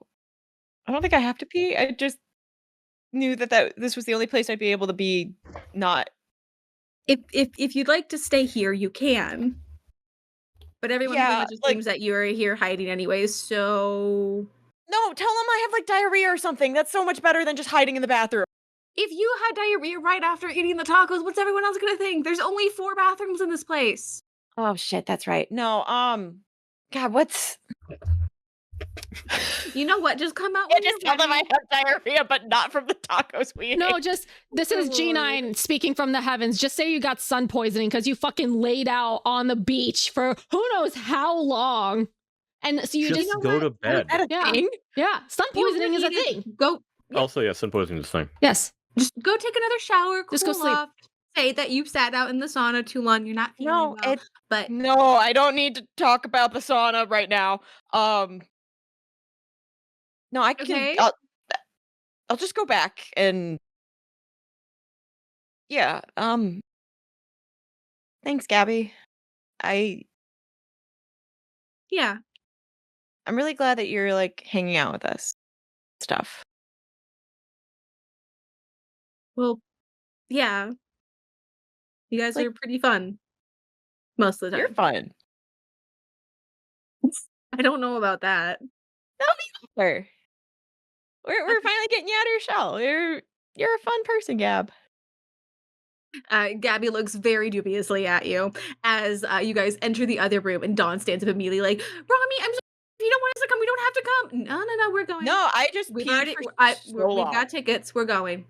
Speaker 5: I don't think I have to pee. I just knew that this was the only place I'd be able to be not.
Speaker 4: If you'd like to stay here, you can. But everyone pretty much assumes that you're here hiding anyways, so
Speaker 2: no, tell them I have like diarrhea or something. That's so much better than just hiding in the bathroom.
Speaker 4: If you had diarrhea right after eating the tacos, what's everyone else gonna think? There's only 4 bathrooms in this place.
Speaker 2: Oh shit, that's right. No, God, what's
Speaker 4: You know what? Just come out.
Speaker 5: Yeah, just tell them I have diarrhea, but not from the tacos we ate.
Speaker 1: No, just this is G9 speaking from the heavens. Just say you got sun poisoning because you fucking laid out on the beach for who knows how long. And so you just
Speaker 3: go to bed.
Speaker 1: Yeah, sun poisoning is a thing.
Speaker 4: Go.
Speaker 3: Yeah. Also, yeah, sun poisoning is a thing.
Speaker 1: Yes.
Speaker 4: Just go take another shower.
Speaker 1: Just go sleep.
Speaker 4: Off. Say that you've sat out in the sauna too long. You're not feeling well. But
Speaker 5: no, I don't need to talk about the sauna right now.
Speaker 2: No, I can. Okay. I'll just go back and. Yeah. Thanks, Gabby.
Speaker 4: Yeah.
Speaker 2: I'm really glad that you're like hanging out with us. Stuff.
Speaker 4: Well, yeah. You guys are pretty fun. Most of the time.
Speaker 2: You're fun.
Speaker 4: I don't know about that.
Speaker 2: No, me either. We're finally getting you out of your shell. You're a fun person, Gab.
Speaker 4: Gabby looks very dubiously at you as you guys enter the other room, and Dawn stands up immediately like, Romi, I'm sorry, if you don't want us to come, we don't have to come. No, we're going.
Speaker 5: No, I just
Speaker 4: We've
Speaker 5: peed
Speaker 4: already,
Speaker 5: for
Speaker 4: we've
Speaker 5: long.
Speaker 4: got tickets. We're going.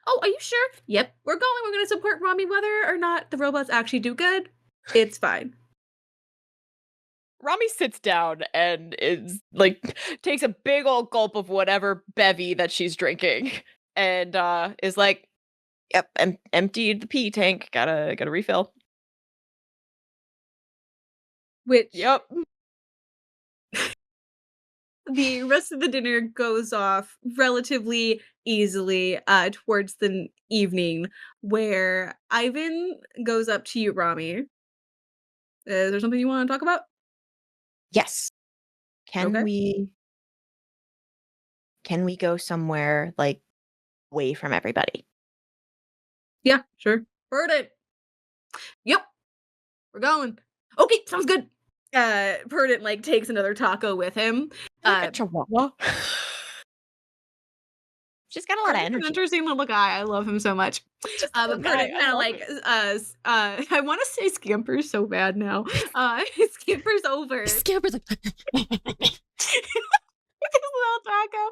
Speaker 4: Oh, are you sure? Yep, we're going. We're going to support Romi whether or not the robots actually do good. It's fine.
Speaker 5: Romi sits down and is like takes a big old gulp of whatever bevy that she's drinking and is like, yep, emptied the pee tank. Gotta refill.
Speaker 4: Which
Speaker 5: Yep.
Speaker 4: the rest of the dinner goes off relatively easily towards the evening, where Ivan goes up to you, Romi. Is there something you want to talk about?
Speaker 2: Yes. Can we go somewhere like away from everybody?
Speaker 4: Yeah, sure. Purdon. Yep. We're going. Okay, sounds good. Purdon like takes another taco with him.
Speaker 2: Like a chihuahua. She's got a lot of
Speaker 4: Purdon's
Speaker 2: energy.
Speaker 4: an interesting little guy. I love him so much. But Purdon kind of like I want to say scampers so bad now. Scampers over.
Speaker 1: Scampers like
Speaker 4: This little taco.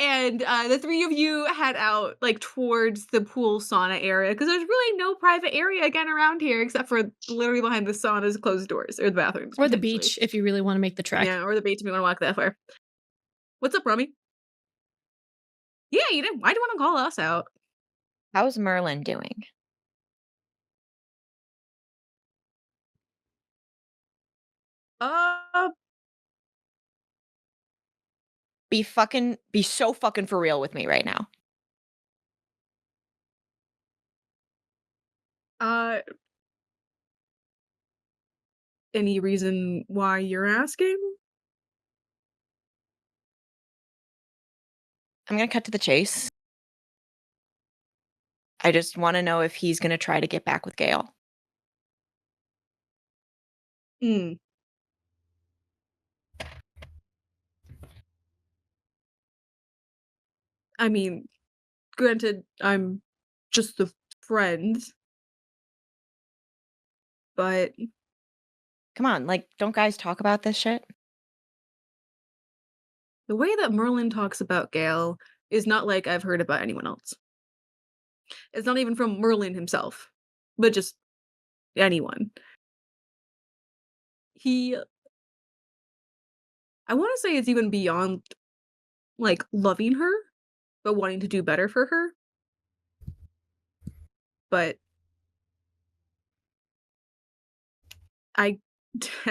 Speaker 4: And the three of you head out like towards the pool sauna area because there's really no private area again around here except for literally behind the sauna's closed doors or the bathrooms.
Speaker 1: or the beach if you really want to make the trek.
Speaker 4: Yeah, or the beach if you want to walk that far. What's up, Romi? Yeah, you didn't. Why do you want to call us out?
Speaker 2: How's Merlin doing? Be so fucking for real with me right now.
Speaker 4: Any reason why you're asking?
Speaker 2: I'm gonna cut to the chase. I just want to know if he's gonna try to get back with Gayle.
Speaker 4: I mean, granted, I'm just a friend, but
Speaker 2: Come on, like, don't guys talk about this shit?
Speaker 4: the way that Merlin talks about Gayle is not like I've heard about anyone else. It's not even from Merlin himself, but just anyone. I want to say it's even beyond like loving her, but wanting to do better for her. But I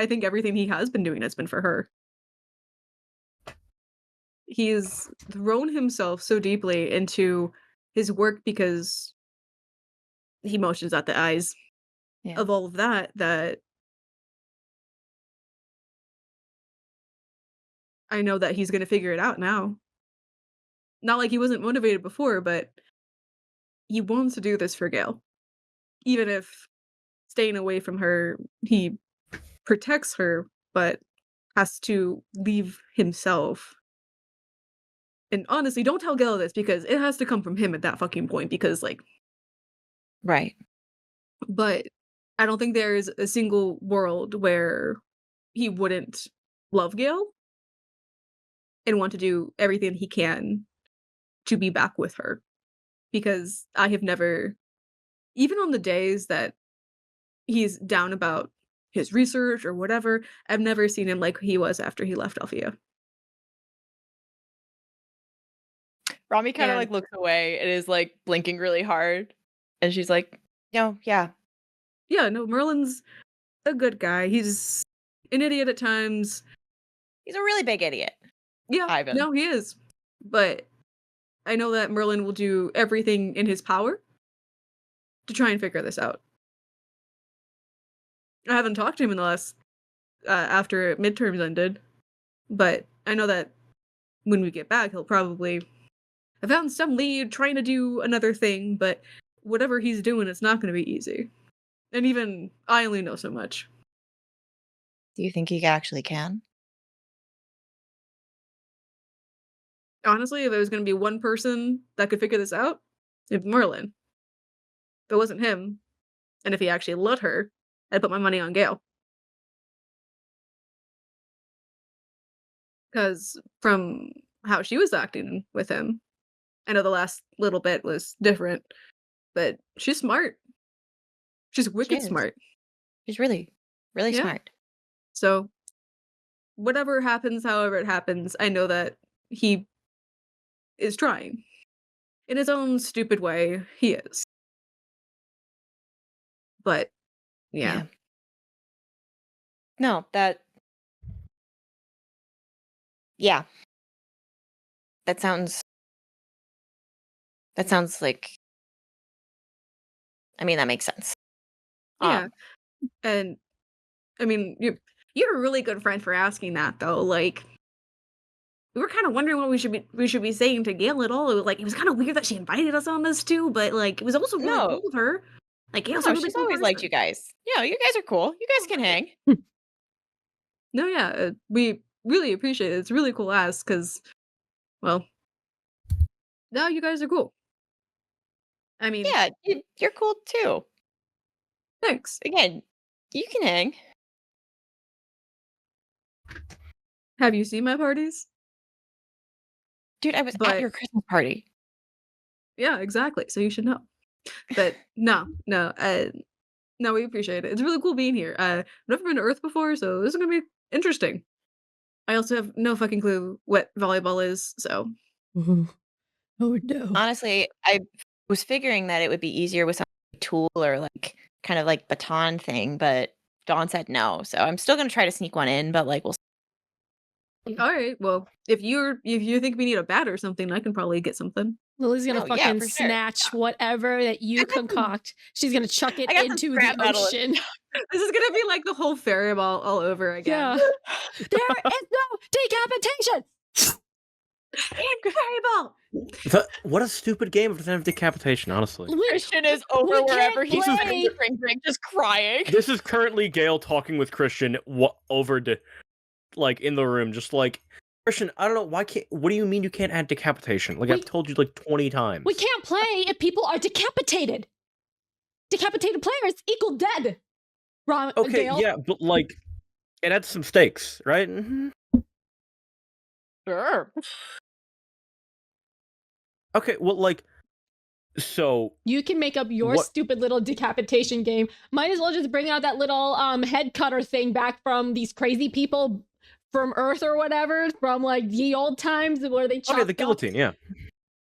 Speaker 4: think everything he has been doing has been for her. He's thrown himself so deeply into his work because he motions at the eyes of all of that I know that he's gonna figure it out now. Not like he wasn't motivated before, but he wants to do this for Gayle. Even if staying away from her, he protects her, but has to leave himself. And honestly, don't tell Gayle this because it has to come from him at that fucking point because, like,
Speaker 2: Right.
Speaker 4: but I don't think there's a single world where he wouldn't love Gayle and want to do everything he can to be back with her. Because I have never, even on the days that he's down about his research or whatever, I've never seen him like he was after he left Alfea.
Speaker 5: Romi kind of like looks away and is like blinking really hard. And she's like,
Speaker 2: no, yeah.
Speaker 4: Yeah, no, Merlin's a good guy. He's an idiot at times.
Speaker 2: He's a really big idiot.
Speaker 4: Yeah,
Speaker 5: Ivan.
Speaker 4: No, he is. But I know that Merlin will do everything in his power to try and figure this out. I haven't talked to him in the last, after midterms ended, but I know that when we get back, he'll probably I found some lead trying to do another thing, but whatever he's doing, it's not going to be easy. And even I only know so much.
Speaker 2: Do you think he actually can?
Speaker 4: Honestly, if there was going to be one person that could figure this out, it's Merlin. it wasn't him, and if he actually let her, I'd put my money on Gayle. Because from how she was acting with him, I know the last little bit was different, but she's smart. She's wicked smart.
Speaker 2: She's really, really smart.
Speaker 4: So, whatever happens, however it happens, I know that he is trying. In his own stupid way, he is. But, yeah.
Speaker 2: No, yeah. That sounds like, I mean, that makes sense.
Speaker 4: Yeah. And, I mean, you're a really good friend for asking that, though. Like, we were kind of wondering what we should be saying to Gayle at all. It was kind of weird that she invited us on this too, but like it was also really cool with her. Like Gayle's a really
Speaker 2: she's
Speaker 4: cool
Speaker 2: always
Speaker 4: person.
Speaker 2: liked you guys. Yeah, you guys are cool. You guys can hang.
Speaker 4: No, yeah, we really appreciate it. It's really cool ask because, well, now you guys are cool. I mean,
Speaker 2: yeah, you're cool too.
Speaker 4: Thanks.
Speaker 2: Again, you can hang.
Speaker 4: Have you seen my parties?
Speaker 2: Dude, I was at your Christmas party.
Speaker 4: Yeah, exactly. So you should know. But no, we appreciate it. It's really cool being here. I've never been to Earth before, so this is gonna be interesting. I also have no fucking clue what volleyball is, so.
Speaker 1: Oh no.
Speaker 2: Honestly, I was figuring that it would be easier with some tool or like kind of like baton thing, but Dawn said no. So I'm still gonna try to sneak one in, but like we'll see.
Speaker 4: All right. Well, if you think we need a bat or something, I can probably get something.
Speaker 1: Lily's gonna fucking snatch whatever that you concoct. She's gonna chuck it into the ocean.
Speaker 4: This is gonna be like the whole fairy ball all over again.
Speaker 1: Yeah. There is no decapitation.
Speaker 4: Fairy ball.
Speaker 3: What a stupid game if it doesn't have decapitation, honestly.
Speaker 2: Christian is over wherever he's just crying.
Speaker 3: This is currently Gayle talking with Christian over like in the room, just like, Christian, I don't know, what do you mean you can't add decapitation? Like, I've told you like 20 times.
Speaker 1: We can't play if people are decapitated. Decapitated players equal dead.
Speaker 3: Okay,
Speaker 1: Gayle?
Speaker 3: yeah, but like, it adds some stakes, right? Mm-hmm.
Speaker 2: Sure.
Speaker 3: Okay, well, like, so
Speaker 1: you can make up your stupid little decapitation game. Might as well just bring out that little head cutter thing back from these crazy people from Earth or whatever, from like ye old times where they chopped
Speaker 3: the guillotine, yeah.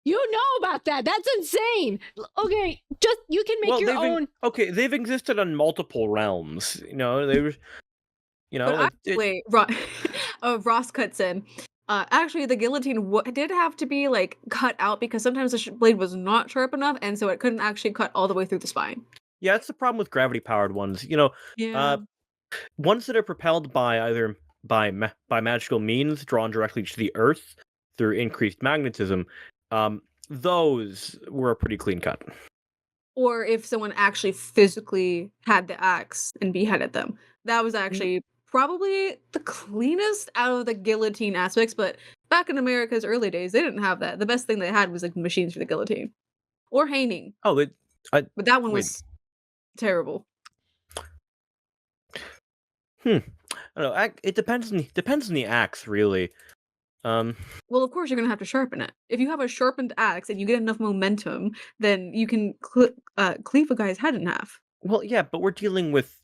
Speaker 1: You know about that. That's insane. Okay, just you can make your own.
Speaker 3: Okay, they've existed on multiple realms. You know, they were. You know,
Speaker 4: but actually, Ross cuts in. Actually, the guillotine did have to be like cut out because sometimes the blade was not sharp enough, and so it couldn't actually cut all the way through the spine.
Speaker 3: Yeah, that's the problem with gravity-powered ones. You know, ones that are propelled by either by magical means drawn directly to the Earth through increased magnetism. Those were a pretty clean cut.
Speaker 4: Or if someone actually physically had the axe and beheaded them, that was actually probably the cleanest out of the guillotine aspects. But back in America's early days, they didn't have that. The best thing they had was like machines for the guillotine or hanging.
Speaker 3: Oh,
Speaker 4: but that one was terrible.
Speaker 3: I don't know. It depends on the axe, really.
Speaker 4: Well, of course, you're gonna have to sharpen it. If you have a sharpened axe and you get enough momentum, then you can cleave a guy's head in half.
Speaker 3: Well, yeah, but we're dealing with,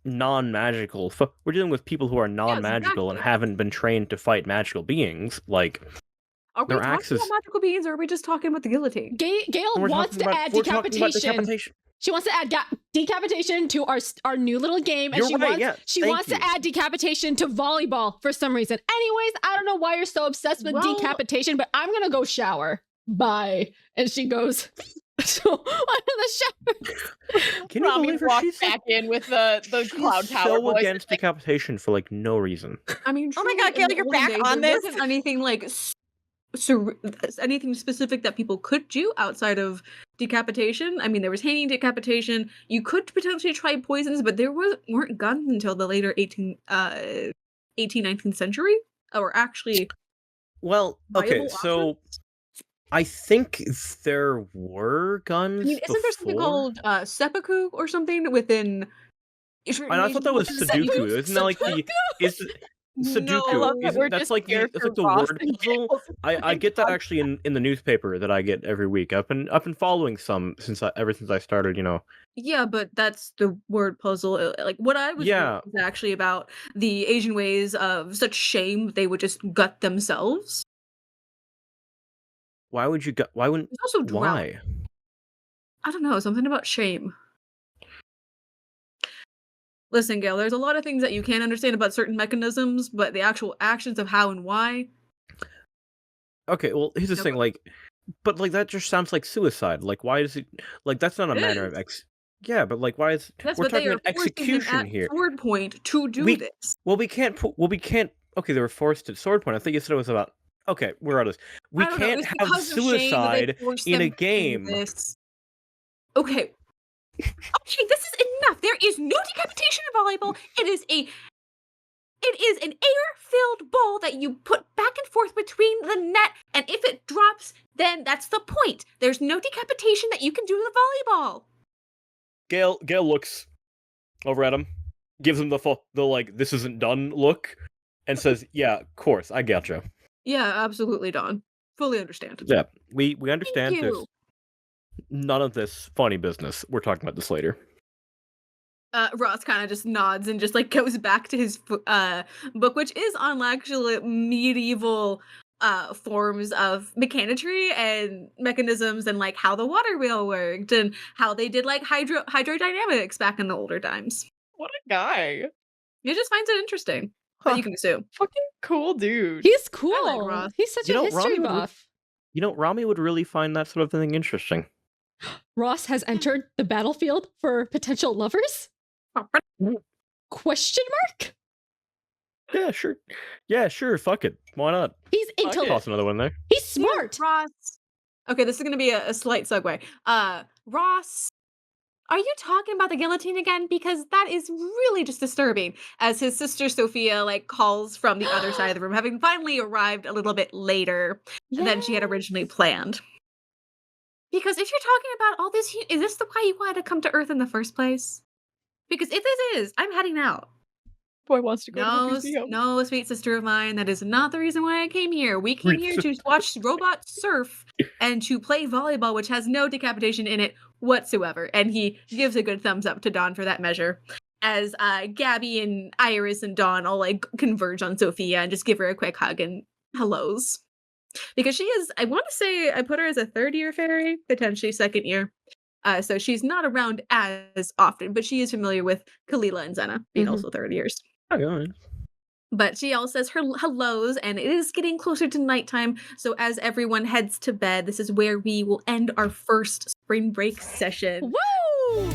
Speaker 3: non-magical. We're dealing with people who are non-magical and haven't been trained to fight magical beings. Like,
Speaker 4: are we talking about magical beings, or are we just talking about the guillotine?
Speaker 1: Gayle wants to add decapitation. She wants to add decapitation to our new little game, and she wants to add decapitation to volleyball for some reason. Anyways, I don't know why you're so obsessed with decapitation, but I'm gonna go shower. Bye. And she goes under the shower.
Speaker 3: Can you believe her?
Speaker 2: She's back in with the cloud tower.
Speaker 3: So against decapitation for like no reason.
Speaker 4: I mean,
Speaker 2: oh my god, Gayle, you're back on this.
Speaker 4: There wasn't anything like anything specific that people could do outside of decapitation. I mean, there was hanging, decapitation. You could potentially try poisons, but there weren't guns until the later 19th century. Or actually,
Speaker 3: well, okay, so I think there were guns.
Speaker 4: I mean, isn't there something called seppuku or something within?
Speaker 3: I thought that was Sudoku. Isn't that like the is Sudoku? That's like the word puzzle. I get that actually in the newspaper that I get every week. I've been following some ever since I started.
Speaker 4: Yeah, but that's the word puzzle. Like what I was reading was actually about the Asian ways of such shame they would just gut themselves.
Speaker 3: Why would you gut? Why wouldn't?
Speaker 4: There's also
Speaker 3: why?
Speaker 4: I don't know. Something about shame. Listen, Gayle, there's a lot of things that you can't understand about certain mechanisms, but the actual actions of how and why.
Speaker 3: Okay, well, here's the thing, but that just sounds like suicide. Like, why is it? Like, that's not a manner of Yeah, but why is we're talking about execution here?
Speaker 4: Sword point to do this.
Speaker 3: Well, we can't. Okay, they were forced at sword point. I think you said it was about. Okay, we're out of this. We can't have suicide in a game.
Speaker 4: Okay. Okay, this is enough. There is no decapitation in volleyball. It is an air-filled ball that you put back and forth between the net, and if it drops, then that's the point. There's no decapitation that you can do with a volleyball.
Speaker 3: Gayle looks over at him, gives him the this isn't done look, and says, "Yeah, of course, I gotcha."
Speaker 4: Yeah, absolutely, Dawn. Fully understand.
Speaker 3: Yeah, we understand. There's none of this funny business. We're talking about this later.
Speaker 4: Ross kind of just nods and just goes back to his book, which is on actually medieval forms of mechanitry and mechanisms and how the water wheel worked and how they did hydrodynamics back in the older times.
Speaker 5: What a guy.
Speaker 4: He just finds it interesting. But you can assume.
Speaker 5: Fucking cool dude.
Speaker 1: He's cool.
Speaker 4: I like Ross.
Speaker 1: He's such a history buff.
Speaker 3: Romi would really find that sort of thing interesting.
Speaker 1: Ross has entered the battlefield for potential lovers? Question mark?
Speaker 3: Yeah, sure. Yeah, sure. Fuck it. Why not?
Speaker 1: He's intelligent.
Speaker 3: Toss another one there.
Speaker 1: He's smart.
Speaker 4: Ross. Okay, this is going to be a slight segue. Ross, are you talking about the guillotine again? Because that is really just disturbing. As his sister Sophia calls from the other side of the room, having finally arrived a little bit later than she had originally planned. Because if you're talking about all this, is this why you wanted to come to Earth in the first place? Because if this is, I'm heading out.
Speaker 5: Boy wants to go to the museum.
Speaker 4: No, sweet sister of mine, that is not the reason why I came here. We came here to watch robots surf and to play volleyball, which has no decapitation in it whatsoever. And he gives a good thumbs up to Dawn for that measure. As Gabby and Iris and Dawn all converge on Sophia and just give her a quick hug and hellos. Because she is, I want to say, I put her as a third-year fairy, potentially second year. So she's not around as often, but she is familiar with Kalila and Zena, being also third years.
Speaker 3: Okay.
Speaker 4: But she all says her hellos, and it is getting closer to nighttime. So as everyone heads to bed, this is where we will end our first spring break session.
Speaker 1: Woo!